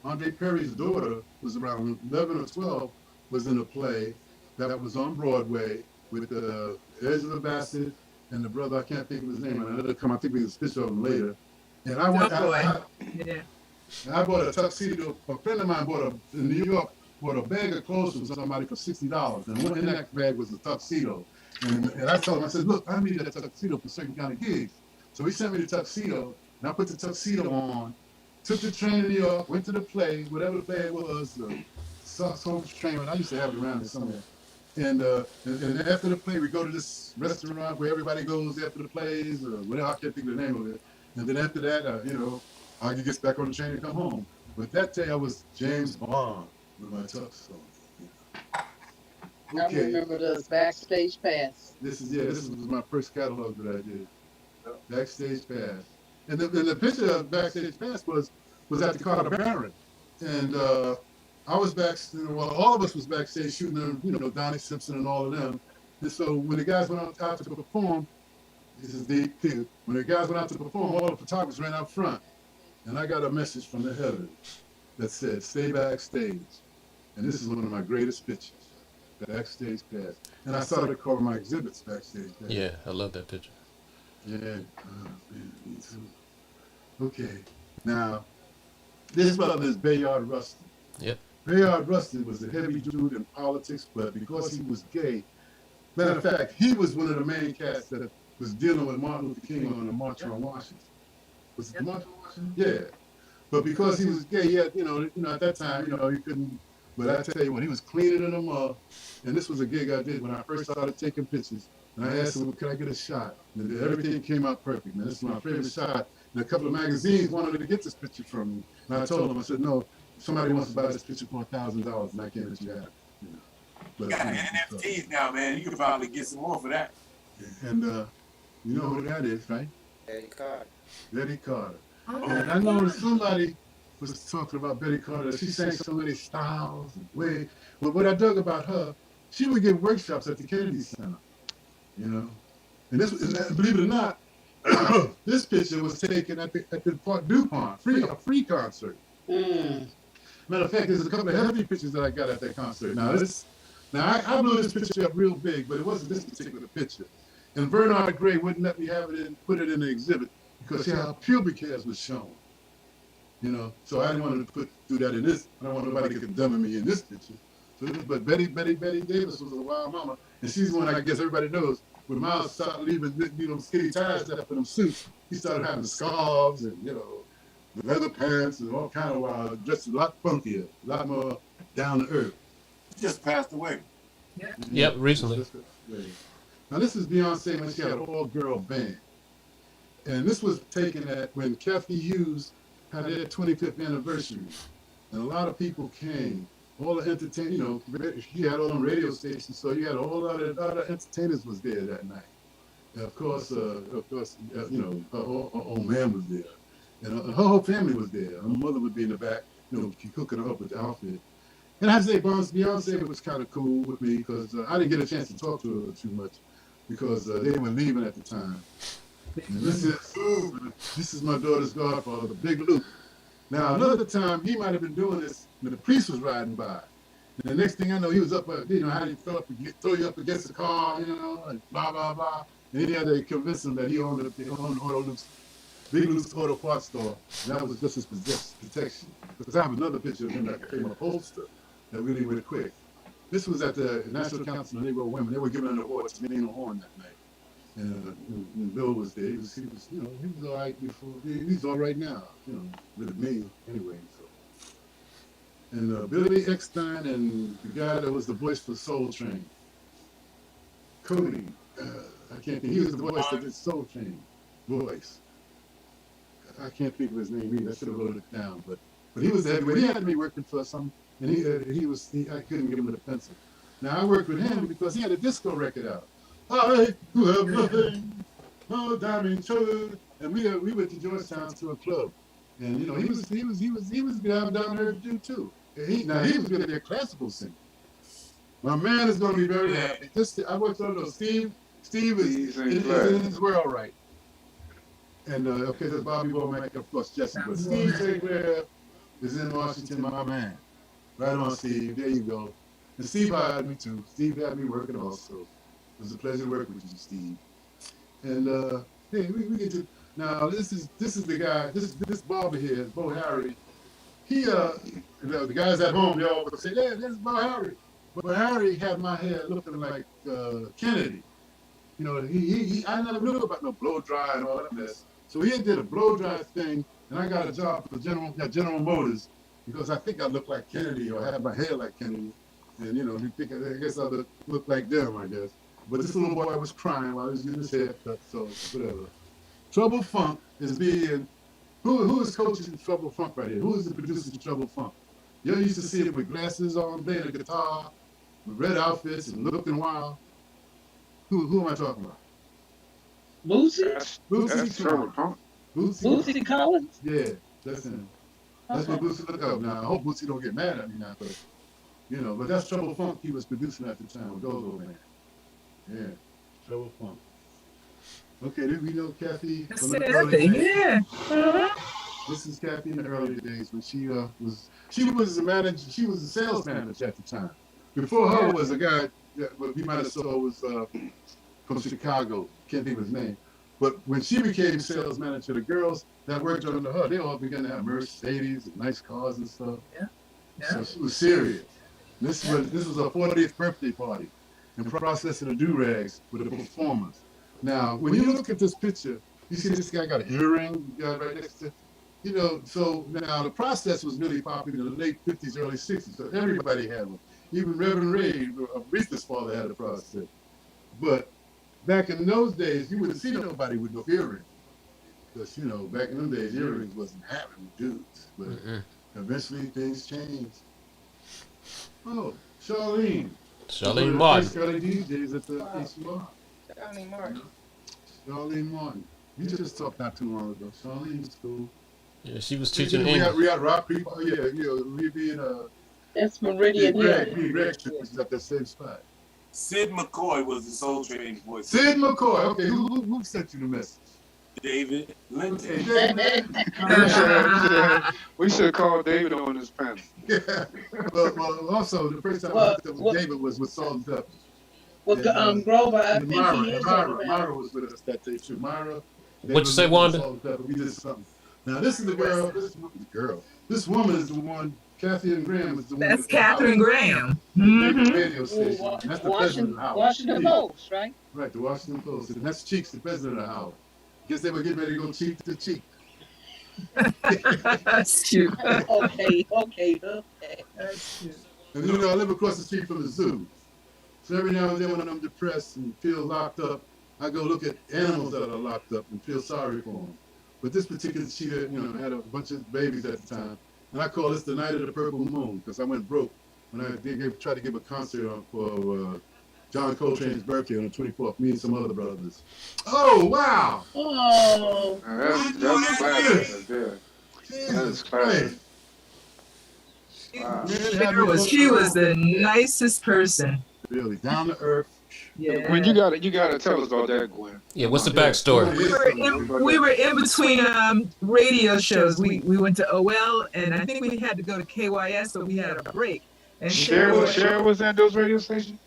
Andre Perry's daughter was around 11 or 12, was in a play that was on Broadway with Angela Bassett and the brother, I can't think of his name, and it'll come, I think we can picture of him later. And I went, Oh boy. Yeah. I bought a tuxedo. A friend of mine bought in New York, bought a bag of clothes from somebody for $60. And one in that bag was a tuxedo. And I told him, I said, look, I need that tuxedo for certain kind of gigs. So he sent me the tuxedo, and I put the tuxedo on, took the train to New York, went to the play, whatever the play it was, some train, I used to have it around there somewhere. And after the play, we go to this restaurant where everybody goes after the plays, or whatever, I can't think of the name of it. And then after that, Augie gets back on the train and come home. But that day I was James Bond with my tux on. I Okay, remember this backstage pass. this was my first catalog that I did. Backstage Pass. And the picture of Backstage Pass was at the Carter Baron. And I was well, all of us was backstage shooting them, Donnie Simpson and all of them. And so when the guys went out to perform, this is deep too. When the guys went out to perform, all the photographers ran out front. And I got a message from the heavens that said, stay backstage. And this is one of my greatest pictures, Backstage Pass. And I started to cover my exhibits backstage pass. Yeah, I love that picture. Yeah, man, me too. Okay, now, this brother is Bayard Rustin. Yep. Bayard Rustin was a heavy dude in politics, but because he was gay, matter of fact, he was one of the main cats that was dealing with Martin Luther King on the March on Washington. Was it the March on Washington? Yeah. But because he was gay, he had, at that time, he couldn't. But I tell you what, he was cleaning them up. And this was a gig I did when I first started taking pictures. And I asked him, could I get a shot? And everything came out perfect, man. This is my favorite shot. And a couple of magazines wanted to get this picture from me. And I told them, I said, no, somebody wants to buy this picture for $1,000, and I can't let you have it. You got NFTs now, man. You can probably get some more for that. And you know who that is, right? Eddie Carter. Betty Carter. And I know somebody was talking about Betty Carter. She sang so many styles and ways. But what I dug about her, she would give workshops at the Kennedy Center, And this, believe it or not, this picture was taken at the Park DuPont, a free concert. Matter of fact, there's a couple of heavy pictures that I got at that concert. Now I blew this picture up real big, but it wasn't this particular picture. And Bernard Gray wouldn't let me have it put it in the exhibit because her pubic hairs was shown. So I didn't want to do that in this. I don't want nobody to condemn me in this picture. So, but Betty Davis was a wild mama, and she's the one I guess everybody knows. When Miles started leaving, skinny ties left in them suits, he started having scarves and leather pants and all kind of wild, dressed a lot funkier, a lot more down to earth. He just passed away. Yep, recently. Now this is Beyonce when she had an all-girl band, and this was taken at when Kathy Hughes had their 25th anniversary, and a lot of people came. All the entertainers, she had all them radio stations, so you had a whole lot of other entertainers was there that night. And of course, her old man was there, and her whole family was there. Her mother would be in the back, cooking her up with the outfit. And I say, Beyonce was kind of cool with me because I didn't get a chance to talk to her too much because they were leaving at the time. And this is my daughter's godfather, Big Luke. Now, another time, he might have been doing this when the priest was riding by. And the next thing I know, he was up, how he throw you up against the car, and blah, blah, blah. And he had to convince him that he owned Big Luke's Auto Parts store. And that was just his protection. Because I have another picture of him that became a poster that really went quick. This was at the National Council of Negro Women. They were giving an award to Nina Horn that night. And Bill was there. He was all right before. He's all right now, with me anyway. So, and Billy Eckstein and the guy that was the voice for Soul Train, Cody. I can't think. He was the voice that did Soul Train voice. I can't think of his name either. I should have wrote it down, but he was the heavyweight. He had to be working for something, and I couldn't give him the pencil. Now I worked with him because he had a disco record out. I who have nothing, no diamond shoulder, and we went to Georgetown to a club, and he was down there to do too. And he was going to be a classical singer. My man is going to be very happy. I worked on those. Steve is in his world right. And okay, there's Bobby Womack, of course, Jesse, but Steve St. Clair is in Washington, my man. Right on, Steve. There you go. And Steve hired me too. Steve had me working also. It was a pleasure to work with you, Steve. And hey, we get to now. This is the guy. This barber here is Bo Harry. He the guys at home they all would say, "Yeah, this is Bo Harry." But Harry had my hair looking like Kennedy. You know, I never knew about no blow dry and all that mess. So he did a blow dry thing, and I got a job for General Motors because I think I look like Kennedy or I had my hair like Kennedy. And, you know, I guess I look like them, I guess. But this little boy was crying while he was getting his hair cut, so whatever. Trouble Funk is being, who is coaching Trouble Funk right here? Who is the producer of Trouble Funk? You used to see him with glasses on, playing a guitar, with red outfits and looking wild. Who am I talking about? Boosie? That's Trevor Pump. Boosie Collins? Yeah, that's him. That's what Boosie look up now. I hope Boosie don't get mad at me now, but you know, but that's Trouble Funk he was producing at the time with Go-Go Man. Yeah, Trouble Funk. Okay, then we know Kathy from the early days. Yeah. This is Kathy in the early days when she was a manager, she was a sales manager at the time. Before her was a guy that we might have saw was from Chicago, can't think of his name. But when she became sales manager, the girls that worked under her, they all began to have Mercedes and nice cars and stuff. Yeah. So she was serious. This was her 40th birthday party and processing the do-rags with the performers. Now, when you look at this picture, you see this guy got an earring right next to, you know, so now the process was really popular in the late 50s, early 60s. So everybody had one. Even Reverend Ray, Aretha's father, had a process. But back in those days, you wouldn't see nobody with no earrings. Because, you know, back in those days, earrings wasn't happening with dudes. But eventually things changed. Oh, Charlene. Charlene Martin. Charlene DJs at the ACR. Charlene Martin. Charlene Martin. You just talked not too long ago. Charlene's cool. Yeah, she was teaching we English. got rock people. Oh, yeah, we be in That's Meridian Hill. Gregg was at that same spot. Sid McCoy was the Soul Train voice. Sid McCoy. Okay, who sent you the message? David Linton. Okay, We should call David on this panel. yeah. Well, also the first time I looked up with David was with Salt and Pepper. Well, Grover, I And think he is on the Myra was with us that day too. Myra. What'd you say, Wanda? Salt and Pepper. We did something. Now this is the girl. This woman is the one. Kathy and Graham is the one. That's Catherine Graham. The radio station. That's the president of the House. Washington Post, right? Right, the Washington Post. And that's Cheeks, the president of the House. Guess they were getting ready to go cheek to cheek. That's cute. Okay. That's cute. And you know, I live across the street from the zoo. So every now and then when I'm depressed and feel locked up, I go look at animals that are locked up and feel sorry for them. But this particular cheetah, you know, had a bunch of babies at the time. And I call this the night of the purple moon because I went broke when I tried to give a concert for John Coltrane's birthday on the 24th, me and some other brothers. Oh, wow. Oh. That's classic. That is classic. Wow. She was the nicest person. Really, down to earth. Yeah. When you gotta tell us about that, Gwen. Yeah, what's the backstory? We were in between radio shows. We went to OL, and I think we had to go to KYS, so we had a break. And Cheryl was at those radio stations?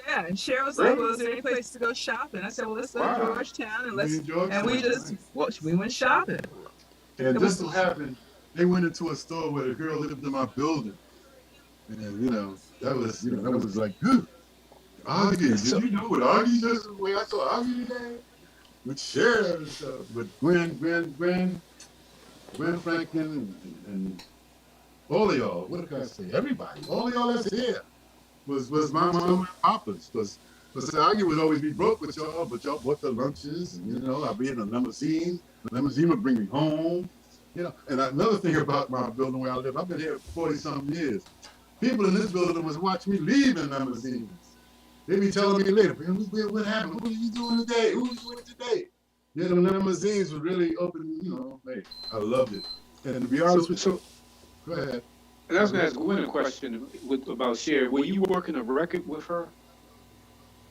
Yeah, and Cheryl was like, well, is there any place to go shopping? I said, well, let's go to Georgetown, and we went shopping. And this so happened, they went into a store where the girl lived in my building. And, you know, that was like, Oggi, did you know what Oggi just the way I saw Oggi today? With Cheryl and stuff, with Gwen Franklin and all of y'all. What can I say? Everybody. All of y'all that's here was my mom and papa's. Because Oggi would always be broke with y'all, but y'all bought the lunches, and, you know, I'd be in a limousine. The limousine would bring me home. You know, and another thing about my building where I live, I've been here 40-something years. People in this building was watching me leave in limousines. They be telling me later, what happened? What are you doing today? Who are you with today? Yeah, the limousines were really open, you know, hey, I loved it. And to be honest with you, go ahead. And I was going to ask Gwen a question about Cher. Were you working a record with her?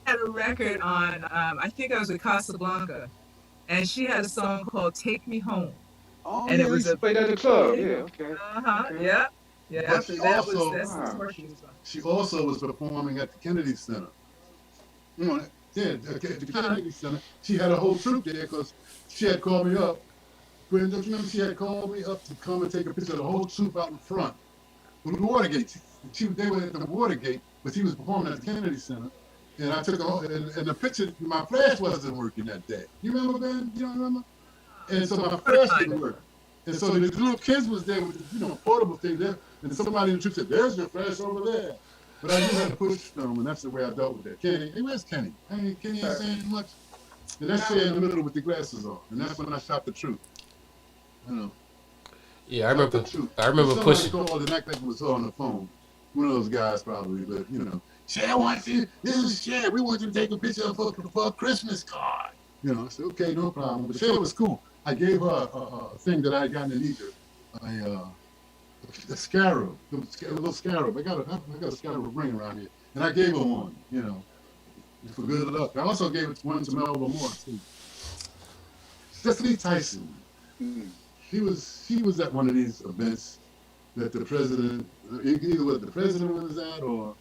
I had a record on, I think I was with Casablanca, and she had a song called Take Me Home. Oh and yeah, it he was used a to play that at the club. Yeah, okay, okay. yeah, yeah. But So she also that's the Wow. tour she was on. she also was performing at the Kennedy Center. You know, yeah, the Kennedy Center. She had a whole troupe there because she had called me up. Gwen, don't you remember she had called me up to come and take a picture of the whole troupe out in front with the Watergate. They were at the Watergate, but she was performing at the Kennedy Center. And I took and the picture, my flash wasn't working that day. You remember, Ben? You don't remember? And so my flash Kind didn't of. work. And so the little kids was there with the, portable thing there. And somebody in the troop said, "There's your flash over there." But I knew how to push film, and that's the way I dealt with that. Kenny, hey, where's Kenny? I mean, Kenny ain't saying much. And that's there in the middle with the glasses on. And that's when I shot the truth. You know, Yeah, I shot the remember. truth. I remember Somebody pushing. called and acted like it was on the phone. One of those guys probably, but Cher wants you. This is Cher. We want you to take a picture for a Christmas card. I said, okay, no problem. But Cher was cool. I gave her a thing that I had gotten in Egypt, a scarab, a little scarab. I got a scarab ring around here, and I gave her one, for good luck. I also gave it one to Melba Moore too. Cecily Tyson. Mm. He was at one of these events that the president, either what the president was at or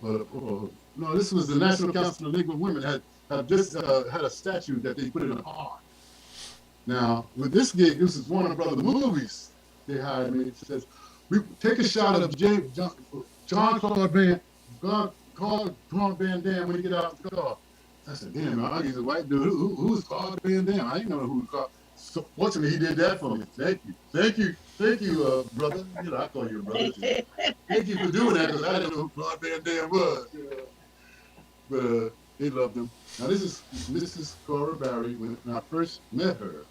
no, this was the National Council of League of Women had just had a statue that they put in a park. Now, with this gig, this is Warner Brothers movies. They hired me. It says, we take a shot of John Claude Van Damme when you get out the car. I said, damn, he's a white dude. Who's Claude Van Damme? I didn't know who was Claude. So fortunately, he did that for me. Thank you, brother. I call you a brother. Thank you for doing that because I didn't know who Claude Van Damme was. But they loved him. Now this is Mrs. Cora Barry when I first met her.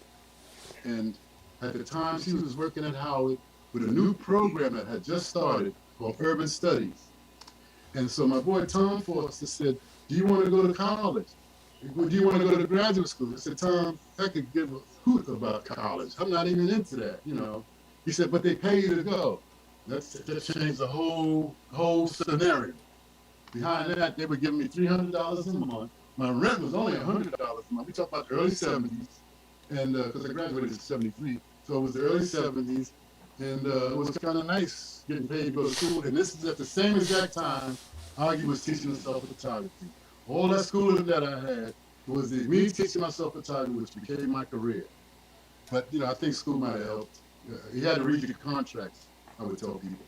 And at the time, she was working at Howard with a new program that had just started called Urban Studies. And so my boy Tom Foster said, do you want to go to college? Do you want to go to graduate school? I said, Tom, I could give a hoot about college. I'm not even into that, He said, but they pay you to go. That changed the whole scenario. Behind that, they were giving me $300 a month. My rent was only $100 a month. We talk about the early 70s. And because I graduated in 73, so it was the early 70s, and it was kind of nice getting paid to go to school. And this is at the same exact time Augie was teaching himself photography. All that schooling that I had was me teaching myself photography, which became my career. But I think school might have helped. He had to read the contracts, I would tell people.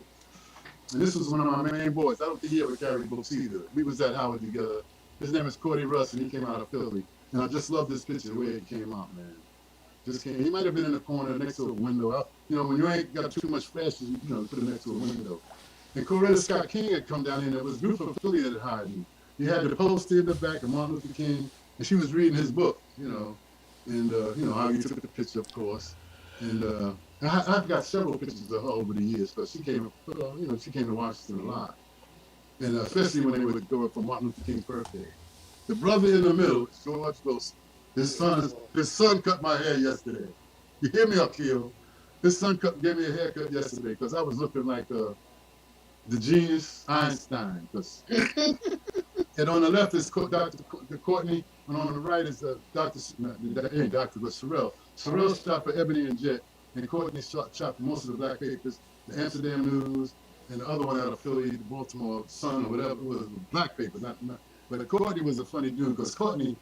And this was one of my main boys. I don't think he ever carried books either. We was at Howard together. His name is Cordy Russ, and he came out of Philly. And I just love this picture, the way it came out, man. He might have been in the corner next to a window. When you ain't got too much flash, put it next to a window. And Coretta Scott King had come down here, and there was a group from Philly that had hired me. He had the poster in the back of Martin Luther King, and she was reading his book, and how he took the picture, of course. And I've got several pictures of her over the years, because she came to Washington a lot. And especially when they would go up for Martin Luther King's birthday. The brother in the middle is George Wilson. His son cut my hair yesterday. You hear me, Akil? His son gave me a haircut yesterday because I was looking like the genius Einstein. And on the left is Dr. Courtney, and on the right is Dr. Ain't Dr. but Sorrell. Sorrell shot for Ebony and Jet, and Courtney shot for most of the black papers, the Amsterdam News, and the other one out of Philly, the Baltimore Sun, or whatever, it was black papers. But Courtney was a funny dude because Courtney,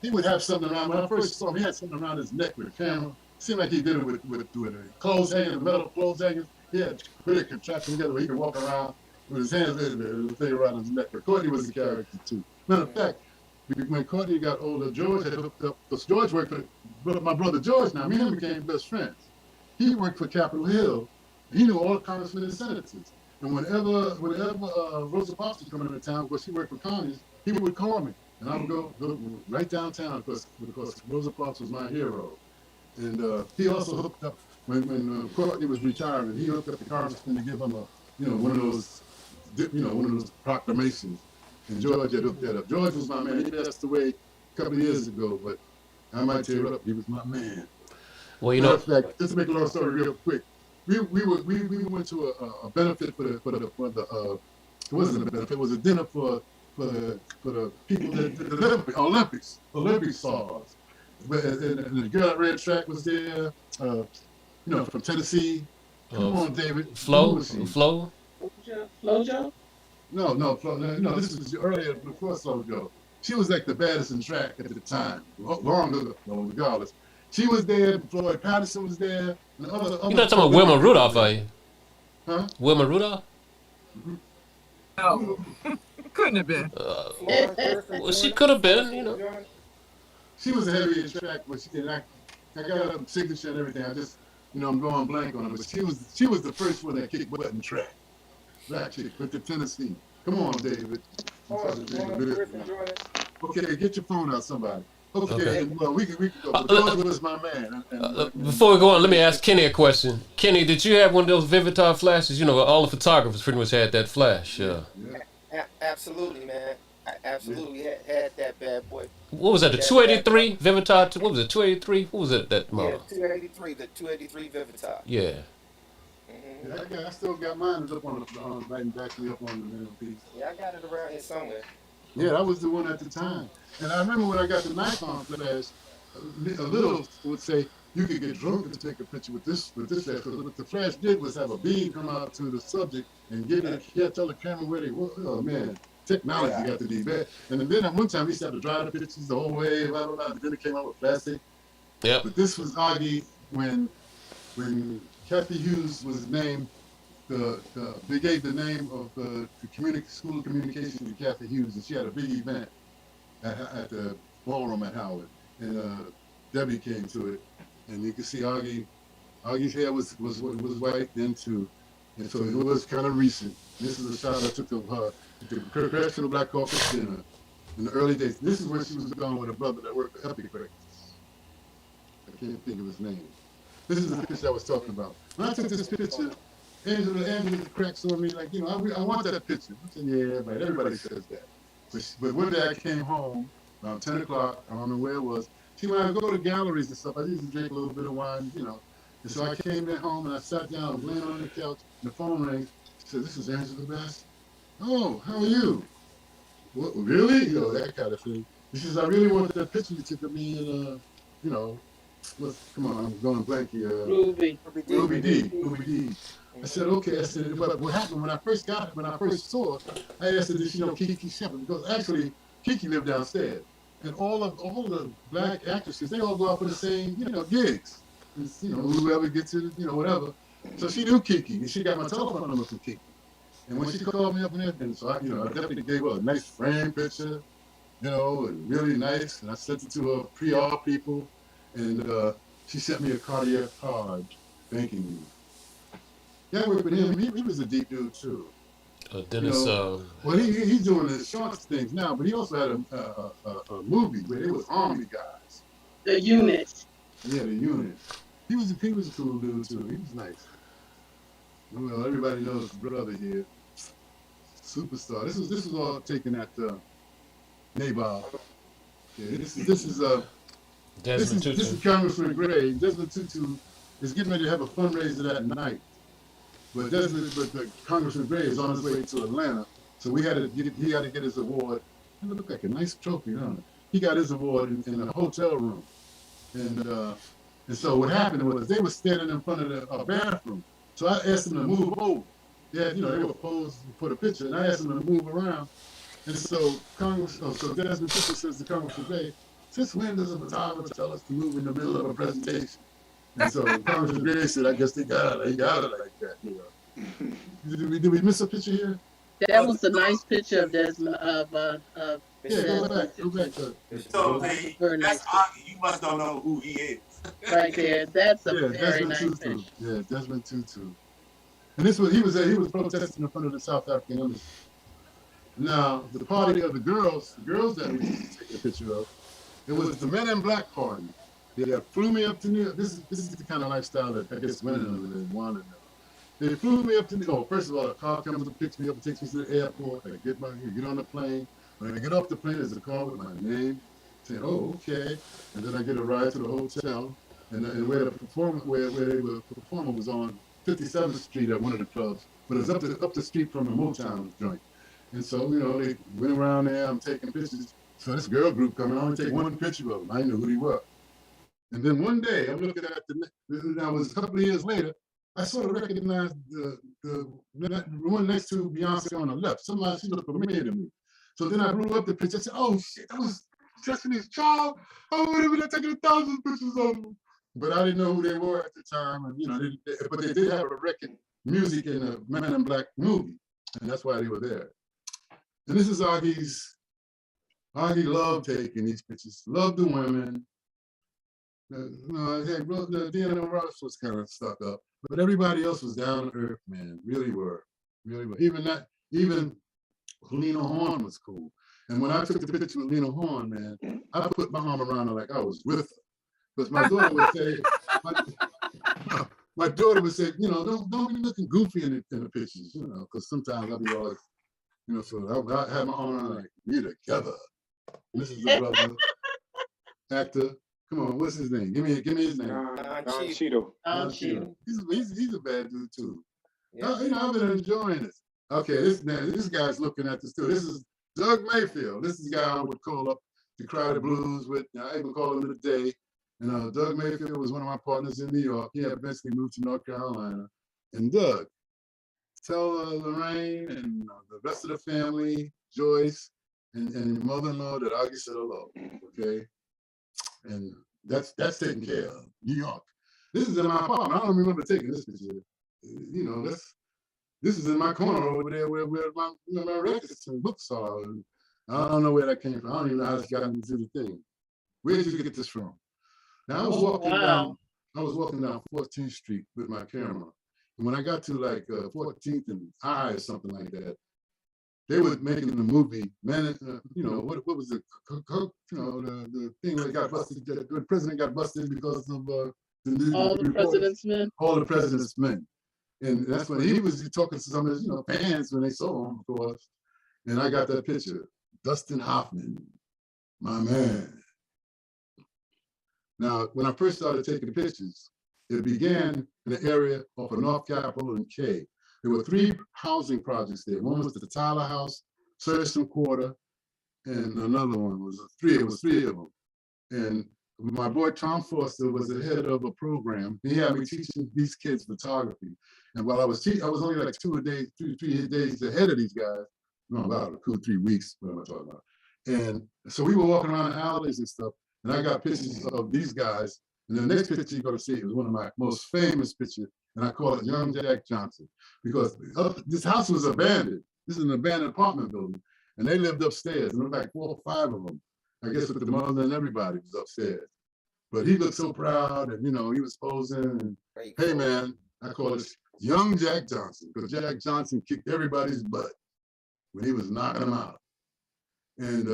he would have something around. When I first saw him, he had something around his neck with a camera. Seemed like he did it with clothes hanging, metal clothes hanging. He had put it contraption together where he could walk around with his hands the thing around his neck. But Courtney was a character too. Matter of fact, when Courtney got older, George had hooked up, because George worked for my brother George. Now, me and him became best friends. He worked for Capitol Hill. He knew all the congressmen and senators. And whenever Rosa Parks was coming into town, because she worked for Congress, he would call me. And I would go right downtown because Rosa Parks was my hero. And he also hooked up, when Courtney was retiring, he hooked up the congressman to give him one of those proclamations. And George had hooked that up. George was my man. He passed away a couple of years ago, but I might tear it up. He was my man. Well, Matter of fact, just to make a long story real quick, we went to a benefit for the it wasn't a benefit, it was a dinner for the people that did the Olympic stars. And the girl that ran track was there. from Tennessee. Come on, David. Who Flo, was she? Flo. Flojo? No. This was earlier before Sojo. She was like the baddest in track at the time. Long ago, regardless. She was there. Floyd Patterson was there, and You're other not talking about women Wilma were Rudolph, are there. you? Huh? Wilma Rudolph? No, couldn't have been. Florence Griffin Well, she Joyner. could have been, Florence you Griffin know. Joyner. She was a heavy in track, but I got her signature and everything. I just, I'm going blank on her, but she was the first one that kicked butt in track. Black chick with the Tennessee. Come on, David. Florence Griffin Joyner. Okay, get your phone out, somebody. Okay, Okay. and well, we can go. But George was my man. Before we go on, let me ask Kenny a question. Kenny, did you have one of those Vivitar flashes? You know, all the photographers pretty much had that flash. Absolutely, man. I absolutely had that bad boy. What was that? The That 283 Vivitar? What was it? 283? What was it? That yeah, model? 283, the 283 Vivitar. Yeah. I still got mine up on the right and back me up on the middle piece. Yeah, I got it around here somewhere. Yeah, that was the one at the time. And I remember when I got the Nikon flash, a little would say you could get drunk and take a picture with this flash. Because what the flash did was have a beam come out to the subject and tell the camera where they were. Oh man, technology got to be bad. And then at one time we used to have to dry the pictures the whole way, blah blah blah. But then it came out with plastic. Yep. But this was Oggi when Kathy Hughes was named. They gave the name of the School of Communication to Kathy Hughes, and she had a big event at the ballroom at Howard, and Debbie came to it, and you can see Oggi's hair was white then too, and so it was kind of recent. This is a shot I took of her at the Congressional Black Caucus dinner in the early days. This is where she was gone with a brother that worked for Epic Records. I can't think of his name. This is the picture I was talking about. When I took this picture, Angela cracks on me like, I want that picture. I said, yeah, right. Everybody says that. But one day I came home around 10 o'clock. I don't know where it was. See, when I go to galleries and stuff, I usually drink a little bit of wine, And so I came back home and I sat down, I was laying on the couch, and the phone rang. She said, this is Angela Bass. Oh, how are you? What, really? That kind of thing. She says, I really wanted that picture you took of me and, come on, I'm going blank here. Ruby. Ruby D. I said, okay. I said, but what happened when I first got it, when I first saw it, I asked her, did she know Kiki Shepard? Because actually, Kiki lived downstairs. And all the black actresses, they all go out for the same, gigs. It's, whoever gets it, whatever. So she knew Kiki, and she got my telephone number from Kiki. And when she called me up and everything, so I definitely gave her a nice frame picture, and really nice. And I sent it to her PR people, and she sent me a Cartier card thanking me. Yeah, I worked with him. He was a deep dude too. Dennis. Well, he's doing the shorts things now, but he also had a movie where it was army guys. The unit. Yeah, the unit. He was a cool dude too. He was nice. Well, everybody knows the brother here, superstar. This was all taken at Nabob. Yeah, this is Congressman Gregg. Desmond Tutu is getting ready to have a fundraiser that night. But Congressman Gregg is on his way to Atlanta, so he had to get his award. It looked like a nice trophy, don't it? He got his award in a hotel room, and so what happened was they were standing in front of a bathroom. So I asked them to move over. They were posed for the picture, and I asked them to move around. And so so Desmond Tutu says to Congressman Gregg, since when does a photographer tell us to move in the middle of a presentation? And so Congressman Gregg said, I guess they got it like that. Did we miss a picture here? That was a nice picture of Desmond Yeah, go back. So, very nice that's Oggi. You must don't know who he is. right there. That's a very Desmond nice Tutu. picture. Yeah, Desmond Tutu. And he was protesting in front of the South African embassy. Now, the party of the girls that we take a picture of, it was the Men in Black party. They flew me up to New York. This is the kind of lifestyle that I guess women wanted. They flew me up to New York. First of all, a car comes and picks me up and takes me to the airport. I get on the plane. When I get off the plane, there's a car with my name. Saying, oh, okay. And then I get a ride to the hotel. And where the performer was on 57th Street at one of the clubs, but it was up the street from the Motown joint. And so, they went around there. I'm taking pictures. So this girl group coming on and take one picture of them. I knew who they were. And then one day, I'm looking at that was a couple of years later, I sort of recognized the one next to Beyonce on the left. Somehow she looked familiar to me. So then I blew up the picture. I said, oh shit, that was Destiny's Child. Oh, they were taking 1,000 pictures of them. But I didn't know who they were at the time. And, but they did have a record music in a Man in Black movie. And that's why they were there. And this is Oggi loved taking these pictures, loved the women. Deanna Ross was kind of stuck up, but everybody else was down to earth, man. Really were. Even Lena Horne was cool. And when I took the picture with Lena Horne, man, I put my arm around her like I was with her. Because my daughter would say, don't be looking goofy in the pictures, because sometimes I'll be all, so I had my arm around her like, we're together. And this is the brother, actor. Come on, what's his name? Give me his name. Don Cheadle. He's a bad dude too. Yeah. I've been enjoying this. Okay, this guy's looking at this too. This is Doug Mayfield. This is the guy I would call up to cry the blues with. I even call him today. And Doug Mayfield was one of my partners in New York. He eventually moved to North Carolina. And Doug, tell Lorraine and the rest of the family, Joyce, and your mother-in-law that Oggi said hello. Okay. And that's taken care of. New York. This is in my apartment. I don't remember taking this picture. This is in my corner over there where my records and books are. And I don't know where that came from. I don't even know how this got into the thing. Where did you get this from? Now I was walking down 14th Street with my camera. And when I got to like 14th and I or something like that, they were making the movie, man. What was the thing that got busted? The president got busted because of All the President's Men. All the President's Men, and that's when he was talking to some of his fans when they saw him, of course. And I got that picture, Dustin Hoffman, my man. Now, when I first started taking the pictures, it began in the area of North Capitol and K. There were 3 housing projects there. One was the Tyler House, Surgeon Quarter, and another one was 3. It was 3 of them. And my boy Tom Foster was the head of a program. He had me teaching these kids photography. And while I was teaching, I was only like 3 days ahead of these guys. No, about 2 or 3 weeks. What am I talking about? And so we were walking around the alleys and stuff. And I got pictures of these guys. And the next picture you're going to see is one of my most famous pictures. And I call it Young Jack Johnson, because this house was abandoned. This is an abandoned apartment building. And they lived upstairs. And there were like 4 or 5 of them. I guess with the mother and everybody was upstairs. But he looked so proud, and he was posing. And hey, man, I call it Young Jack Johnson, because Jack Johnson kicked everybody's butt when he was knocking them out. And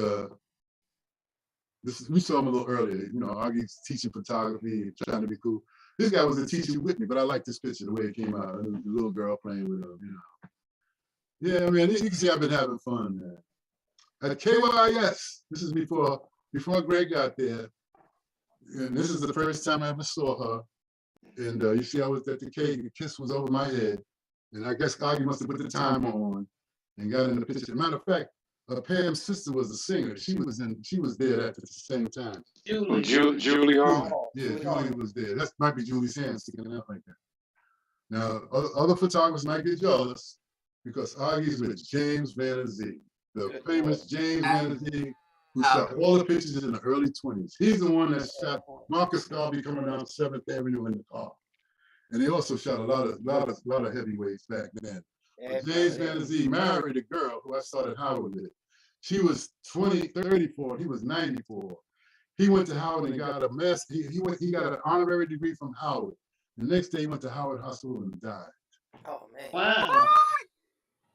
we saw him a little earlier. Oggi's teaching photography, trying to be cool. This guy was a teacher with me, but I like this picture, the way it came out. The little girl playing with him, Yeah, man, you can see I've been having fun, man. At KYS, this is before Gregg got there. And this is the first time I ever saw her. And you see, I was at the cake, the kiss was over my head. And I guess Oggi must have put the time on and got in the picture. Matter of fact, Pam's sister was a singer. She was there at the same time. Julie Hall. Yeah, Julie was there. That might be Julie's hand sticking out like that. Now, other photographers might get jealous because Oggi's with James Van Zee, the famous James Van Zee, who shot all the pictures in the early 20s. He's the one that shot Marcus Garvey coming down 7th Avenue in the car. And he also shot a lot of heavyweights back then. James Van Zee married a girl who I started Howard with. She was 34, he was 94. He went to Howard and got he got an honorary degree from Howard. The next day he went to Howard Hospital and died. Oh man. Wow.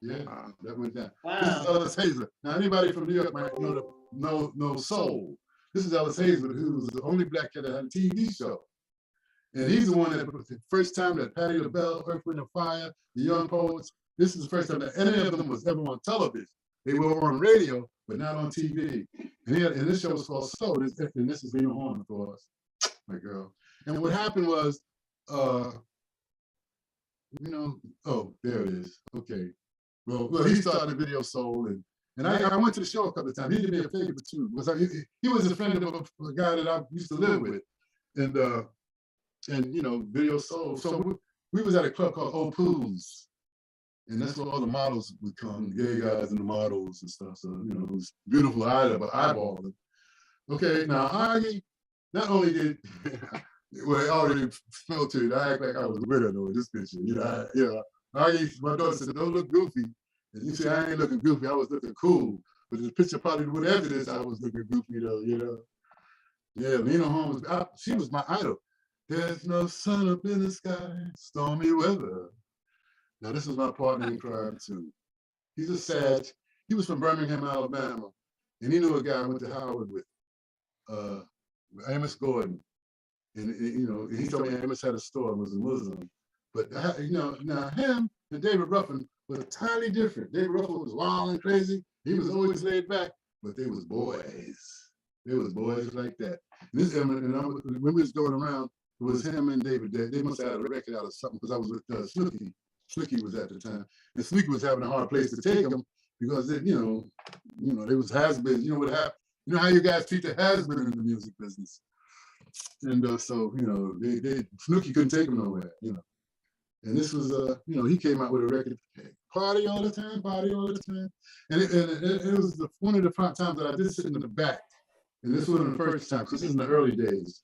Yeah, that went down. Wow. This is Ellis Hazelwood. Now anybody from New York might know Soul. This is Ellis Hazelwood, who was the only black kid that had a TV show. And he's the one that the first time that Patti LaBelle, Earth, Wind and Fire, the Young Poets, this is the first time that any of them was ever on television. They were on radio, but not on TV. And this show was called Soul. And this is Lena Horne, of course, my girl. And what happened was, oh, there it is. Okay. Well, he started the video Soul, and I went to the show a couple of times. He did me a favor too, because he was a friend of a guy that I used to live with. and you know, video sold. So we was at a club called Opoo's, and that's where all the models would come, the gay guys and the models and stuff. So you know, it was beautiful eyeballing. Okay, now Oggi not only did well, it already filtered. I act like I was with her though in this picture. You know, my daughter said, "Don't look goofy." And you see, I ain't looking goofy. I was looking cool. But the picture probably would evidence I was looking goofy though. You know. Yeah, Lena Holmes. She was my idol. There's no sun up in the sky, stormy weather. Now this was my partner in crime too. He's a Sag. He was from Birmingham, Alabama, and he knew a guy I went to Howard with, Amos Gordon. And you know, he told me Amos had a store and was a Muslim. But you know, now him and David Ruffin was entirely different. David Ruffin was wild and crazy. He was always laid back, but they was boys. They was boys like that. And this, when we was going around, it was him and David. They must have had a record out of something because I was with Snooki. Snooki was at the time, and Snooki was having a hard place to take him because they, you know, they was has-beens. You know what happened? You know how you guys treat the has-been in the music business. And so, you know, Snooki couldn't take him nowhere, you know. And this was, you know, he came out with a record, party all the time, party all the time. And it was one of the times that I did sit in the back. And this was one of the first times, because this is in the early days.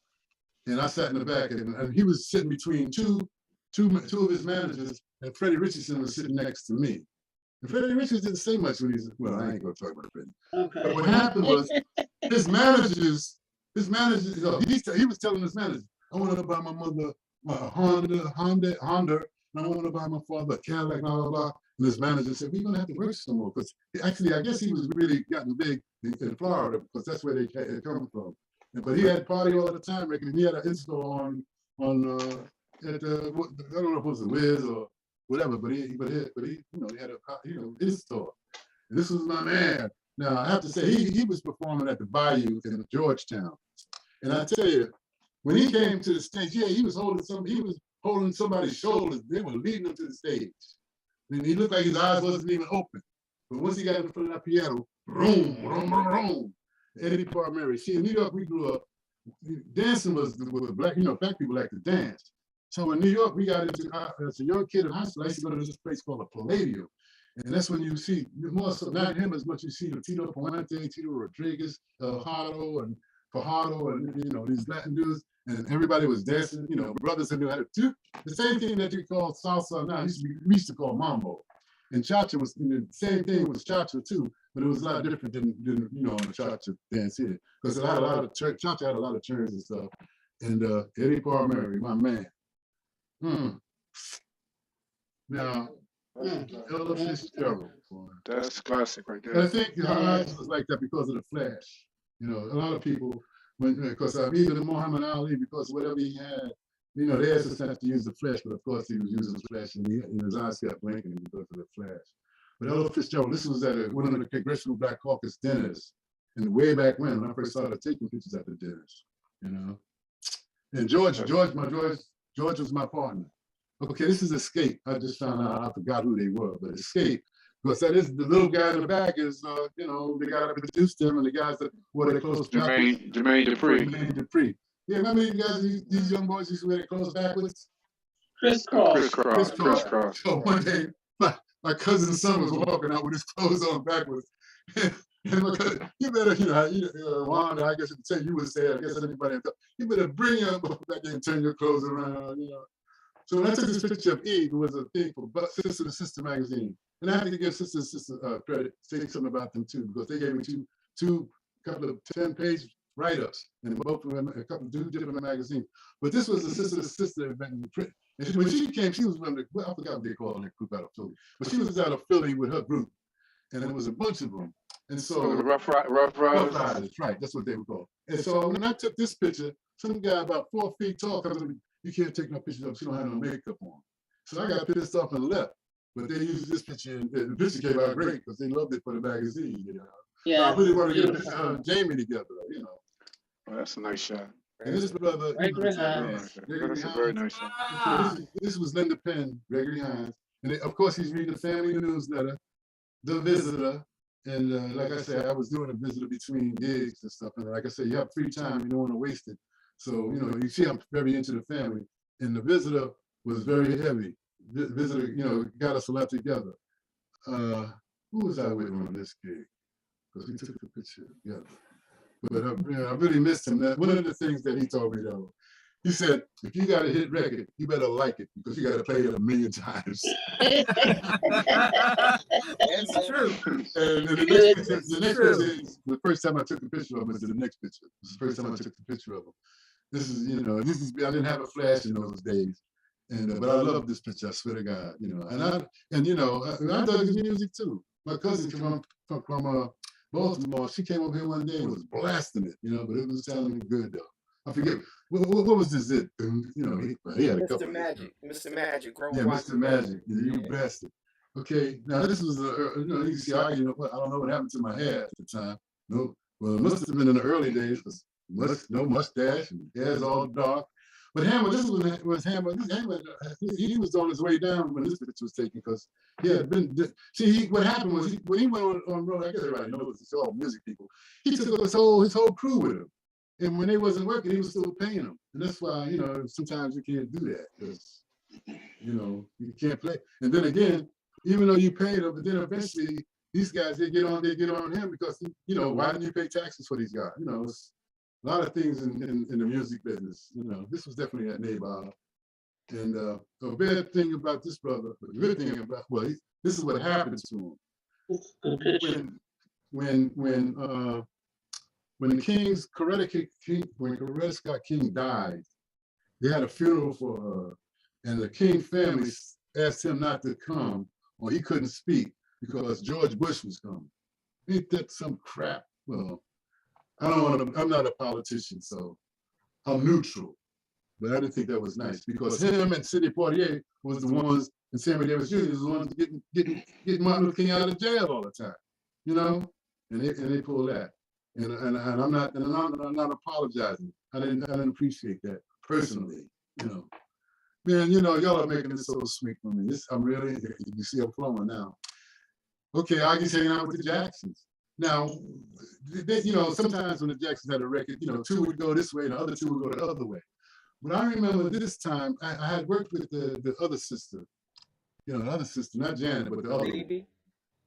And I sat in the back, and he was sitting between two of his managers, and Freddie Richardson was sitting next to me. And Freddie Richardson didn't say much when well, I ain't gonna talk about Freddie. Okay. But what happened was, his managers, you know, he was telling his managers, I want to buy my mother a Honda, and I want to buy my father a Cadillac, blah, blah, blah. And his manager said, we're gonna have to work some more, because actually, I guess he was really gotten big in Florida, because that's where they had come from. But he had party all the time, and he had an install on at I don't know if it was a Wiz or whatever, but he you know, he had a install. And this was my man. Now I have to say he was performing at the Bayou in Georgetown, and I tell you, when he came to the stage, yeah, he was holding somebody's shoulders. They were leading him to the stage. And he looked like his eyes wasn't even open. But once he got in front of that piano, boom, boom, boom, boom. Eddie Parmeri. See, in New York, we grew up, dancing was with black, you know, black people like to dance. So in New York, we got into, as a young kid in high school, I used to go to this place called a Palladium. And that's when you see, more so, not him as much you see Tito Puente, Tito Rodriguez, Hado, and Fajardo, and, you know, these Latin dudes. And everybody was dancing, you know, brothers and had the same thing that you call salsa now, we used to call mambo. And cha-cha was the same thing with cha-cha too, but it was a lot different than you know, on the cha-cha dance here. Because it had a lot of cha-cha had a lot of turns and stuff. And Eddie Parmeri, my man. Now, Ella Fitzgerald. That's classic right there. And I think her eyes was like that because of the flash. You know, a lot of people, because even Muhammad Ali, because whatever he had, you know, they asked us not to use the flash, but of course he was using the flash, and his eyes got blinking because of the flash. But Ella Fitzgerald, this was at one of the Congressional Black Caucus dinners, and way back when I first started taking pictures at the dinners, you know. And George was my partner. Okay, this is Escape. I just found out, I forgot who they were, but Escape. Because that is the little guy in the back is, you know, the guy that produced them and the guys that wore their clothes backwards. Jermaine Dupri. Jermaine Dupri. Yeah, remember you guys, these young boys used to wear their clothes backwards? Crisscross. So one day, my cousin's son was walking out with his clothes on backwards. And my cousin, you better, you know, Wanda, I guess you would say, I guess anybody, you better bring your back and turn your clothes around, you know. So when I took this picture of Eve, it was a thing for Sister to Sister magazine. And I have to give Sister to Sister credit, say something about them too, because they gave me two couple of 10-page write-ups, and both of them, a couple of different magazines. But this was the Sister to Sister event in print. And when she came, she was one of the, I forgot what they called that group out of Philly, but she was out of Philly with her group. And there was a bunch of them. And so Rough Riders, right, that's what they were called. And so when I took this picture, some guy about 4 feet tall comes to me, you can't take no pictures of, she don't have no makeup on. So I got pissed off and left. But they used this picture, and the picture came out great because they loved it for the magazine, you know. Yeah. I really want to get Jamie together, you know. Oh, that's a nice shot. And this brother, Gregory Hines. That's a very nice shot. This was Linda Penn, Gregory Hines. And of course, he's reading the family newsletter, The Visitor. And like I said, I was doing a visitor between gigs and stuff. And like I said, you have free time, you don't want to waste it. So, you know, you see I'm very into the family. And the visitor was very heavy. Visitor, you know, got us a lot together. Who was I with on this gig? Because we took a picture together. But I really missed him. One of the things that he told me though, he said, if you got a hit record, you better like it because you got to play it 1,000,000 times. It's true. And the next picture is the first time I took a picture of him. Was the next picture. It was the first time I took the picture of him. This is, you know, I didn't have a flash in those days. And but I love this picture. I swear to God, you know. And you know, I dug his music too. My cousin from Baltimore, she came over here one day and was blasting it, you know. But it was sounding good though. I forget what was this? It, you know, he had a couple. Mr. Magic, Mr. Magic, yeah, Mr. Magic, you blasted. Okay, now this was you know, you can see I don't know what happened to my hair at the time. No, well, it must have been in the early days because no mustache and hair's all dark. But Hammer, this was Hammer. He was on his way down when this picture was taken because he had been. See, what happened was when he went on road. I guess everybody knows it's all music people. He took his whole crew with him, and when they wasn't working, he was still paying them. And that's why, you know, sometimes you can't do that because, you know, you can't play. And then again, even though you paid them, but then eventually these guys they get on him because, you know, why didn't you pay taxes for these guys? You know, it's a lot of things in the music business. You know, this was definitely at Nabob. And a bad thing about this brother, a good thing about, well, this is what happened to him. When the King's Coretta Scott King died, they had a funeral for her, and the King family asked him not to come, or he couldn't speak because George Bush was coming. Ain't that some crap? Well, I'm not a politician, so I'm neutral. But I didn't think that was nice because him and Sidney Poitier was the ones, and Sammy Davis Jr. was the ones getting Martin Luther King out of jail all the time, you know, and they pulled that. And I'm not apologizing. I didn't appreciate that personally, you know. Man, you know, y'all are making this so sweet for me. I'm really, you see I'm flowing now. Okay, I get hanging out with the Jacksons. Now, you know, sometimes when the Jacksons had a record, you know, two would go this way and the other two would go the other way. But I remember this time, I had worked with the other sister, you know, the other sister, not Janet, but the other one.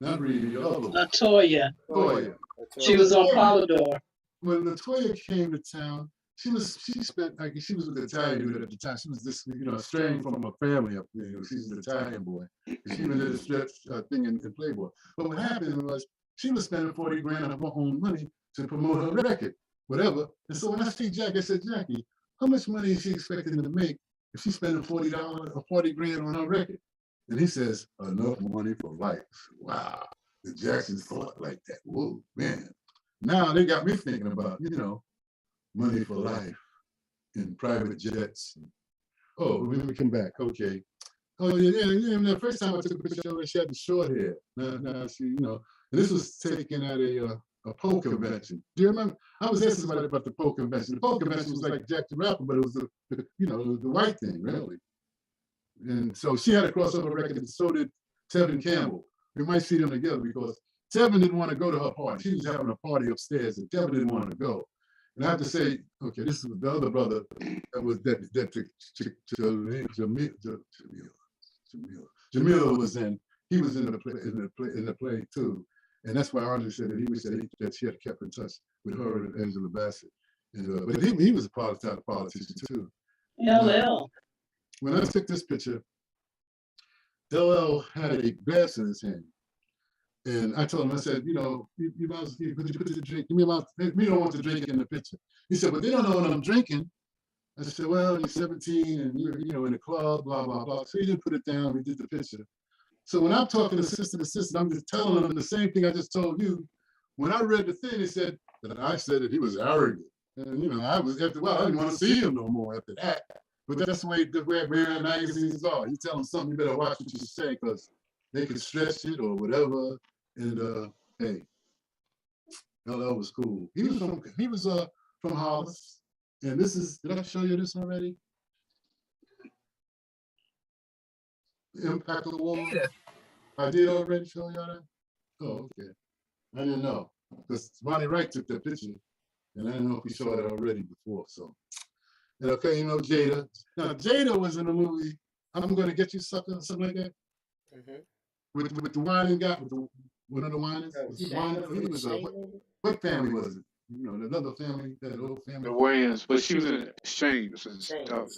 Not Reedy, the other one. Latoya. Toya. She was on Polydor. When Latoya came to town, she was with the Italian dude at the time. She was this, you know, straying from her family up there. You know, she's an Italian boy. She even did a stretch thing in Playboy. But what happened was she was spending 40 grand of her own money to promote her record, whatever. And so when I see Jackie, I said, Jackie, how much money is she expecting to make if she's spending $40 or 40 grand on her record? And he says, enough money for life. Wow, the Jacksons thought like that. Whoa, man. Now they got me thinking about, you know, money for life in private jets. Oh, let me come back. Okay. Oh, yeah. The first time I took a picture of her, she had the short hair. Now she, you know, and this was taken at a Poe convention. Do you remember? I was asking somebody about the Poe convention. The Poe convention was like Jack the Rapper, but it was the white thing, really. And so she had a crossover record, and so did Tevin Campbell. We might see them together because Tevin didn't want to go to her party. She was having a party upstairs, and Tevin didn't want to go. And I have to say, okay, this is the other brother that Jamil was in. He was in the play too. And that's why Andre said that she had kept in touch with her and Angela Bassett. And, but he was a politician too. LL. When I took this picture, LL had a glass in his hand. And I told him, I said, you know, you put the drink, we don't want the drink in the picture. He said, but they don't know what I'm drinking. I said, well, you're 17 and you're, you know, in a club, blah, blah, blah. So he didn't put it down, we did the picture. So when I'm talking assistant, I'm just telling them the same thing I just told you. When I read the thing, it said that I said that he was arrogant. And, you know, after a while, I didn't want to see him no more after that. But that's the way magazines are. You tell them something, you better watch what you say because they can stretch it or whatever. And hey, LL was cool. He was from Hollis. And this is, did I show you this already? The Impact of the War. Yeah. I did already show y'all that? Oh, okay. I didn't know. Because Ronnie Wright took that picture. And I didn't know if he saw it already before. So And okay, you know Jada. Now Jada was in the movie I'm Gonna Get You Sucker, something like that. Mm-hmm. With the whining guy, with the one of the whiners. Oh, Was he Shane. whining? He was what family was it? You know, another family, that old The family. Wayans, but she was in Shane. Shane.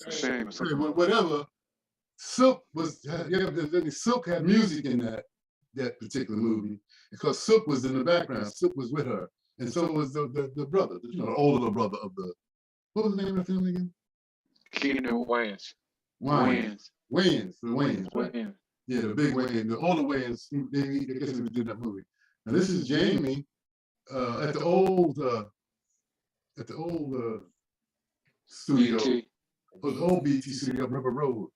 Shane or something. Whatever. Silk was Silk had music in that particular movie because Silk was in the background. Silk was with her, and so was the brother, you know, the older brother of the, what was the name of the film again? Keenan Wayans. Wayans, the Wayans, right? Wayans. Yeah, the big Wayans, the older Wayans. I guess he did that movie. Now this is Jamie at the old studio, the old BT studio, River Road.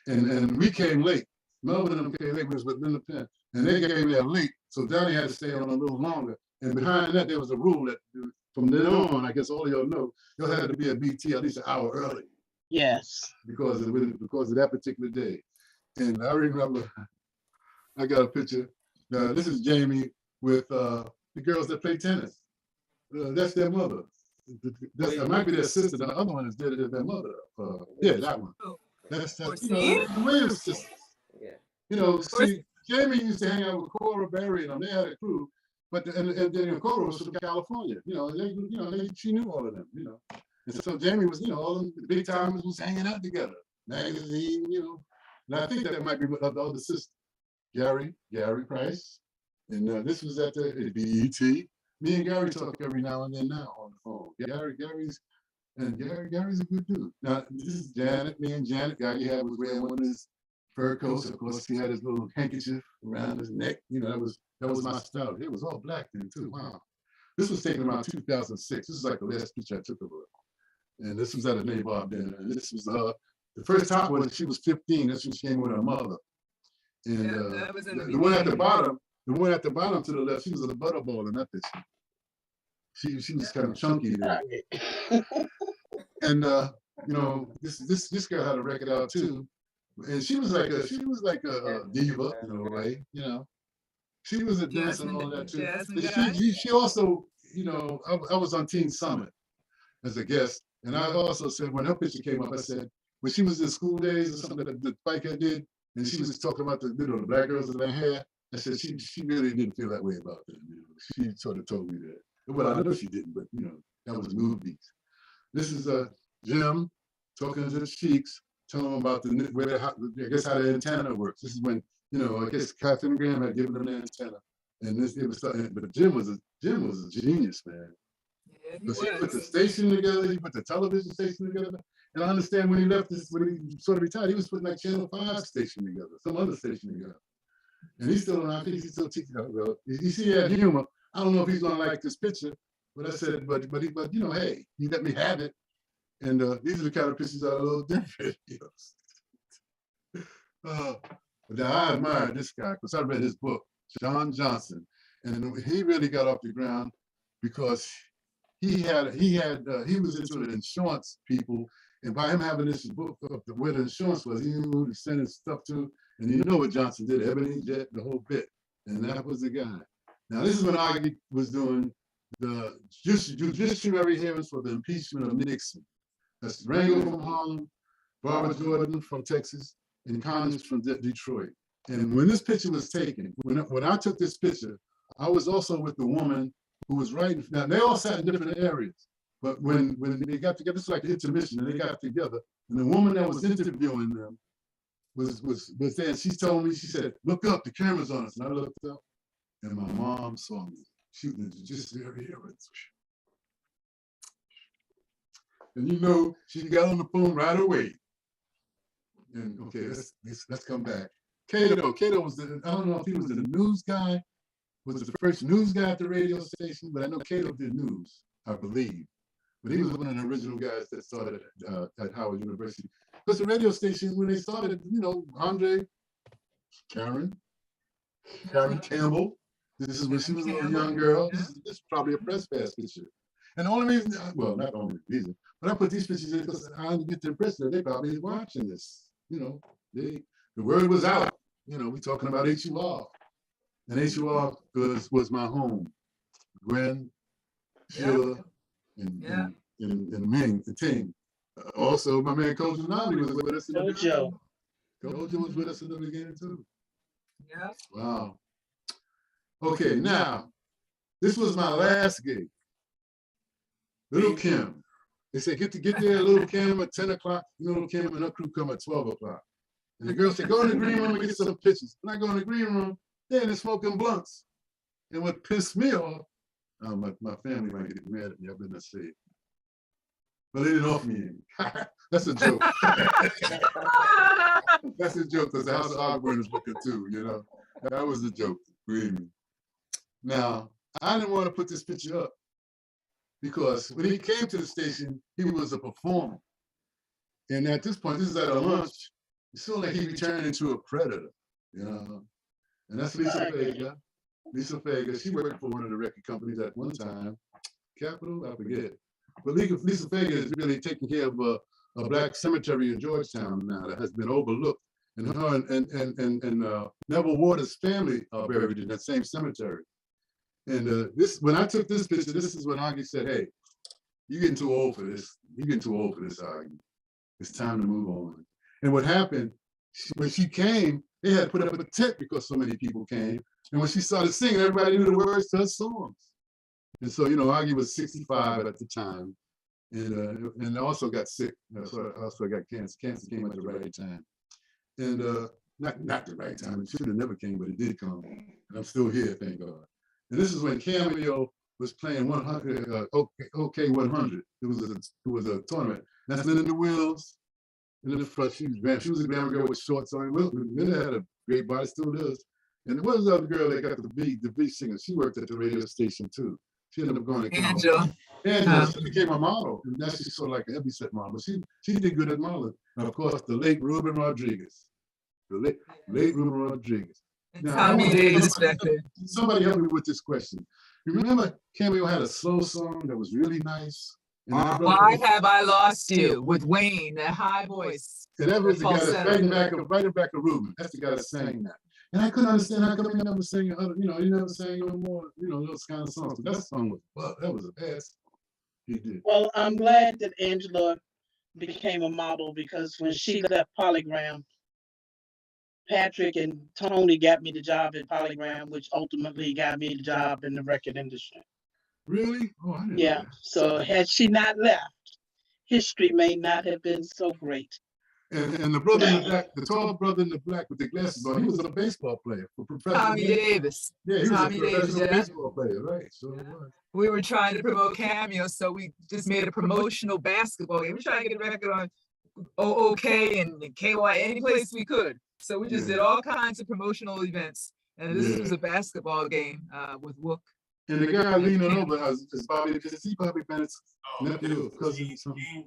And we came late. Melvin and them came late, we was with Linda Penn. And they came there late, so Johnny had to stay on a little longer. And behind that, there was a rule that from then on, I guess all of y'all know, y'all had to be at BT at least an hour early. Yes. Because of that particular day. And I remember, I got a picture. This is Jamie with the girls that play tennis. That's their mother. That might be their sister. The other one is their mother. Yeah, that one. That's the Williams sisters. Yeah. You know, see, Jamie used to hang out with Cora Berry and them. They had a crew, but and then Cora was from California. You know, she knew all of them. You know, and so Jamie was, you know, all the big timers was hanging out together. Magazine, you know, and I think that might be with the other sister, Gary Price, and this was at the BET. Me and Gary talk every now and then now on the phone. Gary's a good dude. Now, this is Janet. Me and Janet, Gary was wearing one of his fur coats. Of course, he had his little handkerchief around his neck. You know, that was my style. It was all black then, too. Wow. This was taken around 2006. This is like the last picture I took of her. And this was at a nabob dinner. And this was the first top one, she was 15. That's when she came with her mother. And the one at the bottom to the left, she was a butterball in that picture. She was kind of chunky there. And you know, this girl had a record out too, and she was like a diva in a way, you know. She was a dancer and all that too. She also, you know, I was on Teen Summit as a guest, and I also said when her picture came up, I said when she was in School Days or something that the Spike had did, and she was talking about the black girls in their hair. I said she really didn't feel that way about them. You know, she sort of told me that. Well, I know she didn't, but you know, that was movies. This is Jim talking to the Sheiks, telling them about I guess how the antenna works. This is when, you know, I guess Captain Graham had given them the antenna, and but Jim was a genius, man. Yeah, Because he put the station together, he put the television station together, and I understand when he sort of retired, he was putting like Channel 5 station together, some other station together, and he's still around. I think he's still teaching. You see, he had humor. I don't know if he's gonna like this picture, but I said, but you know, hey, he let me have it. And these are the kind of pictures that are a little different. You know? But I admire this guy because I read his book, John Johnson, and he really got off the ground because he was into the insurance people, and by him having this book of where the insurance was, he knew who to send his stuff to, and you know what Johnson did, Ebony Jet, the whole bit, and that was the guy. Now, this is when Oggi was doing the judiciary hearings for the impeachment of Nixon. That's Rango from Harlem, Barbara Jordan from Texas, and Connors from Detroit. And when this picture was taken, when I took this picture, I was also with the woman who was writing. Now, they all sat in different areas, but when they got together, it's like an intermission, and they got together, and the woman that was interviewing them was there, and she told me, she said, look up, the camera's on us. And I looked up, and my mom saw me shooting the judiciary hearings. And you know, she got on the phone right away. And okay, let's come back. Cato was I don't know if he was the news guy, was the first news guy at the radio station, but I know Cato did news, I believe. But he was one of the original guys that started at Howard University. Because the radio station, when they started, you know, Andre, Karen Campbell, this is when she was a little young girl. This is probably a press pass picture. And the only reason, well, not the only reason, but I put these pictures in because I get the impression that they probably watching this. You know, the word was out. You know, we're talking about HUR. And HUR was my home. Gwen, Sheila, and Ming, the team. Also, my man Coach Nami was with us in the Jojo. beginning. Coach was with us in the beginning too. Yeah. Wow. Okay, now this was my last gig. Little Kim. They said get there, Little Kim at 10 o'clock. Little Kim and her crew come at 12 o'clock. And the girl said, go in the green room and get some pictures. When I go in the green room, they're smoking blunts. And what pissed me off, my family might get mad at me, I better not say it. But they didn't offer me any. That's a joke. That's a joke because the House of Ogburn is looking too, you know. That was a joke, believe me. Now, I didn't want to put this picture up because when he came to the station, he was a performer. And at this point, this is at a lunch, it seemed like he returned into a predator, you know. And that's Lisa Vega. Lisa Vega, she worked for one of the record companies at one time. Capitol, I forget. But Lisa Vega is really taking care of a black cemetery in Georgetown now that has been overlooked. And her and Neville Waters' family are buried in that same cemetery. And when I took this picture, this is when Oggi said, hey, you're getting too old for this. You're getting too old for this, Oggi. It's time to move on. And what happened, when she came, they had put up a tent because so many people came. And when she started singing, everybody knew the words to her songs. And so, you know, Oggi was 65 at the time, and also got sick. Also got cancer. Cancer came at the right time, and not the right time. It should have never came, but it did come. And I'm still here, thank God. And this is when Cameo was playing 100, OK 100. It was a tournament. That's Linda Wills. And in the front, she was a glamour girl with shorts on. Linda had a great body, still does. And there was another girl that got the beat singer. She worked at the radio station too. She ended up going to Angela. Angela, she became a model. And now she's sort of like a heavy set model. But she did good at modeling. And of course, the late Ruben Rodriguez. The late Ruben Rodriguez. Now, Tommy Davis back there. Somebody help me with this question. Remember Cameo had a slow song that was really nice? Why Have I Lost You with Wayne, that high voice. And that was the guy that's right back of Ruben. That's the guy that sang that. And I couldn't understand how come he never sang other, you know, he never sang no more, you know, those kind of songs. But that song was, well, that was a pass. He did. Well, I'm glad that Angela became a model because when she left Polygram, Patrick and Tony got me the job at Polygram, which ultimately got me the job in the record industry. Really? Oh, I didn't know that. So had she not left, history may not have been so great. And the brother in the black, the tall brother in the black with the glasses on, he was a baseball player for professional. Tommy Davis. Yeah, he was Tommy a professional Davis, baseball player, right? So we were trying to promote Cameo, so we just made a promotional basketball game. We tried to get a record on OOK and KY any place we could. So we just did all kinds of promotional events. And this was a basketball game with Wook. And the guy leaning over is Bobby, because he probably Bennett's nephew, cousin, something.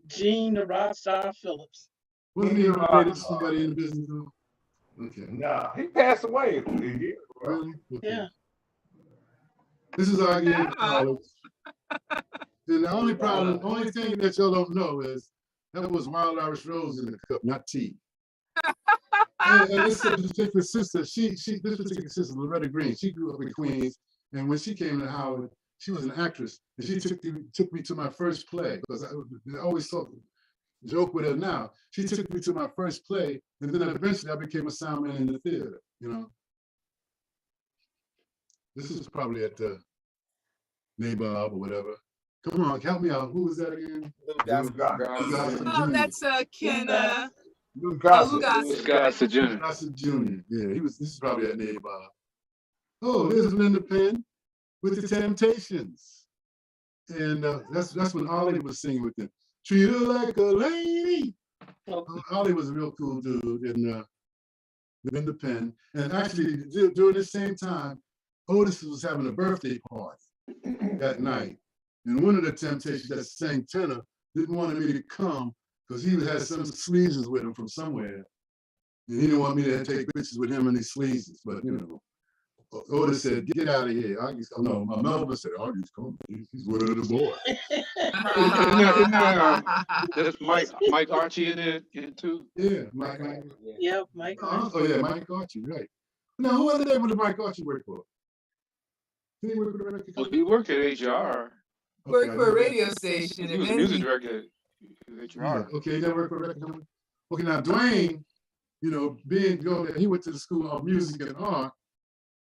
Gene the Rockstar Phillips. Wasn't he related to somebody in the business though? Okay. Nah, he passed away. Really? Okay. Yeah. This is Oggi in college. And the only thing that y'all don't know is that was Wild Irish Rose in the cup, not tea. And this particular sister, this particular sister, Loretta Green, she grew up in Queens, and when she came to Howard, she was an actress, and she took me to my first play, because I always joke with her now. She took me to my first play, and then eventually I became a soundman in the theater, you know. This is probably at the Nabob or whatever. Come on, help me out. Who was that again? Oh, that's Ken. Lou Gossett Jr. Gossett Jr. Yeah, this is probably at Nabob. Oh, there's Linda Penn with the Temptations. And that's when Ollie was singing with them. Treat her like a lady. Ollie was a real cool dude, and Linda Penn. And actually, during the same time, Otis was having a birthday party that night. And one of the Temptations that sang tenor didn't want me to come because he had some sleases with him from somewhere. And he didn't want me to take pictures with him and his sleases. But, you know, Otis said, get out of here. My Melvin said, Oggi's coming. He's one of the boys. There's Mike Archie in there too. Yeah, Mike Archie. Yep, Mike Archie. Oh, yeah, Mike Archie, right. Now, who other name did Mike Archie work for? Did he work for the record company? He worked at HR. Worked for a radio station. He was a music director Okay, he never worked for a record company. Okay, now Dwayne, he went to the School of Music and Art.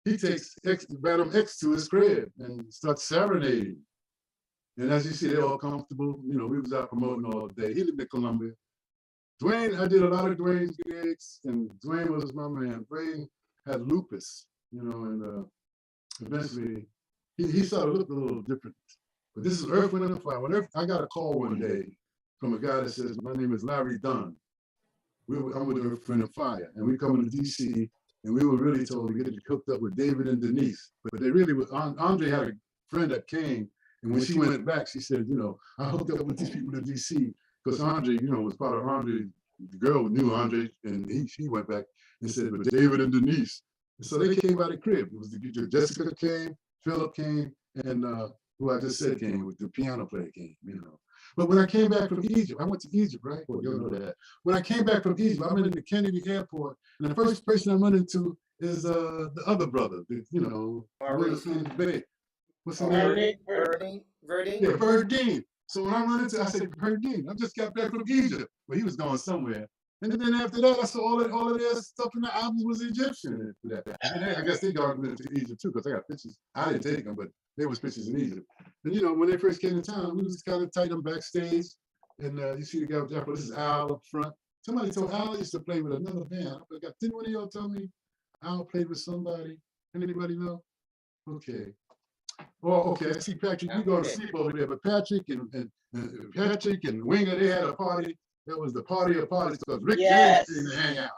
He takes Madam X to his crib and starts serenading. And as you see, they're all comfortable. We was out promoting all day. He lived in Columbia. Dwayne, I did a lot of Dwayne's gigs, and Dwayne was my man. Dwayne had lupus, and eventually he started to look a little different. But this is Earth, Wind, and Fire. I got a call one day from a guy that says, my name is Larry Dunn. I'm with Earth, Wind, and Fire. And we come to DC, and we were really told to get hooked up with David and Denise. But they really were, Andre had a friend that came, and when she went back, she said, I hooked up with these people in DC, because Andre, was part of Andre. The girl knew Andre, and she went back and said, but David and Denise. And so they came by the crib. It was Jessica came, Philip came, and who I just said came, with the piano player came, But when I came back from Egypt, I went to Egypt, right? Well, you'll know that. When I came back from Egypt, I went into Kennedy Airport, and the first person I run into is the other brother, what's his name? Verdine. Yeah, Verdine. So when I run into, I said, Verdine, I just got back from Egypt. Well, he was going somewhere. And then after that, I saw all of their stuff in the albums was Egyptian. And I guess they got into Egypt too, because I got pictures. I didn't take them, but there was pictures in Egypt. And when they first came to town, we was kind of tight on backstage. And you see the guy with Jaffa, this is Al up front. Somebody told Al used to play with another band. I forgot. Didn't one of y'all tell me Al played with somebody? Anybody know? Okay. Oh, okay. I see Patrick. You go to sleep over there, but Patrick and Winger, they had a party. That was the party of parties because Rick James came to hang out.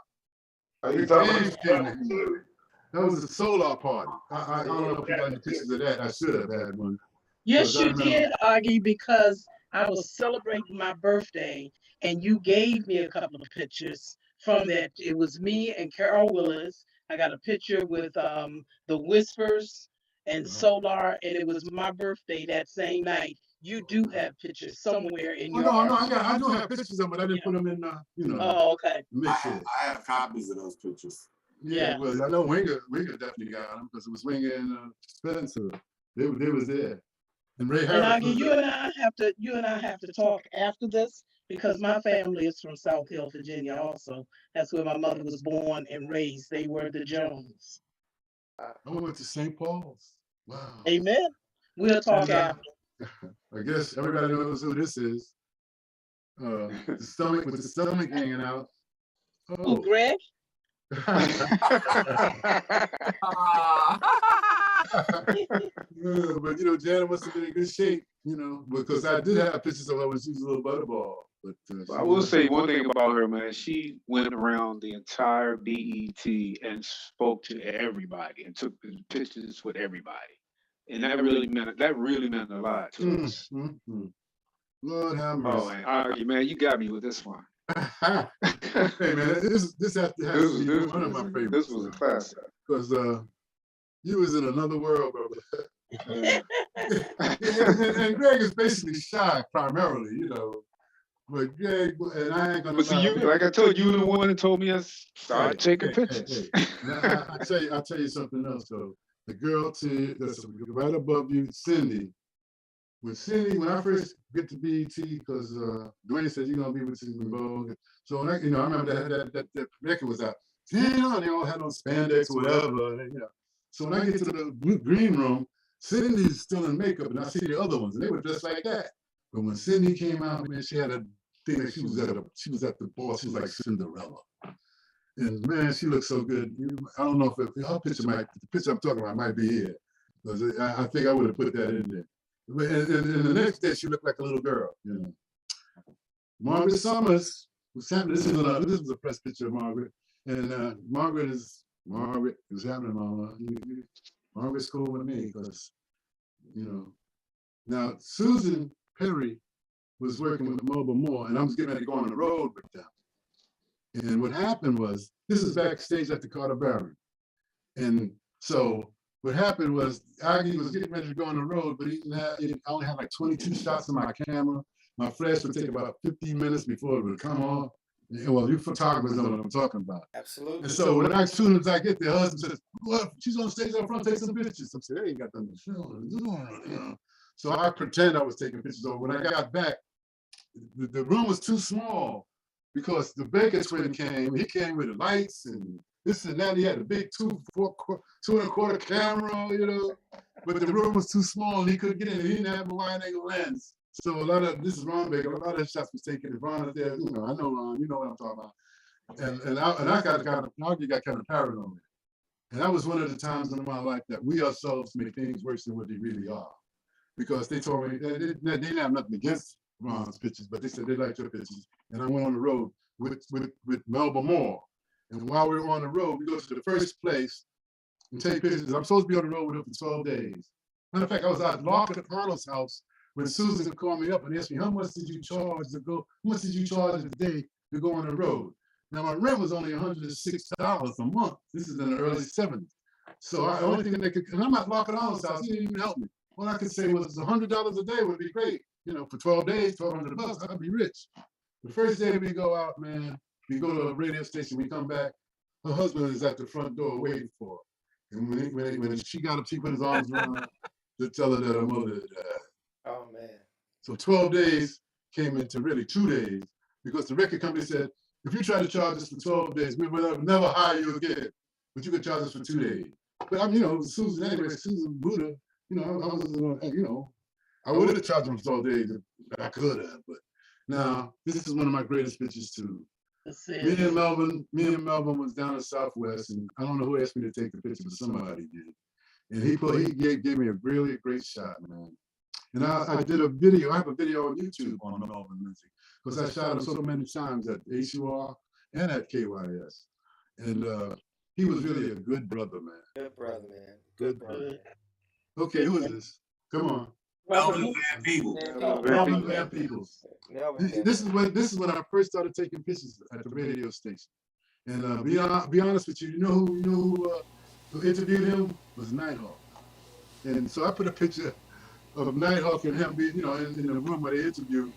Rick James came to hang out. That was a solar party. I don't know if you got any pictures of that. I should have had one. Yes, you did, Oggi, because I was celebrating my birthday, and you gave me a couple of pictures from that. It was me and Carol Willis. I got a picture with the Whispers and Solar, and it was my birthday that same night. You do have pictures somewhere in your. No, I do have pictures of them, but I didn't put them in. Oh, okay. I have copies of those pictures. Yeah, well, I know Winger definitely got them because it was Winger and Spencer. They was there. And Ray Harris. And Oggi, you and I have to talk after this because my family is from South Hill, Virginia. Also, that's where my mother was born and raised. They were the Jones. I went to St. Paul's. Wow. Amen. We'll talk after. I guess everybody knows who this is. The stomach with the stomach hanging out. Oh, Gregg? Yeah, but Janet must have been in good shape, because I did have pictures of her when she was a little butterball. But I will say one thing about her, man. She went around the entire BET and spoke to everybody and took pictures with everybody. And that really meant a lot to us. Lord have mercy. Oh, and man, you got me with this one. Hey man, this has to be one of my favorites. This was a classic. Because you was in another world, brother. and Gregg is basically shy primarily, But Gregg, and I ain't gonna. But see, like I told you, the one that told me I started taking pictures. Now, I'll tell you something else though. The girl that's right above you, Cindy. When I first get to BET, because Dwayne said you're gonna be with Cindy Vogue. So when I remember that record was out. They all had on spandex or whatever. So when I get to the green room, Cindy's still in makeup, and I see the other ones, and they were just like that. But when Cindy came out, man, she had a thing that she was at the ball. She was like Cinderella. And man, she looked so good. I don't know if her picture the picture I'm talking about might be here. Because I think I would have put that in there. But and the next day, she looked like a little girl, Margaret Summers was happening. This was a press picture of Margaret. And Margaret is happening, Mama. Margaret's cool with me because, Now, Susan Perry was working with Mobile Moore, and I was getting ready to go on the road with them. And what happened was, this is backstage at the Carter Barron. And so what happened was, Oggi was getting ready to go on the road, but I only had like 22 shots on my camera. My flash would take about 15 minutes before it would come on. Well, you photographers know what I'm talking about. Absolutely. And so as soon as I get there, husband says, well, she's on stage up front, take some pictures. I said, they ain't got nothing to film. So I pretend I was taking pictures over. When I got back, the room was too small because the Baker twin came. He came with the lights and this and that. He had a big 2.25 camera, you know. But the room was too small. And he couldn't get in. He didn't have a wide angle lens. So a lot of this is Ron Baker. A lot of shots was taken. If Ron is there, you know, I know Ron. You know what I'm talking about. And I got kind of paranoid. And that was one of the times in my life that we ourselves make things worse than what they really are. Because they told me they didn't have nothing against Ron's pictures, but they said they liked your pictures. And I went on the road with Melba Moore. And while we were on the road, we go to the first place and take pictures. I'm supposed to be on the road with her for 12 days. Matter of fact, I was at Larkin Arnold's house when Susan called me up and asked me, how much did you charge a day to go on the road? Now my rent was only $106 a month. This is in the early 70s. So the only thing they could, and I'm at Larkin Arnold's house, he didn't even help me. All I could say was $100 a day would be great. You know, for 12 days, $1,200, I'd be rich. The first day we go out, man, we go to a radio station, we come back, her husband is at the front door waiting for her. And when she got up, she put his arms around her to tell her that her mother had died. Oh, man. So 12 days came into really 2 days because the record company said, if you try to charge us for 12 days, we will never hire you again. But you could charge us for 2 days. But I'm, you know, Susan anyway, Susan Buddha, you know, I was, you know, I would have charged them for 12 days if I could have. But now, this is one of my greatest pictures too. Me and Melvin was down in Southwest, and I don't know who asked me to take the picture, but somebody did. And he gave me a really great shot, man. And I did a video. I have a video on YouTube on Melvin Lindsay because I shot him so many times at HUR and at KYS. And he was really a good brother, man. Good brother, man. Good brother. Okay, who is this? Come on. Melvin Van Peebles. Melvin Van Peebles. This is when I first started taking pictures at the radio station. And be honest with you, you know who interviewed him was Nighthawk. And so I put a picture of Nighthawk and him being, you know, in the room where they interviewed.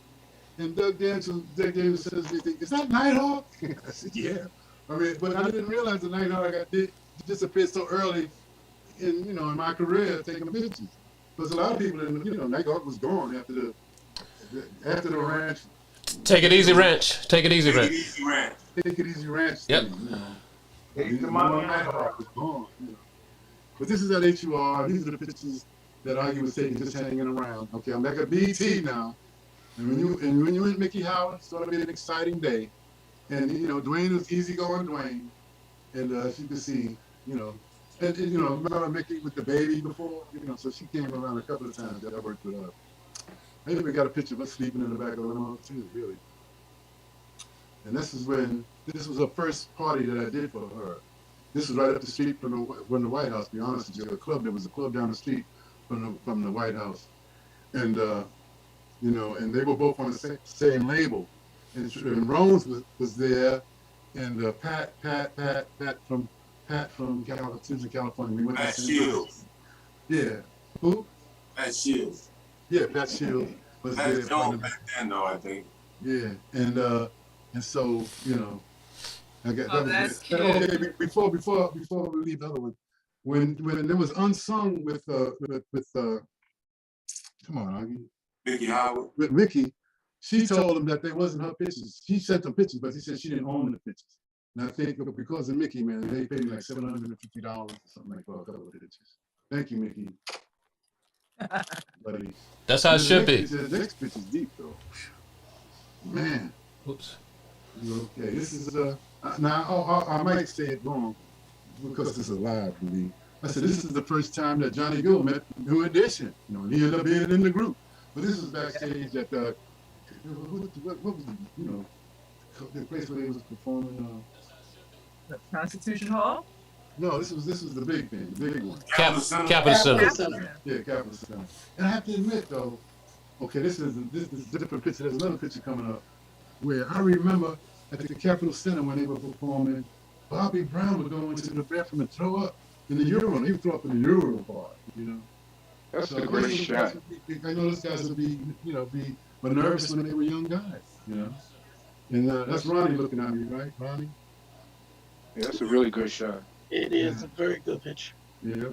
And Doug Daniels says, "Is that Nighthawk?" I said, "Yeah." I mean, but I didn't realize that Nighthawk disappeared so early in my career taking pictures. Because a lot of people, Nighthawk was gone after the ranch. Take it easy, ranch. Take it easy, ranch. Take it easy, ranch. Yep. Nighthawk was gone. You know. But this is at HUR. These are the pictures that Oggi was taking, just hanging around. Okay, I'm back at BT now. And when you and Mickey Howard, it's going to be an exciting day. And Dwayne was easygoing Dwayne, and as you can see, remember Mickey with the baby before, so she came around a couple of times that I worked with her. I even got a picture of us sleeping in the back of the limo too, really. And this was her first party that I did for her. This was right up the street from the White House. To be honest with you, there was a club down the street from the White House, and and they were both on the same label. And Rones was there, and Pat from California. We went Pat to Shields. Yeah. Who? Pat Shields. Yeah, Pat Shields was Pat there. Jones back then, though, I think. Yeah, and so I got that. That's cute. Okay, before we leave the other one, when there was Unsung with come on, Oggi. Mickey Howard. With Mickey, she told him that they wasn't her pictures. She sent them pictures, but she said she didn't own the pictures. And I think because of Mickey, man, they paid me like $750 or something like that for a couple of pictures. Thank you, Mickey. Buddy. That's how it should be. The next picture's deep, though. Man. Oops. Okay, this is now I might say it wrong because this is live for me. I said this is the first time that Johnny Gill met New Edition. He ended up being in the group. But this was backstage at what was the place where they was performing? The Constitution Hall? No, this was the big thing, the big one. Capital Center. Yeah, Capital Center. And I have to admit though, okay, this is a different picture. There's another picture coming up where I remember at the Capital Center when they were performing, Bobby Brown would go into the bathroom and throw up in the urinal. He would throw up in the urinal part, That's a great shot. I know those guys would be nervous when they were young guys, And that's Ronnie looking at me, right, Ronnie? Yeah, that's a really good shot. It is a very good picture. Yeah.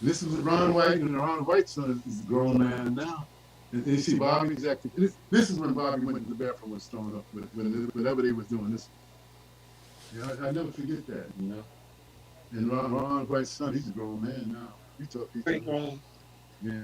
This is Ron White, and Ron White's son is a grown man now. And you see Bobby's acting. This is when Bobby went to the bathroom and was thrown up with whatever they was doing. This, yeah, I never forget that. You know. And Ron White's son, he's a grown man now. We talk to each Great other. grown. Yeah.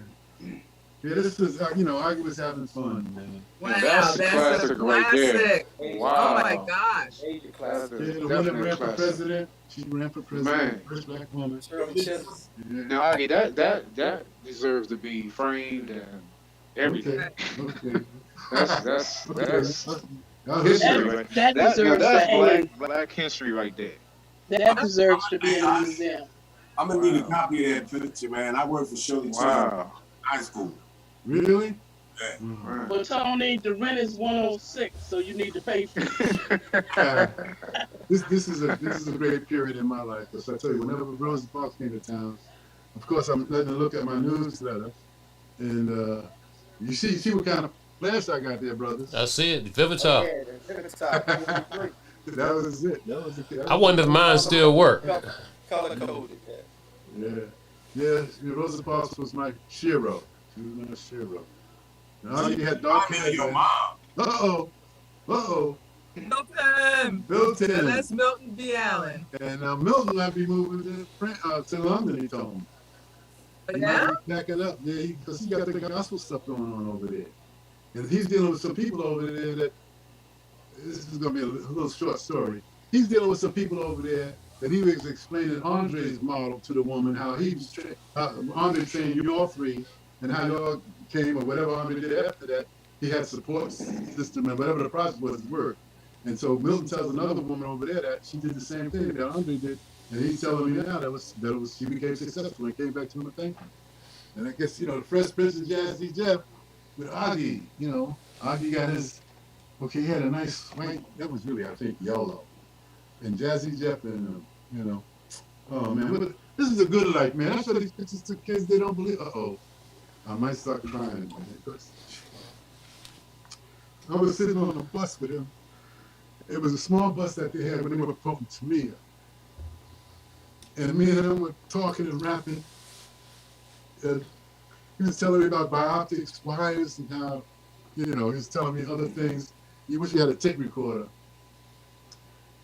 Yeah, this was, I was having fun, man. Now, Wow, that's a that's a classic right there. classic. Oh my Wow. gosh. Major That's classic. Yeah, a the one that definite ran for classic. president, she ran for president, Man. first black woman. Shirley Chisholm. Yeah. Now, Aggie, that deserves to be framed and everything. Okay. That's I'll hit history, you. right? That That now deserves to that's hang. black history right there. That deserves to be in the museum. I'm gonna need a copy of that picture, man. I worked for Shirley Chisholm in Wow. high school. Really? Yeah. Mhm. But Tony, the rent is 106, so you need to pay for it. This is a great period in my life. Because I tell you, whenever Rosa Parks came to town, of course I'm letting her look at my newsletter, and you see what kind of flash I got there, brothers. I see it. Vivitar. Yeah, the Vivid Top. That was it. That was it. I wonder if mine still work. Color coded. Yeah. Yeah, Rosa Parks was my shiro. She was my shiro. Now you had dark I'm hair. your mom. Uh-oh. Milton. Milton. And that's Milton B. Allen. And Milton might be moving to London, he told me. But He now? might be backing up, yeah, because he got the gospel stuff going on over there. And he's dealing with some people over there that, this is going to be a little short story. He's dealing with some people over there that he was explaining Andre's model to the woman, how he was Andre trained you all three, and how y'all came, or whatever Andre did after that, he had support system, and whatever the process was, it worked. And so Milton tells another woman over there that she did the same thing that Andre did, and he's telling me now that she became successful and came back to him and thanked him. And I guess, the Fresh Prince of Jazzy Jeff with Oggi, Oggi got his, he had a nice white, that was really, I think, yellow. And Jazzy Jeff and, oh man, but this is a good life, man. I show these pictures to kids, they don't believe, I might start crying, man, because I was sitting on a bus with him. It was a small bus that they had when they were from Tamia. And me and him were talking and rapping. And he was telling me about bioptics, wires, and how, he was telling me other things. He wish he had a tape recorder.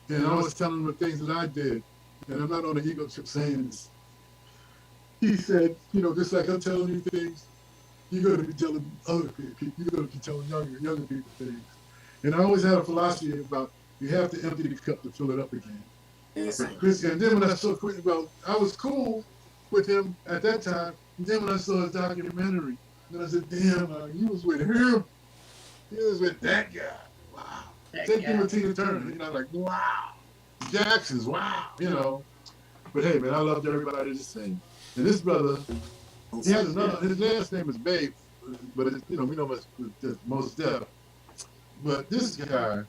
And I was telling him the things that I did. And I'm not on the ego trip saying this. He said, just like I'm telling you things, you're going to be telling other people, you're going to be telling younger people things. And I always had a philosophy about you have to empty the cup to fill it up again. Yes. And then when I saw I was cool with him at that time. And then when I saw his documentary, then I said, damn, he was with him. He was with that guy. Wow. Same thing with Tina Turner. Like, wow. Jackson's, wow. But hey, man, I loved everybody the same. And this brother, he has his last name is Babe, but we know it's Most Def. But this guy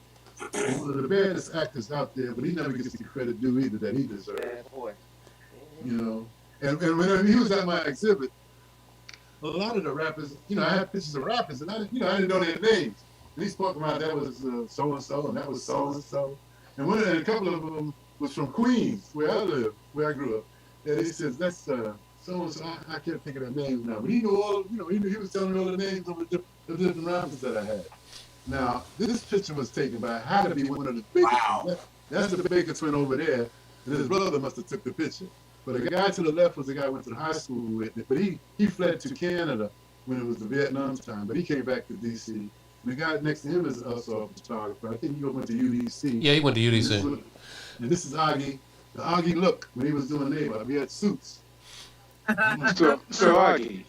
is one of the baddest actors out there, but he never gets the credit due either that he deserves. Bad boy. And whenever he was at my exhibit, a lot of the rappers, I had pictures of rappers, and I didn't know their names. And he spoke about that was so and so, and that was so and so, and a couple of them was from Queens, where I live, where I grew up. And he says that's so and so. I can't think of their names now, but he knew all. He was telling me all the names of the different rappers that I had. Now, this picture was taken by, had to be one of the biggest. Wow. That's the Baker twin over there, and his brother must have took the picture. But the guy to the left was the guy I went to high school with, but he fled to Canada when it was the Vietnam time, but he came back to D.C. And the guy next to him is also a photographer. I think he went to UDC. Yeah, he went to UDC. And this is Oggi, the Oggi look when he was doing neighbor. We had suits. So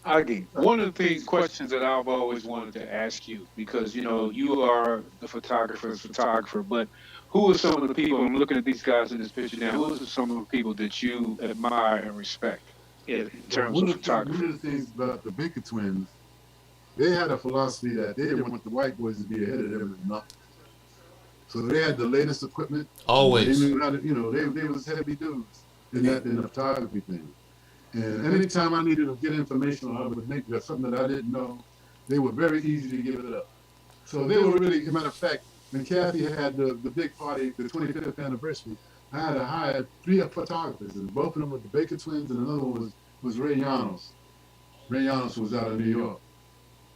Oggi, one of the questions that I've always wanted to ask you, because you are the photographer's photographer, but who are some of the people? I'm looking at these guys in this picture now. Who are some of the people that you admire and respect in terms of photography? One of the things about the Baker twins, they had a philosophy that they didn't want the white boys to be ahead of them in nothing. So they had the latest equipment. Always. They knew how to, they was heavy dudes in the photography thing. And anytime I needed to get information or I would make something that I didn't know, they were very easy to give it up. So they were really, as a matter of fact, when Kathy had the big party, the 25th anniversary, I had to hire 3 photographers, and both of them were the Baker twins, and another one was Ray Llanos. Ray Llanos was out of New York.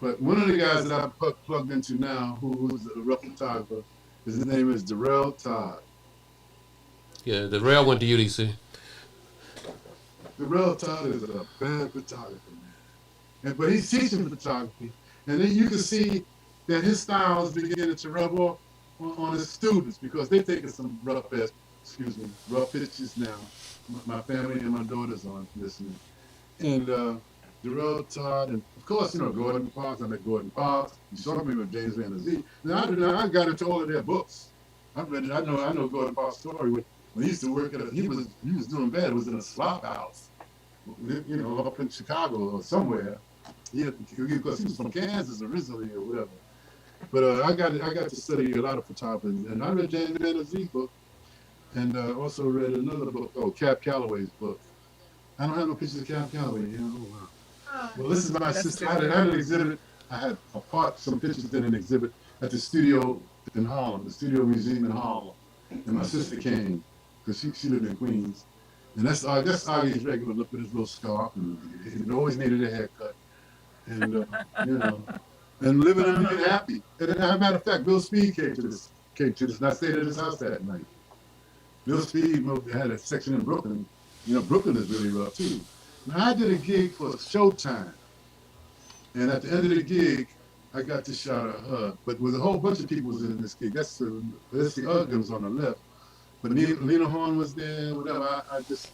But one of the guys that I plugged into now, who's a rough photographer, his name is Darrell Todd. Yeah, the rail went to UDC. Darrell Todd is a bad photographer, man. But he's teaching photography. And then you can see that his style is beginning to rub off on his students because they're taking some rough pictures now. My family and my daughters are listening. And Darrell Todd, and of course, Gordon Parks. I met Gordon Parks. You saw me with James Van Der Zee. Now I got into all of their books. I've read it. I know Gordon Parks' story when he used to work he was doing bad. It was in a slop house, up in Chicago or somewhere. Yeah, because he was from Kansas originally or whatever. But I got to study a lot of photography, and I read James Van Der Zee's book, and also read another book, Cap Calloway's book. I don't have no pictures of Cap Calloway. Well, this is my sister. I had an exhibit. I had some pictures in an exhibit at the studio in Harlem, the Studio Museum in Harlem, and my sister came because she lived in Queens, and that's Oggie's regular look with his little scarf, and he always needed a haircut, and and living and being happy. And as a matter of fact, Bill Speed came to this, and I stayed at his house that night. Bill Speed had a section in Brooklyn. Brooklyn is really rough too. Now I did a gig for Showtime, and at the end of the gig, I got this shot of her. But with a whole bunch of people was in this gig. That's the Uggams on the left. But Lena Horne was there, whatever.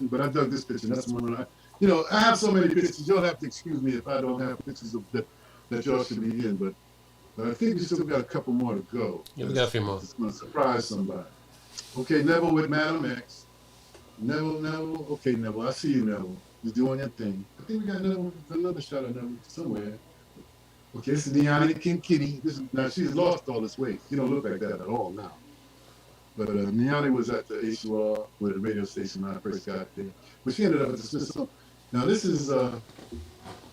But I dug this picture. That's one I have so many pictures. You'll have to excuse me if I don't have pictures of that y'all should be in. But I think we still got a couple more to go. Yeah, we got a few more. It's going to surprise somebody. Okay, Neville with Madam X. Neville. Okay, Neville. I see you, Neville. You're doing your thing. I think we got another shot of Neville somewhere. Okay, this is Niani Kinkini. Now, she's lost all this weight. She don't look like that at all now. But Niani was at the HUR with the radio station when I first got there. But she ended up at the Smithsonian. Now, this is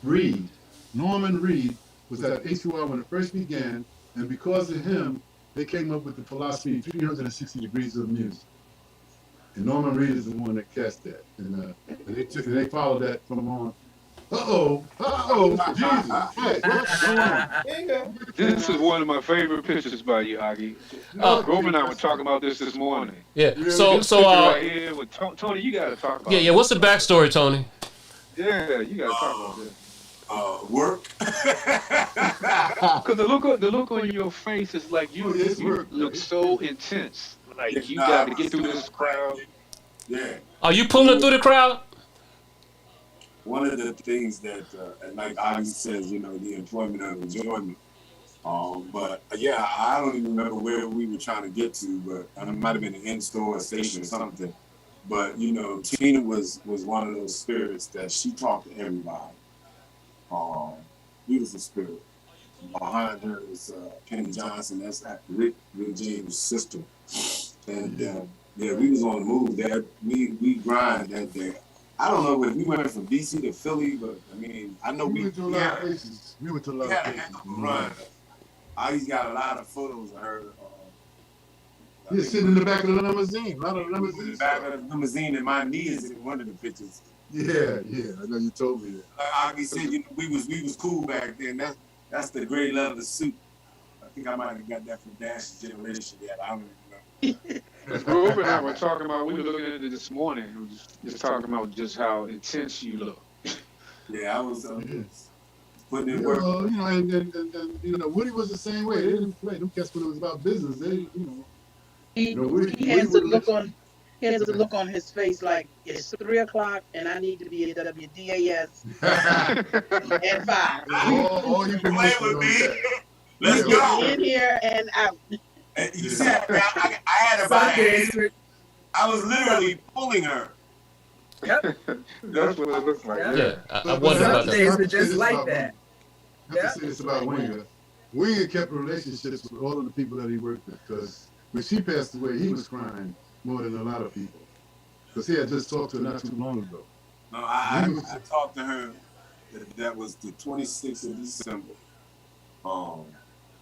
Reed. Norman Reed was at HUR when it first began. And because of him, they came up with the philosophy 360 degrees of music. And Norman Reed is the one that cast that. And they followed that from on. Jesus. Hey, what's going on? There you go. This is one of my favorite pictures by you, Oggie. Grover and I were talking about this morning. Yeah. This So picture right here with Tony, you got to talk about. yeah. What's the backstory, Tony? Yeah, you got to talk about this. Work. Because the look on your face is like you look so intense. Like you got to get through this crowd. Yeah. Are you pulling through the crowd? One of the things that, like Oggie says, the employment of enjoyment. But yeah, I don't even remember where we were trying to get to, but it might have been an in-store station or something. But Tina was one of those spirits that she talked to everybody. Beautiful spirit. Behind her is Penny Johnson. That's Rick James' sister. And yeah, we was on the move. There, we grind that day. I don't know if we went from DC to Philly, but I mean, I know we went to a lot of places. We went to a lot of places. Run. Oggie's got a lot of photos of her. You're sitting in the back of the limousine. A lot of limousines. In the back of the limousine, and my knee is in one of the pictures. Yeah. I know you told me that. Like Oggie said, we was cool back then. That's the gray leather suit. I think I might have got that from Dash Generation. Yeah, I don't even know. Grover and I were talking about. We were looking at it this morning. We were just talking about just how intense you look. Yeah, I was putting in work. And Woody was the same way. They didn't play. Them cats when it was about business. He has a look on. He has a look on his face like it's 3:00 and I need to be at WDAS at 5. All you can play with me. Let's go. In here and out. And you see, I had about I was literally pulling her. Yep. That's what it looks like. Yeah, I wonder about Some days that. were just like that. I have to say this about Winger. Winger kept relationships with all of the people that he worked with because when she passed away, he was crying more than a lot of people because he had just talked to her not too long ago. No, I talked to her. That was the 26th of December.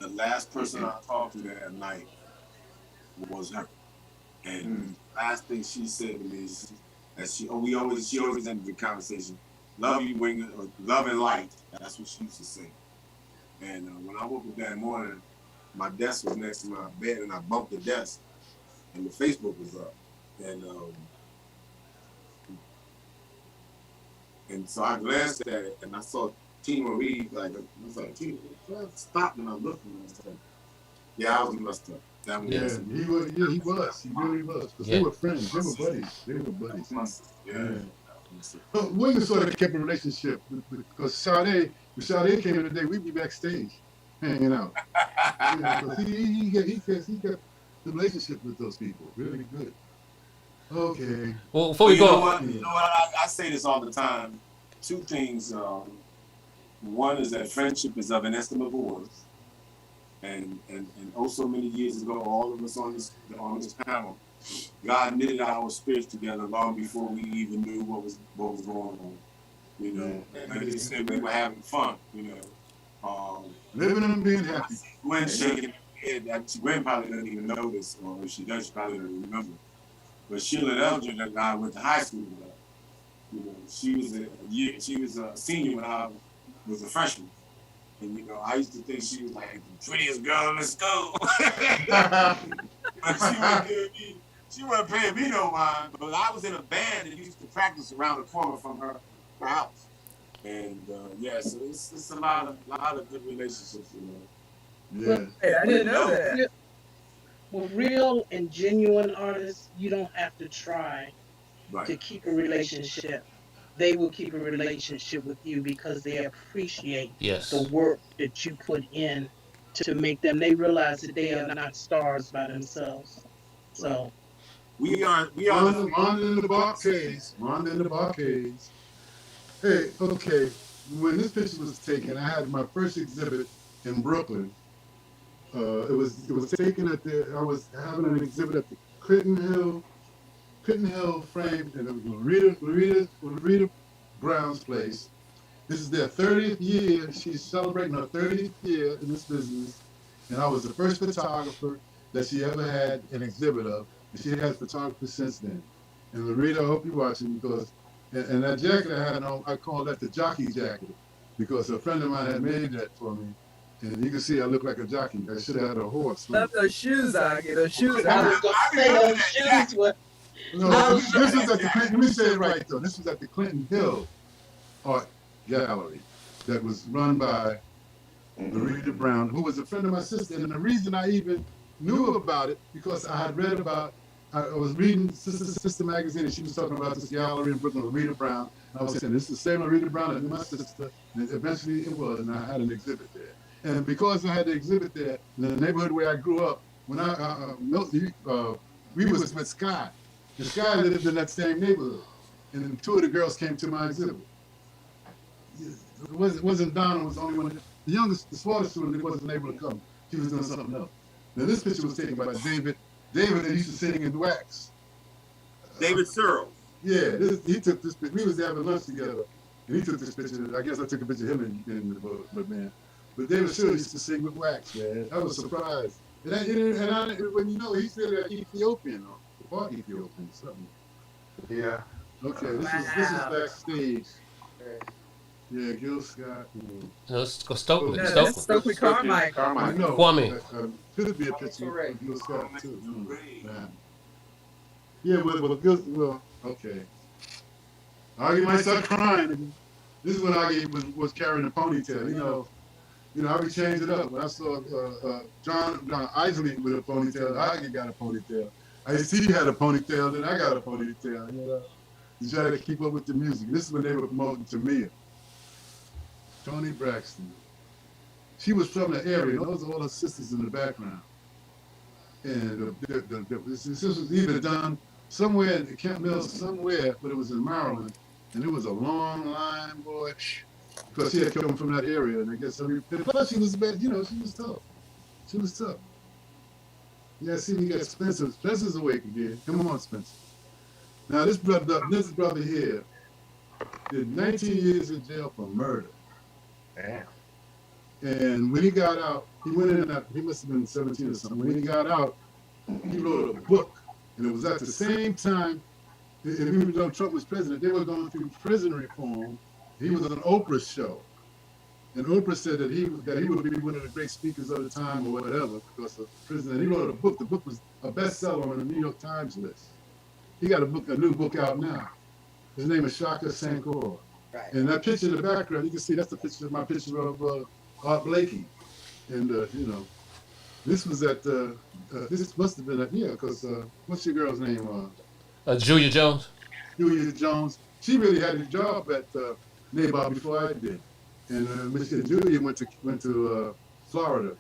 The last person I talked to that night was her, and the last thing she said to me is that she always ended the conversation. Love you, Winger, or love and light. That's what she used to say. And when I woke up that morning, my desk was next to my bed, and I bumped the desk, and the Facebook was up, and so I glanced at it, and I saw Tina Marie. Like I was like, Tina, stop, and I looked, and I was like, yeah, I was messed up. That was Yeah, he was. Yeah, he was. He really was. Because they Yeah. were friends. They were buddies. They were buddies. my sister. Yeah. But William sort of kept a relationship because Sade, when Sade came in today, we'd be backstage hanging out. Because he kept the relationship with those people really good. Okay. Well, before we go, You know what? I say this all the time. Two things. One is that friendship is of inestimable worth, and oh, so many years ago, all of us on this panel, God knitted our spirits together long before we even knew what was going on. You know, and He said we were having fun. You know, living and being happy. Gwen shaking her head. Gwen probably doesn't even know this, or if she does, she probably doesn't remember. But Sheila Eldridge and I went to high school together. You know, she was a senior when I was a freshman. And you know, I used to think she was like the prettiest girl in the school. But she wasn't paying me no mind. But I was in a band that used to practice around the corner from her house. And yeah, so it's a lot of good relationships, you know. Yeah. Hey, I didn't know that. With real and genuine artists, you don't have to try to keep a relationship. They will keep a relationship with you because they appreciate the work that you put in to make them. They realize that they are not stars by themselves. So we are Wanda in the Barcades. Wanda in the Barcades. Hey, okay. When this picture was taken, I had my first exhibit in Brooklyn. It was taken at I was having an exhibit at the Clinton Hill frame, and it was Loretta Brown's place. This is their 30th year. She's celebrating her 30th year in this business, and I was the first photographer that she ever had an exhibit of, and she has photographers since then. And Loretta, I hope you're watching, because and that jacket I had on, I call that the jockey jacket, because a friend of mine had made that for me. And you can see I look like a jockey. I should have had a horse. Love those shoes, Oggy. Those shoes. I was gonna say those shoes were. No, this was at the Clinton. Let me say it right though. This was at the Clinton Hill Art Gallery that was run by Loretta Brown, who was a friend of my sister. And the reason I even knew about it because I had read about. I was reading Sister magazine, and she was talking about this gallery in Brooklyn, Loretta Brown. And I was saying, this is the same Loretta Brown as my sister. And eventually it was, and I had an exhibit there. And because I had the exhibit there in the neighborhood where I grew up, when we was with Sky. And Sky lived in that same neighborhood. And two of the girls came to my exhibit. It wasn't Donna, was the only one. The youngest, the smallest student, wasn't able to come. She was doing something else. Now this picture was taken by David that used to sing in Wax. David Searle. Yeah, he took this picture. We was having lunch together. And he took this picture. I guess I took a picture of him in the book, but man. But David Searle used to sing with Wax, man. I was surprised. And when you know, he's really Ethiopian, or part Ethiopian, something. Yeah. Okay, this is backstage. Yeah, Gil Scott. No, let's go Stokely. No, that's Stokely Carmichael. I know. Kwame. Could be a picture of Gil Scott too. Yeah, well, okay. Oggy might start crying. This is when Oggy was carrying a ponytail. You know, I would change it up. When I saw John Isley with a ponytail, Oggy got a ponytail. Ice-T had a ponytail, then I got a ponytail. You know, to try to keep up with the music. This is when they were promoting Tamia. Toni Braxton. She was from the area. Those are all her sisters in the background. And this was either done somewhere in Camp Mills, somewhere, but it was in Maryland. And it was a long line, boy. Because she had come from that area, and I guess plus she was bad, she was tough. She was tough. Yeah, see, we got Spencer. Spencer's awake again. Come on, Spencer. Now this brother here did 19 years in jail for murder. Damn. And when he got out, he went in. He must have been 17 or something. When he got out, he wrote a book, and it was at the same time. And even though Trump was president, they were going through prison reform. He was on Oprah's show. And Oprah said that he would be one of the great speakers of the time or whatever because of prison. And he wrote a book. The book was a bestseller on the New York Times list. He got a new book out now. His name is Shaka Sankor. Right. And that picture in the background, you can see that's the picture of my picture of Art Blakey. And this was at this must have been at because what's your girl's name? Julia Jones. Julia Jones. She really had a job at Nabob before I did. And Julia went to Florida,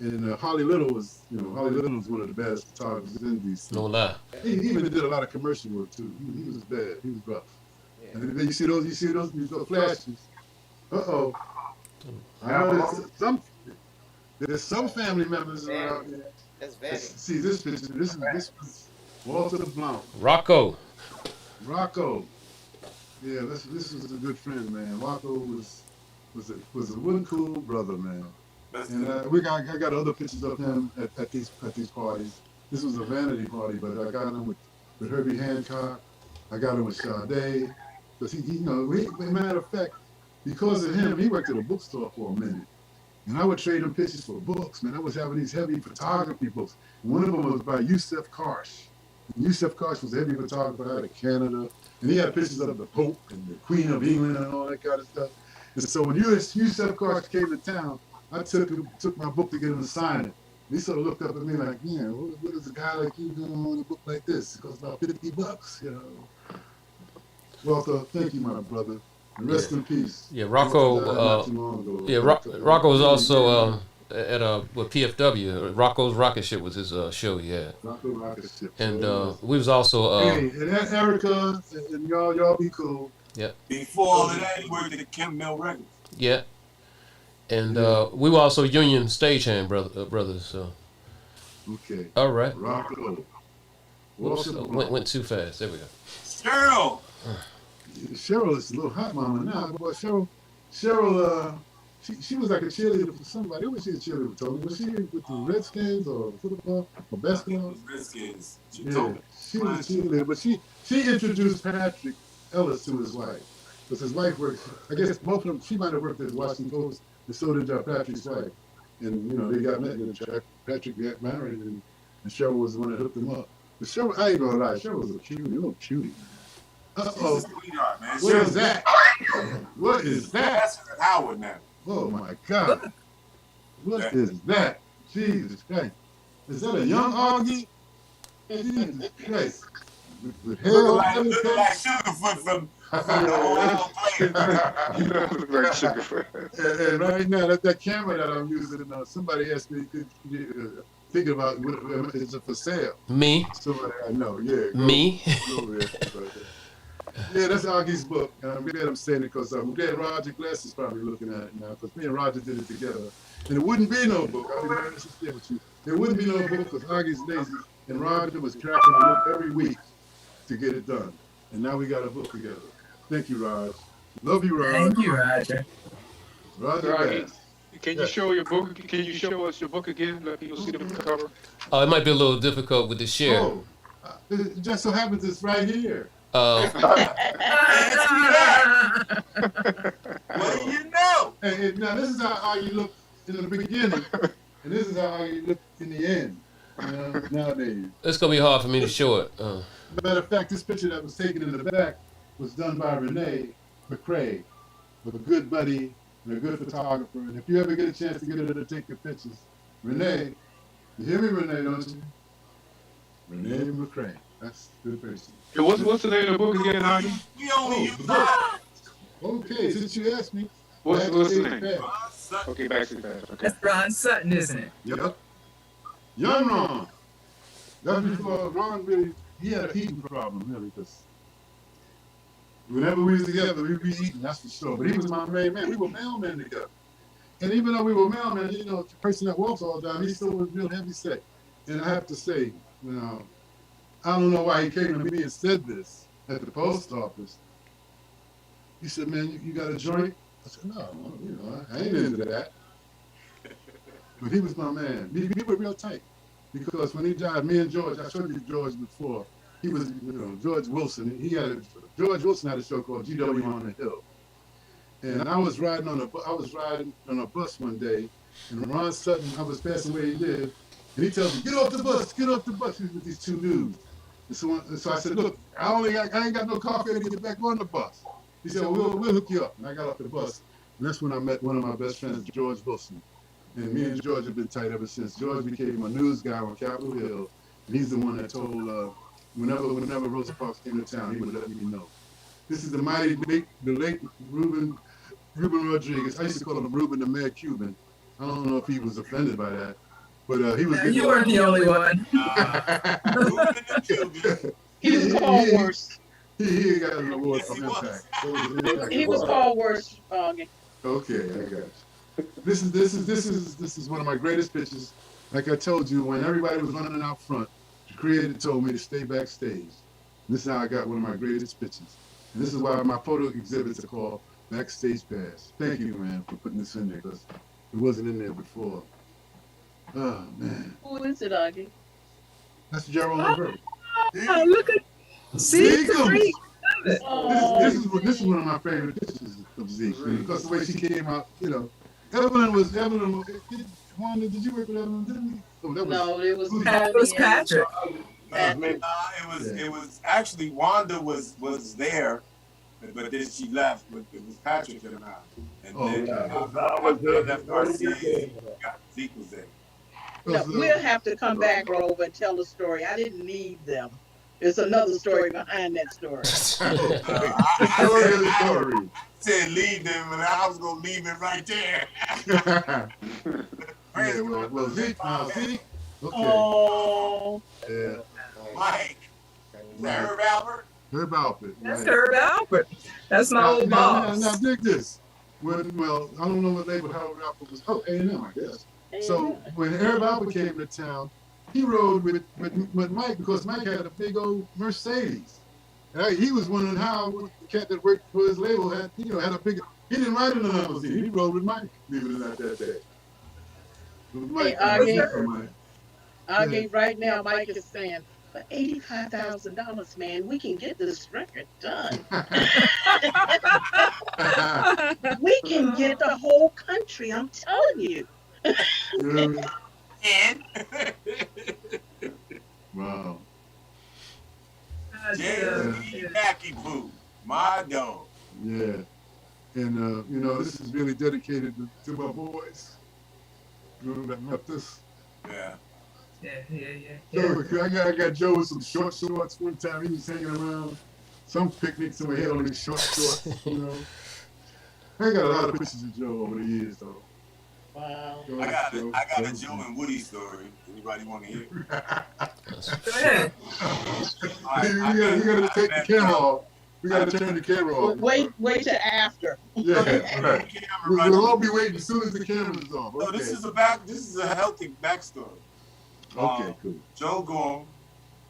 and Holly Little was one of the best photographers in DC. No lie. He even did a lot of commercial work too. He was bad. He was rough. Yeah. And then you see those flashes. Uh-oh. I know there's some family members around here. That's Vanity. See this picture. This was Walter Blount. Rocco. Yeah, this was a good friend, man. Rocco was a one cool brother, man. And I got other pictures of him at these parties. This was a vanity party, but I got him with Herbie Hancock. I got him with Sade. Because matter of fact, because of him, he worked at a bookstore for a minute. And I would trade him pictures for books, man. I was having these heavy photography books. One of them was by Yusef Karsh. And Yusef Karsh was a heavy photographer out of Canada. And he had pictures of the Pope and the Queen of England and all that kind of stuff. And so when Yusef Karsh came to town, I took my book to get him to sign it. And he sort of looked up at me like, man, what is a guy like you doing on a book like this? It costs about $50, Walter, thank you, my brother. And rest in peace. Yeah, Rocco. Rocco was also at with PFW. Rocco's Rocket Ship was his show he had. Rocco Rocket Ship. And we was also. Hey, and that's Erica, and y'all be cool. Yeah. Before all of that, he worked at Camp Mill Records. Yeah. And we were also Union Stagehand brothers. So. Okay. All right. Rocco. Went too fast. There we go. Cheryl. Cheryl is a little hot mama now, but Cheryl, she was like a cheerleader for somebody. Who was she a cheerleader for? Tony? Was she with the Redskins or football or basketball? Redskins. She was a cheerleader, but she introduced Patrick Ellis to his wife. Because his wife worked, I guess both of them, she might have worked at the Washington Post, and so did Patrick's wife. And, they got married, and Patrick got married, and Cheryl was the one that hooked them up. But Cheryl, I ain't gonna lie, Cheryl was a little cutie. Uh-oh. Sweetheart, man. What is that? What is that? That's Howard now. Oh my God. What is that? Jesus Christ. Is that a young Augie? Jesus Christ. With hair Looking all like over the place? Sugarfoot from the Ohio Players. And right now, that camera that I'm using, somebody asked me, thinking about is it for sale? Me. Somebody I know, yeah. Me. Yeah, that's Augie's book, and I'm glad I'm saying it because I'm glad Roger Glass is probably looking at it now because me and Roger did it together. And it wouldn't be no book. I'll be very honest with you. There wouldn't be no book because Augie's lazy, and Roger was cracking a book every week to get it done. And now we got a book together. Thank you, Raj. Love you, Raj. Thank you, Roger. Roger Glass. Can you show your book? Can you show us your book again? Let people see the cover. Oh, it might be a little difficult with the share. Oh, it just so happens it's right here. What do you know? And now this is how you look in the beginning, and this is how you look in the end. Nowadays. It's gonna be hard for me to show it. Matter of fact, this picture that was taken in the back was done by Renee McCrae, with a good buddy and a good photographer. And if you ever get a chance to get her to take your pictures, Renee, you hear me, Renee, don't you? Renee McCrae. That's a good person. Hey, what's the name of the book again, Augie? We only use that. Okay, since you asked me. What's the name? Past. Okay, Backstreet Pass. Okay. That's Ron Sutton, isn't it? Yep. Young Ron. That's before Ron really, he had a eating problem, really, because whenever we was together, we'd be eating, that's for sure. But he was my main man. We were mailmen together. And even though we were mailmen, the person that walks all the time, he still was real heavy set. And I have to say, I don't know why he came to me and said this at the post office. He said, man, you got a joint? I said, no, I ain't into that. But he was my man. We were real tight. Because when he died, me and George, I showed you George before. He was, George Wilson. George Wilson had a show called GW on the Hill. And I was riding on a bus one day, and Ron Sutton, I was passing where he lived, and he tells me, "Get off the bus, get off the bus." He was with these two dudes. And so I said, "Look, I ain't got no car fare to get back on the bus." He said, "Well, we'll hook you up." And I got off the bus, and that's when I met one of my best friends, George Wilson. And me and George have been tight ever since. George became a news guy on Capitol Hill, and he's the one that told whenever Rosa Parks came to town, he would let me know. This is the late Ruben Rodriguez. I used to call him Ruben the Mad Cuban. I don't know if he was offended by that, but he was. You weren't the only one. Ruben the Cuban. He was called worse. He got an award Yes, from he Impact. was. He was called worse. Okay, I got you. This is one of my greatest pictures. Like I told you, when everybody was running out front, the creator told me to stay backstage. This is how I got one of my greatest pictures. And this is why my photo exhibits are called Backstage Pass. Thank you, man, for putting this in there, because it wasn't in there before. Oh, man. Who is it, Augie? That's Gerald Levert. Oh, look at Zeke. This is one of my favorite pictures of Zeke, because the way she came out, Wanda, did you work with Evelyn? Didn't we? Oh, No, it was Patrick. It was actually Wanda was there, but then she left. But it was Patrick and I. And then left RCA. Zeke was there. No, we'll have to come back, Rover, and tell the story. I didn't need them. There's another story behind that story. I said leave them, and I was gonna leave it right there. Well, Zeke. Okay. Oh. Yeah. Mike. Is that Herb Albert? Herb Albert. That's Right. Herb Albert. That's my old boss. Now, dig this. I don't know what label Herb Albert was. Oh, A&M, I guess. So when Herb Albert came to town, he rode with Mike, because Mike had a big old Mercedes. He was wondering how the cat that worked for his label had a big. He didn't ride in the limousine. He rode with Mike, believe it or not, that day. Mike, Augie, right now, Mike is saying, for $85,000, man, we can get this record done. We can get the whole country, I'm telling you. And wow. Jackie Boo, my dog. Yeah. And this is really dedicated to my boys. That left us. Yeah. So I got Joe with some short shorts one time. He was hanging around some picnic, somewhere had on these short shorts, I got a lot of pictures of Joe over the years, though. Wow. I got a Joe and Woody story. Anybody want to hear? Go ahead. We gotta take the camera off. We gotta turn the camera off. Wait till after. Yeah, right. We'll all be waiting as soon as the camera's off. Okay. No, this is a healthy backstory. Okay, cool. Joe Gorham,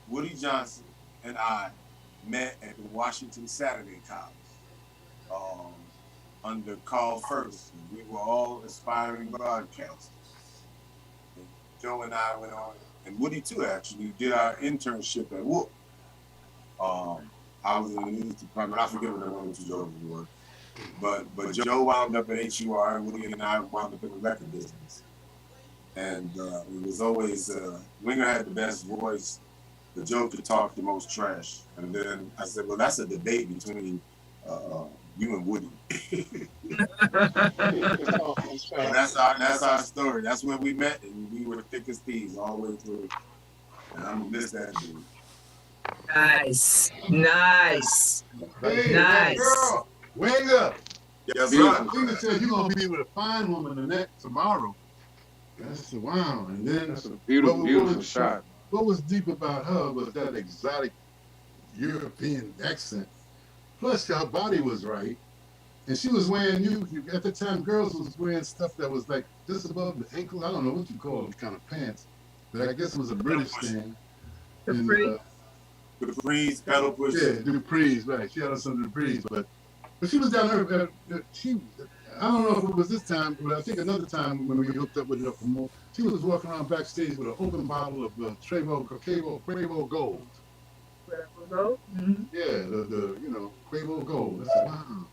Woody Johnson, and I met at the Washington Saturday College under Carl Ferguson. We were all aspiring broadcasters. And Joe and I went on, and Woody too, actually, did our internship at Whoop. I was in the news department. I forget what the one to Joe was. But Joe wound up at HUR, and Woody and I wound up in the record business. And it was always, Winger had the best voice, but Joe could talk the most trash. And then I said, well, that's a debate between you and Woody. And that's our story. That's where we met, and we were thick as thieves all the way through. And I'm gonna miss that dude. Nice. Hey, Nice. Girl, wake up. Yes, sir. Winger said you're gonna be with a fine woman Annette tomorrow. That's wow. And then That's a beautiful shot. What was deep about her was that exotic European accent. Plus, her body was right. And she was wearing, at the time, girls was wearing stuff that was like just above the ankle. I don't know what you call them kind of pants. But I guess it was a British thing. Capri. The Dupree's, pedal push. Yeah, Dupree's, right. She had on some Dupree's. But she was down there. I don't know if it was this time, but I think another time when we hooked up with her for more, she was walking around backstage with an open bottle of Quavo Gold. Mm-hmm. Yeah, the Quavo Gold. I said, wow.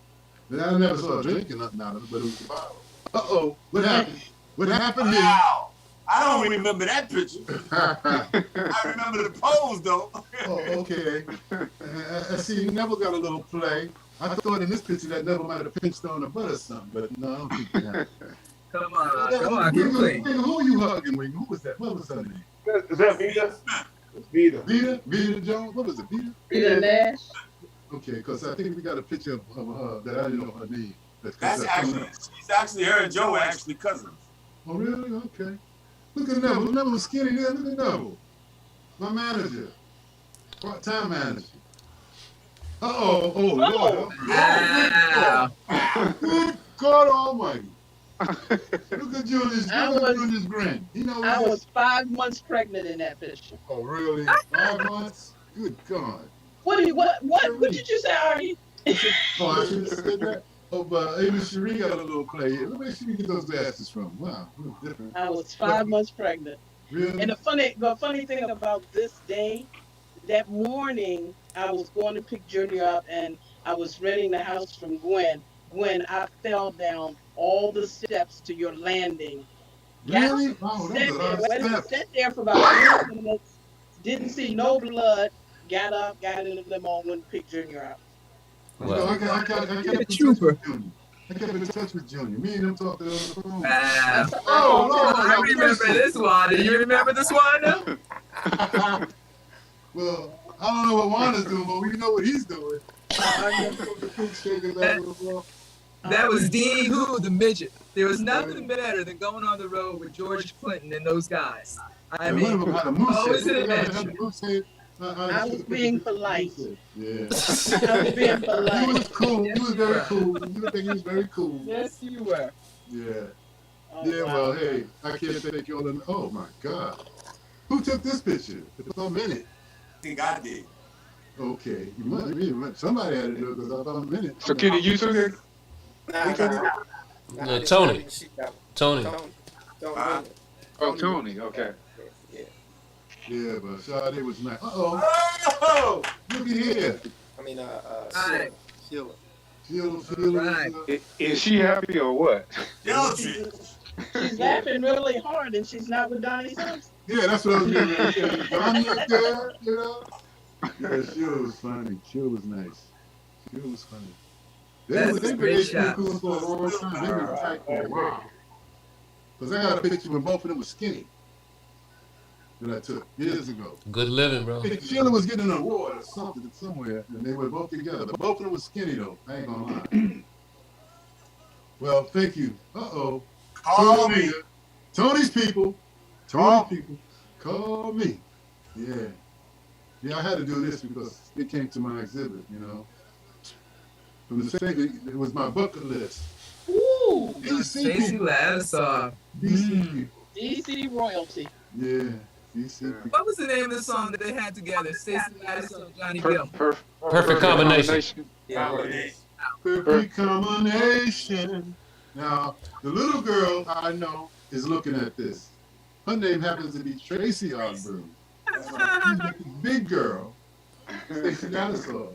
And I never saw her drinking nothing out of it, but it was a bottle. Uh-oh, what happened? What happened here? Wow. I don't remember that picture. I remember the pose though. Oh, okay. See, Neville got a little play. I thought in this picture that Neville might have pinched on the butt or something, but no, I don't think that. Come on, get clean. Who are you hugging, Winger? Who was that? What was her name? Is that Vita? It's Vita. Vita Jones? What was it, Vita? Rita Nash. Okay, because I think we got a picture of her that I didn't know her name. That's actually, she's actually, her and Joe are actually cousins. Oh, really? Okay. Look at Neville. Neville was skinny there. Look at Neville. My manager. Part-time manager. Uh-oh. Oh, Lord. Wow. Good God almighty. Look at Julius. Look at Julius grin. You know I was 5 months pregnant in that picture. Oh, really? 5 months? Good God. What did you say, Ari? Oh, I should have said that. Oh, but Amy Cherie got a little play here. Where did she get those glasses from? Wow, different. I was 5 months pregnant. Really? And the funny thing about this day, that morning I was going to pick Junior up and I was renting the house from Gwen when I fell down all the steps to your landing. Really? Oh, Sat there for about 3 minutes, didn't see no blood, got up, got in the limo, went to pick Junior up. Well, I kept in touch with Junior. I kept in touch with Junior. Me and him talked on the phone. I remember this one. Do you remember this one? Well, I don't know what Wanda's doing, but we know what he's doing. That was Dean Who, the midget. There was nothing better than going on the road with George Clinton and those guys. I mean, always an adventure. I was being polite. Yeah. I was being polite. He was cool. He was very cool. You think he was very cool. Yes, you were. Yeah. Oh, Yeah, wow. well, hey, I can't thank you all. Oh, my God. Who took this picture? It's a minute. I think I did. Okay. You must, somebody had to do it because I thought a minute. So, Kenny, you took it? Tony. Tony. Oh, Tony. Okay. Yeah, but Sade was nice. Uh-oh. Look at here. I mean, Sheila. Right. Is she happy or what? She's laughing really hard and she's not with Donnie Simpson. Yeah, that's what I was getting ready to say. Donnie up there, you know? Yeah, Sheila was funny. Sheila was nice. Sheila was funny. That's a great shot. Cool for a long time. They were tight for a while. Because I got a picture when both of them were skinny that I took years ago. Good living, bro. Sheila was getting an award or something somewhere, and they were both together. But both of them were skinny, though. I ain't gonna lie. Well, thank you. Uh-oh. Call me. Tony's people. Tony's people. Call me. Yeah. Yeah, I had to do this because it came to my exhibit, you know. From the sake, it was my bucket list. Ooh. Stacey Lattisaw. DC people. DC royalty. Yeah. DC people. What was the name of the song that they had together? Stacey Lattisaw and Johnny Gill. Perfect combination. Perfect combination. Now, the little girl I know is looking at this. Her name happens to be Tracy Ogburn. She's like a big girl. Stacey Lattisaw.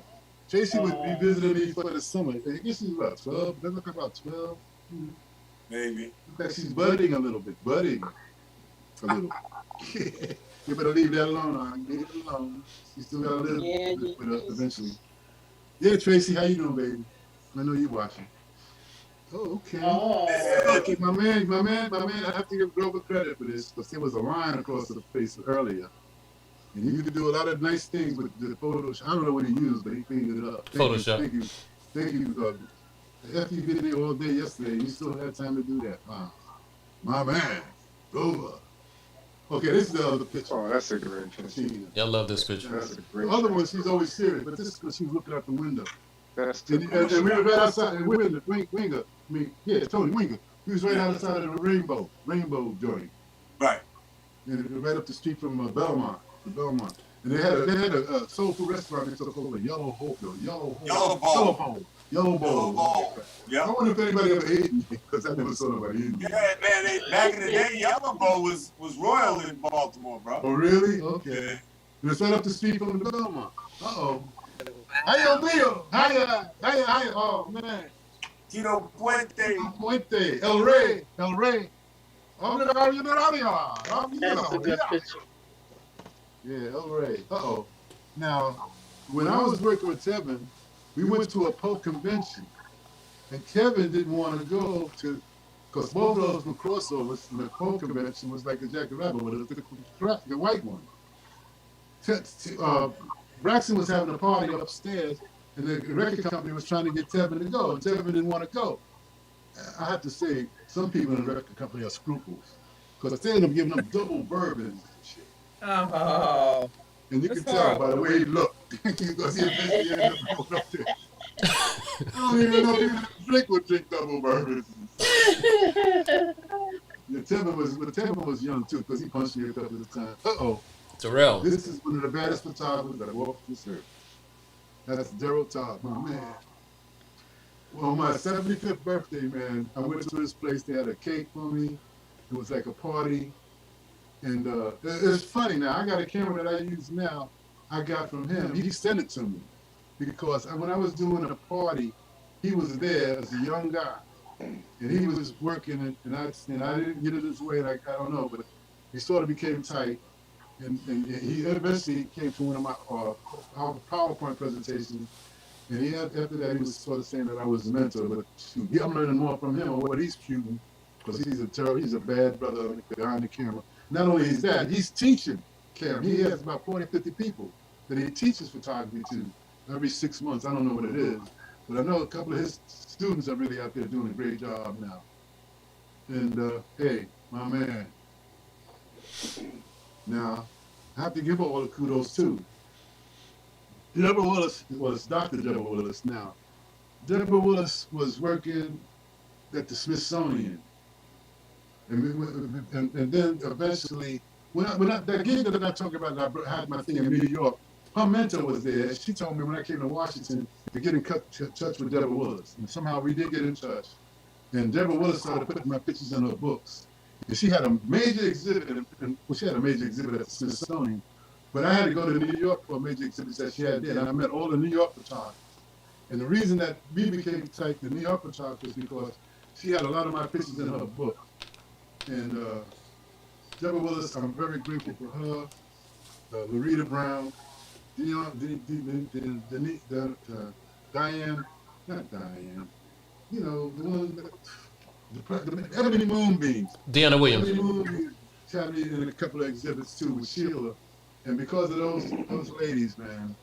Tracy would be visiting me for the summer. I guess she's about 12. Doesn't look about 12. Maybe. Look like she's budding a little bit. Budding. A little. You better leave that alone. Leave it alone. She still got to live with us eventually. Yeah, Tracy, how you doing, baby? I know you watching. Oh, okay. Okay, my man, I have to give Grover credit for this because there was a line across the face earlier. And you could do a lot of nice things with the Photoshop. I don't know what he used, but he cleaned it up. Photoshop. Thank you. After you've been there all day yesterday, you still had time to do that. Wow. My man, Grover. Okay, this is the other picture. Oh, that's a great picture. Y'all love this picture. That's a great The other one, she's always serious, but this is because she's looking out the window. That's And we were right outside, and we're in the Winger. Tony Winger. He was right outside of the Rainbow joint. Right. And right up the street from Belmont. And they had a soul food restaurant next to the Yellow Bowl. Yeah. I wonder if anybody ever ate me because I never saw nobody eating. Yeah, man. Back in the day, Yellow Bowl was royal in Baltimore, bro. Oh, really? Okay. And it's right up the street from the Belmont. Uh-oh. Hiya, Bill. Hiya. Oh, man. Tito Puente. Puente, El Rey, El Rey. That's a good picture. Yeah, El Rey. Uh-oh. Now, when I was working with Tevin, we went to a Pope convention, and Kevin didn't want to go to, because both of those were crossovers, and the Pope convention was like the Jack the Rabbit, but it was the white one. Braxton was having a party upstairs, and the record company was trying to get Tevin to go, and Tevin didn't want to go. I have to say, some people in the record company are scruples, because they ended up giving them double bourbons and shit. Oh, And you that's can tell by horrible. the way he looked, because he eventually ended up going up there. I don't even know if people would drink double bourbons. Yeah, Tevin was young too, because he punched me a couple of times. Uh-oh. Terrell. This is one of the baddest photographers that walked this earth. That's Daryl Todd, my man. Well, on my 75th birthday, man, I went to this place. They had a cake for me. It was like a party. And it's funny now. I got a camera that I use now. I got from him. He sent it to me because when I was doing a party, he was there as a young guy, and he was working, and I didn't get it his way. Like I don't know, but he sort of became tight, and he eventually came to one of my PowerPoint presentations. And after that, he was sort of saying that I was a mentor, but shoot, I'm learning more from him on what he's shooting, because he's a bad brother behind the camera. Not only is that, he's teaching camera. He has about 40, 50 people that he teaches photography to every 6 months. I don't know what it is, but I know a couple of his students are really out there doing a great job now. And hey, my man. Now, I have to give her all the kudos too. Deborah Willis was Dr. Deborah Willis now. Deborah Willis was working at the Smithsonian. And then eventually, that gig that I talk about, I had my thing in New York, her mentor was there. She told me when I came to Washington to get in touch with Deborah Willis. And somehow we did get in touch. And Deborah Willis started putting my pictures in her books. And she had a major exhibit, she had a major exhibit at the Smithsonian. But I had to go to New York for a major exhibit that she had there. And I met all the New York photographers. And the reason that we became tight, the New York photographers, because she had a lot of my pictures in her book. And Deborah Willis, I'm very grateful for her. Loretta Brown, Diane, not Diane, you know, the one, the Ebony Moonbeams. Deanna Williams. Ebony Moonbeams had me in a couple of exhibits too with Sheila. And because of those ladies, man,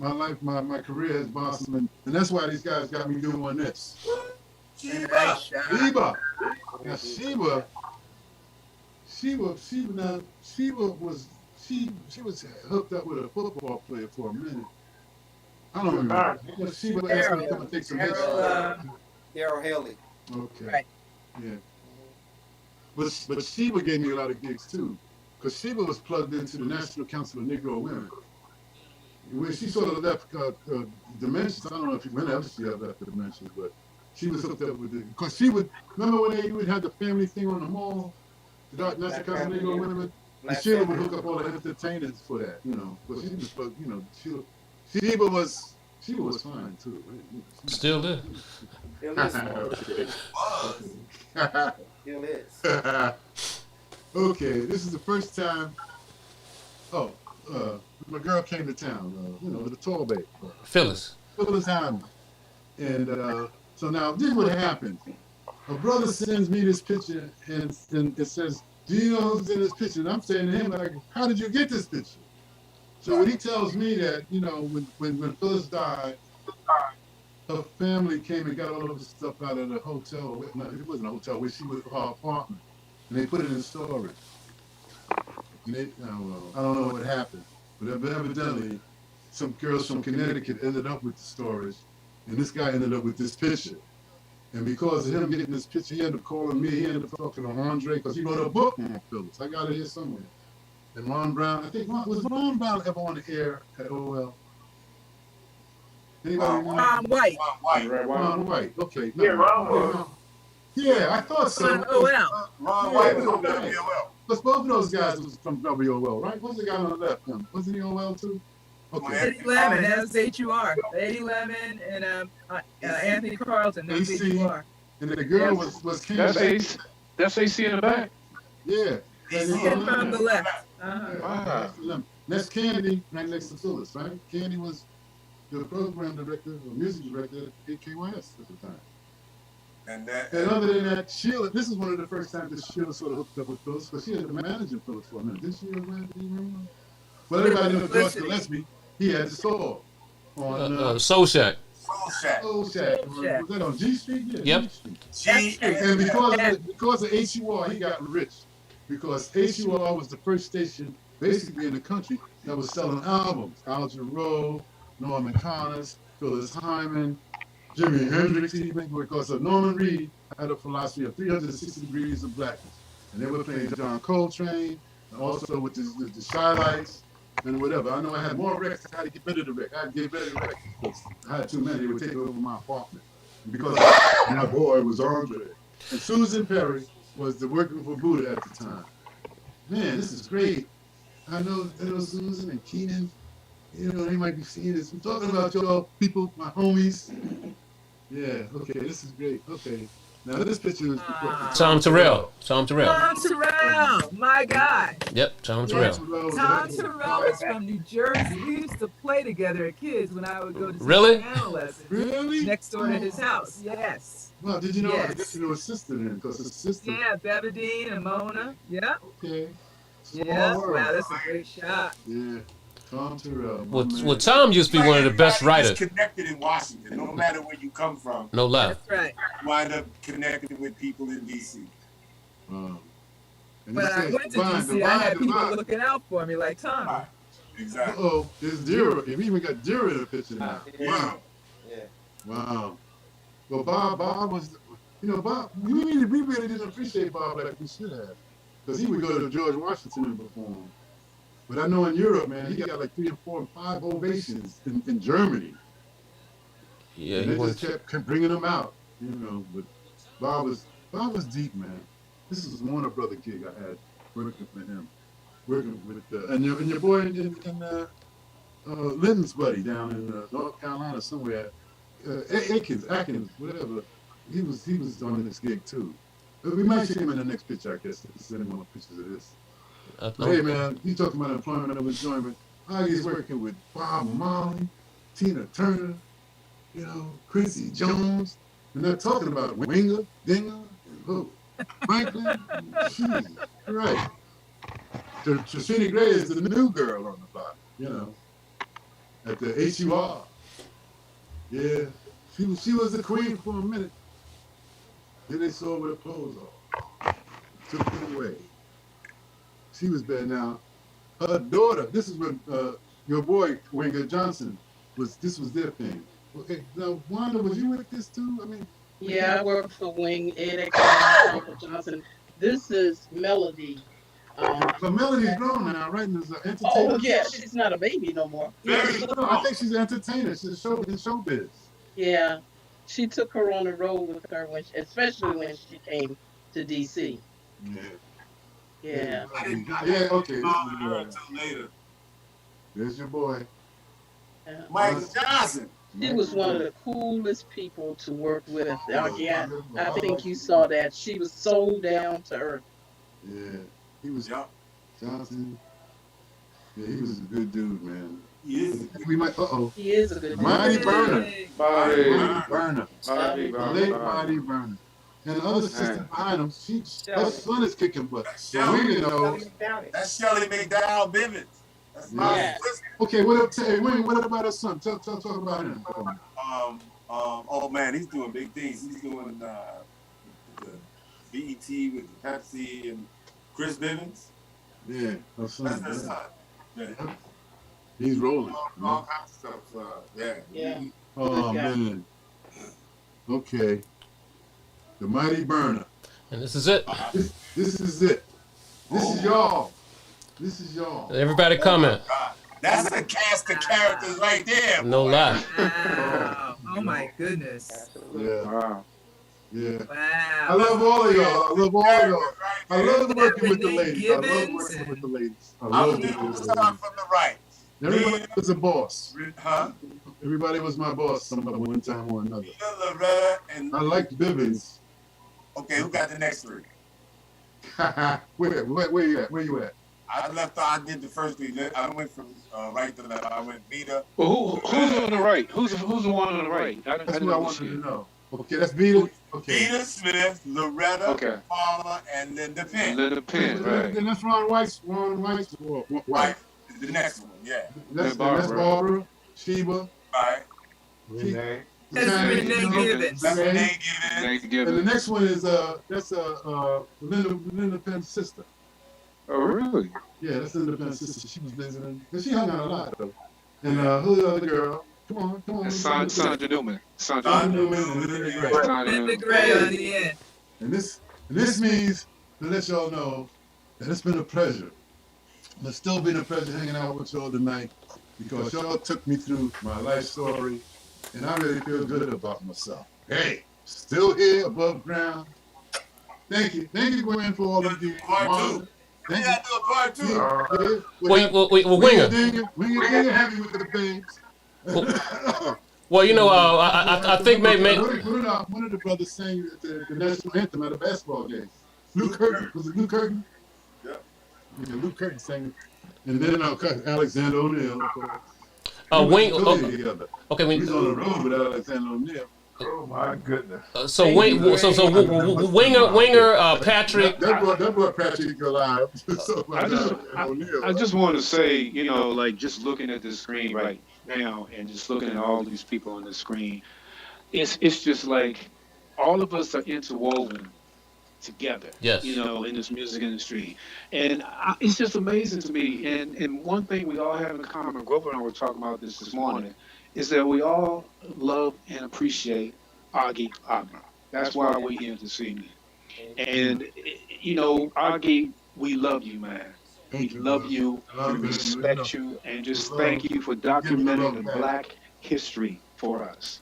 my career has blossomed. And that's why these guys got me doing this. Sheba. Now Sheba was hooked up with a football player for a minute. I don't remember. Sheba asked me to come and take some hits. Daryl Haley. Okay. Right. Yeah. But Sheba gave me a lot of gigs too, because Sheba was plugged into the National Council of Negro Women. When she sort of left Dimensions, I don't know when else she left the Dimensions, but she was hooked up with it. Because she would, remember when you would have the family thing on the mall? The National Council of Negro Women? And Sheila would hook up all the entertainers for that, you know. But she was, you know, Sheba was fine too. Right? Still there. Still is. Still is. Okay, this is the first time. My girl came to town. You know, the tall babe. Phyllis. Phyllis Hyman. And so now this is what happened. A brother sends me this picture and it says, "Do you know who's in this picture?" And I'm saying to him, like, "How did you get this picture?" So when he tells me that, you know, when Phyllis died, her family came and got all of the stuff out of the hotel. No, it wasn't a hotel, where she was, her apartment. And they put it in storage. And I don't know what happened. But evidently, some girls from Connecticut ended up with the storage. And this guy ended up with this picture. And because of him getting this picture, he ended up calling me. He ended up talking to Andre, because he wrote a book on Phyllis. I got it here somewhere. And Ron Brown, I think, was Ron Brown ever on the air at OL? Anybody remember? Ron White. Ron White. Okay. Yeah, Ron was. Yeah, I thought so. Ron OL. Ron White was on WOL. Because both of those guys was from WOL, right? What's the guy on the left? Wasn't he OL too? Okay. Eddie Lemon, that was HUR. Eddie Lemon and Anthony Carlton, that was AC, HUR. and the girl Yep. was That's Candy. AC. That's AC in the back. Yeah. And Second from the left. Yeah, Wow. next to them. That's Candy, right next to Phyllis, right? Candy was the program director or music director at KYS at the time. And that. And other than that, Sheila, this is one of the first times that Sheila sort of hooked up with Phyllis, because she had been managing Phyllis for a minute. Didn't she? Well, everybody knows George Gillespie. He had the store on Soul Shack. Soul Shack. Was that on G Street? Yeah, Yep. G Street. And because of HUR, he got rich. Because HUR was the first station, basically in the country, that was selling albums. Al Jarreau, Norman Connors, Phyllis Hyman, Jimi Hendrix, even because of Norman Reed had a philosophy of 360 degrees of blackness. And they were playing John Coltrane, and also with the Shy Lights, and whatever. I know I had more records. I had to get rid of the records. I had to get rid of the records because I had too many. They would take over my apartment. And because my boy was Andre. And Susan Perry was the working for Buddha at the time. Man, this is great. I know Susan and Keenan, they might be seeing this. I'm talking about y'all people, my homies. Yeah, okay, this is great. Okay. Now this picture is Tom Terrell. Tom Terrell, my guy. Yep, Tom Terrell. Tom Terrell is from New Jersey. We used to play together as kids when I would go to piano lessons. Really? Next door to his house. Yes. Well, did you know? Yes. I guess you know his sister then, because his sister. Yeah, Bevadine and Mona. Yeah. Okay. Yeah. Wow, that's a great shot. Yeah. Tom Terrell. Well, Tom used to be one of the best writers. Connected in Washington, no matter where you come from. No lie. That's right. You wind up connected with people in DC. When I went to DC, I had people looking out for me like Tom. Right. Exactly. Oh, there's Dira. We even got Dira in the picture now. Wow. Yeah. Wow. Well, Bob was, Bob, we really didn't appreciate Bob like we should have. Because he would go to George Washington and perform. But I know in Europe, man, he got like 3 and 4 and 5 ovations in Germany. Yeah, and they just kept bringing him out, But Bob was deep, man. This is one of brother gig I had working with him, working with and your boy in Lyndon's buddy down in North Carolina somewhere, Atkins, whatever. He was on this gig too. But we might see him in the next picture, I guess. If there's any more pictures of this. Hey man, you talking about employment of enjoyment. He's working with Bob Marley, Tina Turner, Quincy Jones, and they're talking about Winger, Dinger, Franklin. Jeez, right. Tracini Gray is the new girl on the block, at the HUR. Yeah, she was the queen for a minute. Then they saw her with her clothes off, took her away. She was bad. Now, her daughter, this is when your boy, Winger Johnson, this was their thing. Okay, now, Wanda, was you with this too? I mean. Yeah, I worked for Wing, Ed and Uncle Johnson. This is Melody. So Melody's grown now, right? And an entertainer. Oh, yeah, she's not a baby no more. I think she's an entertainer. She's in showbiz. Yeah, she took her on the road with her, especially when she came to DC. Yeah. Yeah, okay. Until later. There's your boy. Michael Johnson. She was one of the coolest people to work with. I think you saw that. She was so down to earth. Yeah, he was Johnson. Yeah, he was a good dude, man. He is. He is a good dude. Mighty Burner. Bobby Burner. Late Mighty Burner. And the other sister behind him, her son is kicking butt. So we didn't know. That's Shelley McDowell Bivens. That's my sister. Okay, what about her son? Talk about him. Oh man, he's doing big things. He's doing the BET with the Pepsi and Chris Bivens. Yeah, her son. That's his son. Yeah. He's rolling. All kinds of stuff. Yeah. Oh man. Okay. The Mighty Burner. And this is it. This is it. This is y'all. This is y'all. Everybody comment. That's a cast of characters right there. No lie. Wow. Oh my goodness. Yeah. Wow. Yeah. Wow. I love all of y'all. I love working with the ladies. I love working with the ladies. I'm going to start from the right. Everybody was a boss. Huh? Everybody was my boss some one time or another. Vita, Loretta, and I liked Bivens. okay, who got the next three? Where you at? Where you at? I left. I did the first three. I went from right to left. I went Vita. Well, who's on the right? Who's the one on the right? That's what I wanted to know. Okay, that's Vita. Okay. Vita Smith, Loretta, Okay. Palmer, and Linda Penn. Linda Penn, right? Then that's Ron White's. Right. The next one, yeah. That's Barbara, Sheba. Right. That's Renee Gibbons. That's Renee Gibbons. And the next one is that's Linda Penn's sister. Oh, really? Yeah, that's Linda Penn's sister. She was visiting. And she hung out a lot though. And who's the other girl? Come on. Sandra Newman. Sandra Newman and Linda Gregg. Linda Gregg on the end. And this means to let y'all know that it's been a pleasure. It's still been a pleasure hanging out with y'all tonight because y'all took me through my life story, and I really feel good about myself. Hey, still here above ground. Thank you, Gwen, for all of you. Part two. Thank Yeah, do a part two. Wait, Winger. Winger, happy with the things. Well, you know, I think maybe. One of the brothers sang the national anthem at a basketball game. Luke Curtin. Was it Luke Curtin? Yeah. Yeah, Luke Curtin sang. And then Alexander O'Neal. Wing. Okay, we was on the road with Alexander O'Neal. Oh my goodness. So Winger, Patrick. That brought Patrick alive. I just want to say, you know, like just looking at the screen right now and just looking at all these people on the screen, it's just like all of us are interwoven together. Yes. You know, in this music industry, and it's just amazing to me. And one thing we all have in common, Grover and I were talking about this morning, is that we all love and appreciate Oggi Ogburn. That's why we're here this evening. And, you know, Oggi, we love you, man. We love you, we respect you, and just thank you for documenting the Black history for us.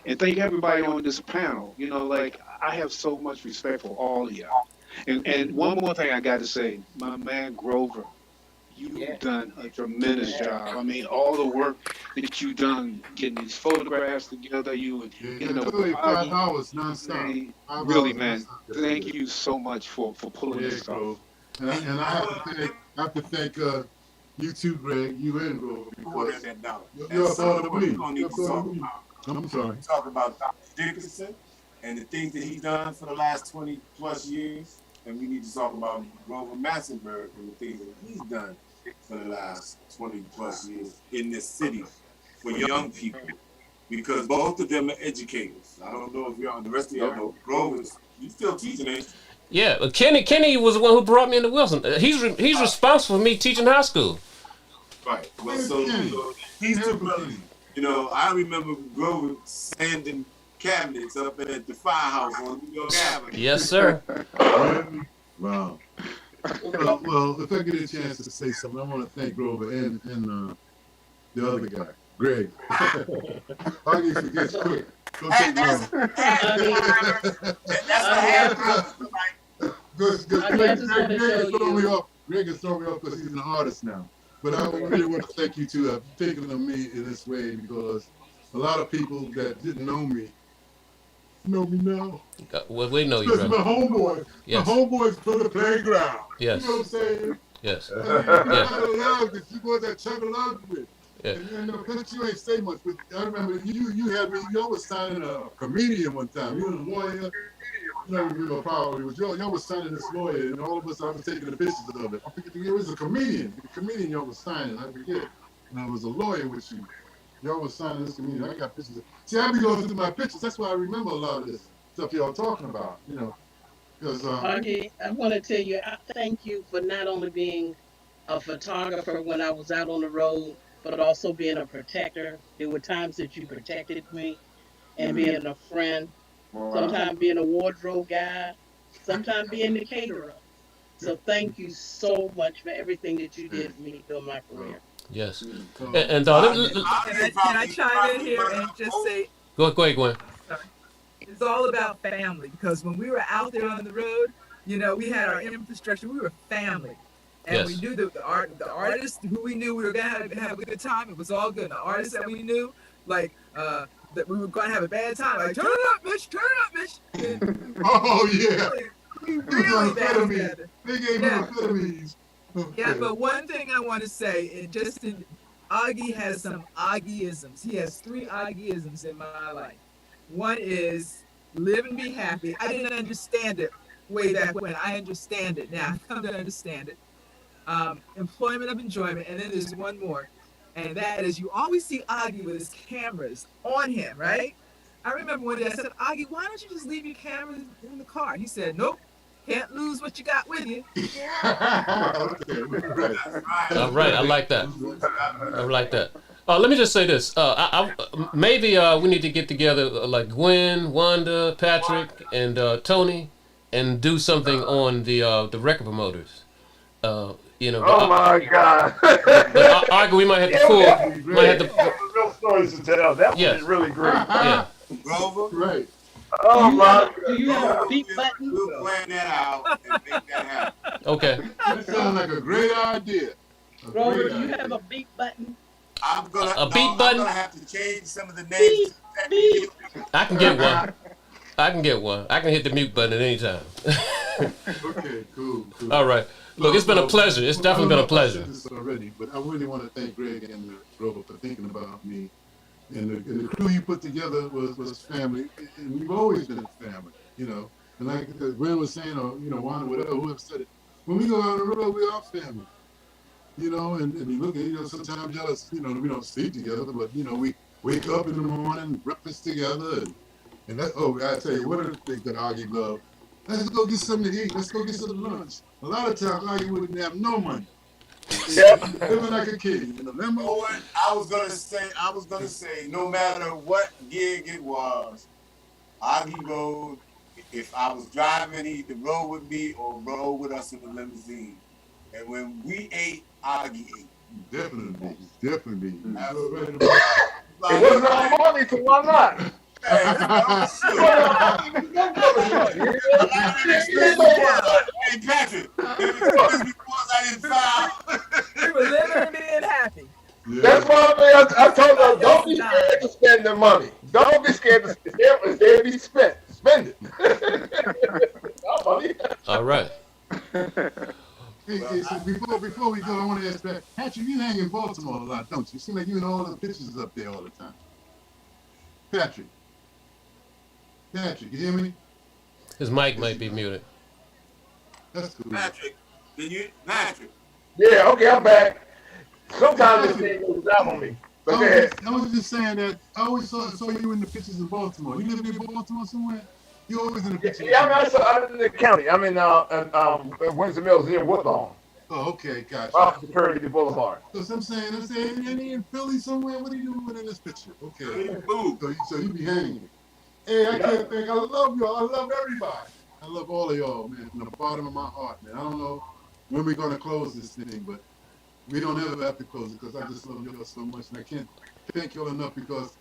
And thank everybody on this panel. You know, like, I have so much respect for all of y'all. And one more thing I got to say, my man Grover, you've done a tremendous job. I mean, all the work that you've done getting these photographs together, you know, 5 hours nonstop. Really, man, thank you so much for pulling this off. And I have to thank you too, Gregg, you and Grover, because you're a part of me. I'm sorry. Talk about Dr. Dickinson and the things that he's done for the last 20 plus years, and we need to talk about Grover Massenburg and the things that he's done for the last 20 plus years in this city for young people, because both of them are educators. I don't know if you're on the rest of y'all know Grover's. You still teaching, ain't you? Yeah, but Kenny was the one who brought me into Wilson. He's responsible for me teaching high school. Right. Well, so these two brothers. You know, I remember Grover sanding cabinets up at the firehouse on New York Avenue. Yes, sir. Wow. Well, if I get a chance to say something, I want to thank Grover and the other guy, Gregg. Oggi forgets quick. Don't take long. That's the half Gregg has thrown me off because he's an artist now. But I really want to thank you too for thinking of me in this way, because a lot of people that didn't know me now. Well, we know you, Especially bro. my homeboys. Yes. My homeboys from the playground. Yes. You know what I'm saying? Yes. I love this. You boys that Chuck loved me. Yeah. And because you ain't say much, but I remember you had me. Y'all was signing a comedian one time. You was a lawyer. You know, you know, probably was y'all was signing this lawyer, and all of us, I was taking the pictures of it. I forget, it was a comedian. The comedian y'all was signing, I forget. And I was a lawyer with you. Y'all was signing this comedian. I got pictures. See, I be going through my pictures. That's why I remember a lot of this stuff y'all talking about. You know, because Oggi, I want to tell you, I thank you for not only being a photographer when I was out on the road, but also being a protector. There were times that you protected me, and being a friend. Sometimes being a wardrobe guy, sometimes being the caterer. So thank you so much for everything that you did for me during my career. Yes. so, And Can I chime in here and just say, go ahead, Gwen. sorry, it's all about family, because when we were out there on the road, you know, we had our infrastructure, we were family. and we Yes. knew the artist who we knew we were gonna have a good time. It was all good. The artists that we knew, like that we were gonna have a bad time. Like turn it up, Mitch. Turn it up, Mitch. Oh We yeah, really, we he was on really banded amphetamines. together. They gave him Yeah, amphetamines. yeah. Okay. But one thing I want to say, Augie has some Augieisms. He has three Augieisms in my life. One is live and be happy. I didn't understand it way back when. I understand it now. I've come to understand it. Employment of enjoyment, and then there's one more, and that is you always see Augie with his cameras on him, right? I remember one day I said, Augie, why don't you just leave your cameras in the car? He said, nope, can't lose what you got with you. Okay, right. That's right. All That's right. I right. like that. That's right. I like that. Let me just say this. Maybe we need to get together like Gwen, Wanda, Patrick, and Tony, and do something on the record promoters. You know, Oh my God. but we might have to Yeah, we pull. got, That'd be Might have great. we got to. some real stories to tell. That would Yes. be really great. Yeah. Grover, Right. Do Oh you have my do you have a God. beat button? we'll plan that out and make that happen. Okay. That sounds like a great idea. A Grover, great do you have idea. a beat button? I'm gonna A no, beat I'm button. gonna have to change some of the names to Beep, protect beep. you. I can get one. I can get one. I can hit the mute button at any time. Okay, cool, cool. All right. Look, it's been a pleasure. It's I definitely don't been know a if I said pleasure. this already, but I really want to thank Greg and Grover for thinking about me. And the crew you put together was family, and we've always been a family, you know. And like Gwen was saying, or Wanda, whatever, whoever said it, when we go out on the road, we are family, you know. And you look at, sometimes jealous, we don't sleep together, but we wake up in the morning, breakfast together, and that's I tell you, one of the things that Augie loved. Let's go get something to eat. Let's go get some lunch. A lot of times Augie wouldn't have no money. Yep. Living like a king in a You know limo. what? I was gonna say, no matter what gig it was, Augie rode. If I was driving, he either rode with me or rode with us in the limousine. And when we ate, Augie ate. Definitely, definitely. Absolutely. It wasn't our money, so why not? Hey, hey, Patrick, if it's because I didn't file. We were living and being happy. That's Yeah. why I told them, don't be scared to spend the money. Don't be scared to spend it. It's there to be spent. Spend it. Our money. All right. Hey, so before we go, I want to ask Patrick, you hang in Baltimore a lot, don't you? Seem like you in all the pictures up there all the time. Patrick, you hear me? His mic might be muted. That's cool. Patrick? Yeah, okay, I'm back. Sometimes this thing goes out on me. But go ahead. I was just saying that I always saw you in the pictures in Baltimore. You live in Baltimore somewhere? You always in the pictures. Yeah, I'm in the county. I'm in Windsor Mills near Woodlawn. Oh, okay, gotcha. Off the Security Boulevard. So I'm saying, and he in Philly somewhere. What are you doing in this picture? Okay. Move. So you be hanging. Hey, I can't think. I love y'all. I love everybody. I love all of y'all, man, from the bottom of my heart, man. I don't know when we're gonna close this thing, but we don't ever have to close it because I just love y'all so much, and I can't thank y'all enough because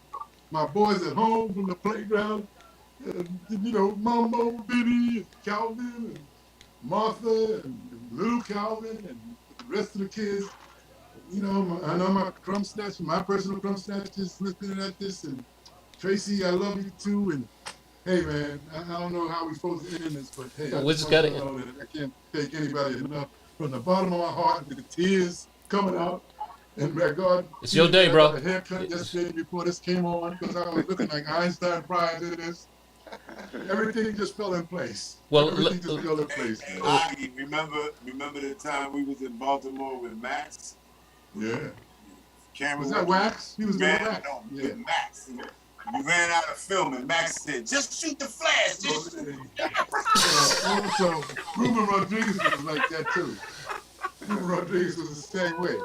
my boys at home from the playground, Mambo, Benny, and Calvin, and Martha, and little Calvin, and the rest of the kids. I know my crumb snatch, my personal crumb snatchers listening at this, and Tracy, I love you too. And hey, man, I don't know how we're supposed to end this, but hey, I We just just want got you to to. know that I can't thank anybody enough from the bottom of my heart with the tears coming out. And my God, It's your day, bro. I got a haircut yesterday before this came on because I was looking like Einstein prior to this. Everything just fell in place. Well, Everything just fell in place. Hey, Augie, remember the time we was in Baltimore with Max? Yeah. Camera Was that Wax? He was ran, doing Wax. no, Yeah. with Max. We ran out of film, and Max said, "Just shoot the flash." Just shoot. Also, Ruben Rodriguez was like that too. Ruben Rodriguez was the same way.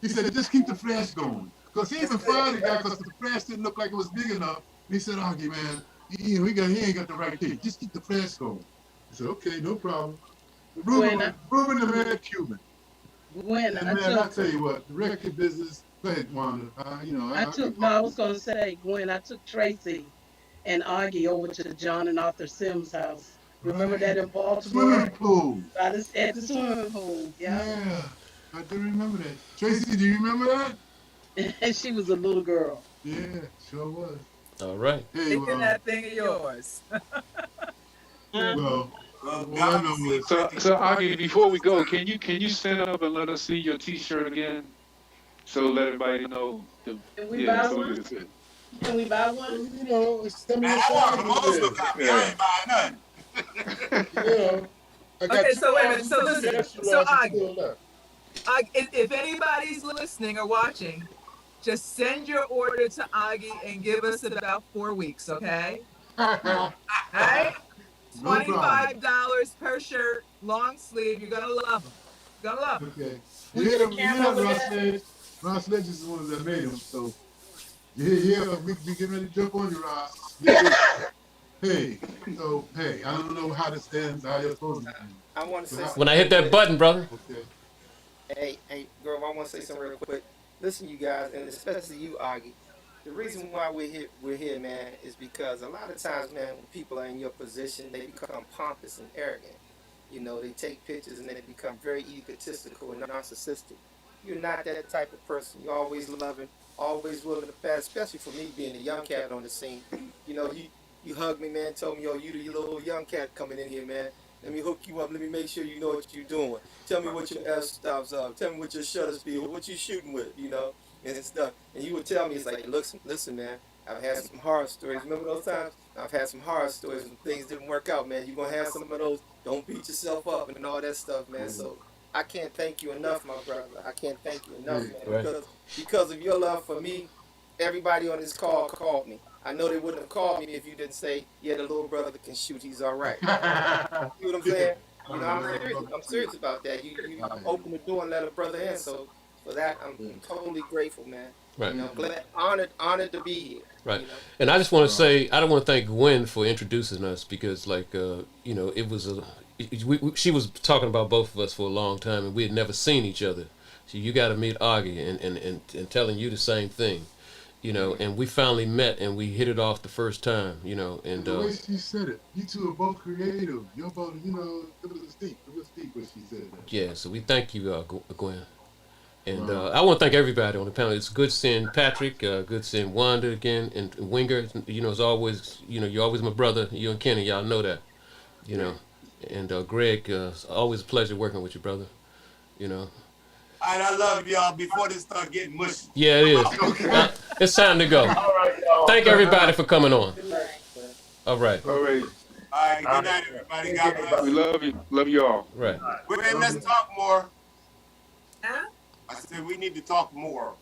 He said, just keep the flash going. Because he even fired the guy because the flash didn't look like it was big enough. And he said, Augie, man, he ain't got the right thing. Just keep the flash going. I said, okay, no problem. Ruben the man Cuban. Gwen, And man, I tell you what, the record business, go ahead, Wanda. I was going to say, Gwen, I took Tracy and Augie over to John and Arthur Sims' house Remember that in Swimming Baltimore? pool. At the swimming pool. Yeah. Yeah, I do remember that. Tracy, do you remember that? And she was a little girl. Yeah, sure was. All right. Hey, Taking well, that thing of yours. Uh, well, Well, all I God know said is, So Augie, before we go, can you stand up and let us see your T-shirt again? So let everybody know. can we Yeah, buy so we one? can see. Can we buy well, one? you know, send me man, a I want a size promotional then. copy. I Yeah. ain't buying You know, I got Okay, two so wait a minute. larges, So two listen. extra So larges Augie, still left. If anybody's listening or watching, just send your order to Augie and give us about 4 weeks, okay? All right? No problem. $25 per shirt, long sleeve. You're gonna love them. You're gonna love them. Okay. We get a You hear camera that, with Ross that? Ledge? Ross Ledge is the one that made them, so yeah, we getting ready to jump on you, Ross. Get ready. Hey, so hey, I don't know how this ends, how you're supposed to end. I want to But say When something I real hit that quick. button, brother. okay. Hey, girl, I want to say something real quick. Listen, you guys, and especially you, Augie. The reason why we're here, man, is because a lot of times, man, when people are in your position, they become pompous and arrogant. They take pictures and they become very egotistical and narcissistic. You're not that type of person. You're always loving, always willing to pass, especially for me being a young cat on the scene. You hugged me, man, told me, yo, you the little young cat coming in here, man. Let me hook you up. Let me make sure you know what you're doing. Tell me what your f stops are. Tell me what your shutter speed, what you shooting with, and stuff. And you would tell me, it's like, look, listen, man. I've had some horror stories. Remember those times? I've had some horror stories when things didn't work out, man. You're gonna have some of those. Don't beat yourself up and all that stuff, man. So I can't thank you enough, my brother. I can't thank you enough, Hey, man, Right. because of your love for me. Everybody on this call called me. I know they wouldn't have called me if you didn't say, yeah, the little brother can shoot. He's all right. You know what I'm yeah. saying? I'm I'm glad serious. brother I'm too. serious about that. You Right. open the door and let a brother in. So for that, I'm Yeah. totally grateful, man. Right. Glad, honored to be here. Right. And I just want to say, I don't want to thank Gwen for introducing us because, like, it was she was talking about both of us for a long time, and we had never seen each other. So you got to meet Augie, and telling you the same thing, and we finally met and we hit it off the first time, and The way she said it, you two are both creative. You're both, it was deep. It was deep when she said that. yeah. So we thank you, Gwen. And Wow. I want to thank everybody on the panel. It's good seeing Patrick, good seeing Wanda again, and Winger. As always, you're always my brother. You and Kenny, y'all know that. You know, and Greg, it's always a pleasure working with you, brother. You know. All right, I love y'all. Before this start getting mushy. Yeah, it is. It's time to go. All right, y'all. Thank everybody for coming on. Good night. All right. All right. All right, good night, everybody. God bless. We love you. Love you all. Right. Wait, let's talk more. Huh? I said we need to talk more.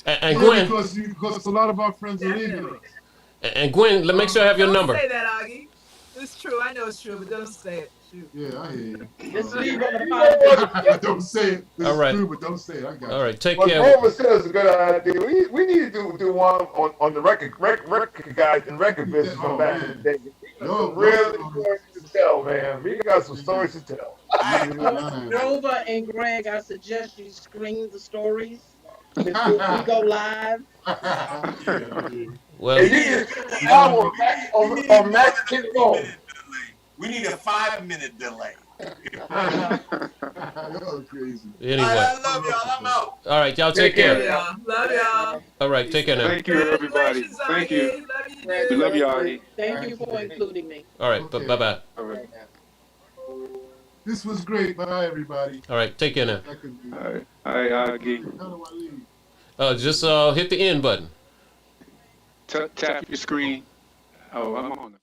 And Yeah, Gwen, because a lot of our friends are leaving us. and Gwen, make sure I have your Don't number. say that, Augie. It's true. I know it's true, but don't say it. Shoot. Yeah, I hear you. Just leave on the podcast. Don't say it. It's All right. true, but don't say it. I got All right. Take What care. Grover said is a good idea. We need to do one on the record guys and record business from back in the day. No, Really no. stories to tell, man. We got some stories to tell. Grover and Greg, I suggest you screen the stories before we go live. Well, And you just on Max Kid Roll. We need a 5-minute delay. You're crazy. anyway. I love y'all. I'm out. All right, y'all take Love care. y'all. Love y'all. All right, take care now. Thank you, everybody. Congratulations, Thank Augie. you. Love you, Thank We dude. love you, Augie. Thank you for including me. All right, Okay. bye-bye. All right. This was great. Bye, everybody. All right, take care now. I could be. All right. All right, Augie. How do I leave? Just hit the end button. Tap your screen. Oh, I'm on it.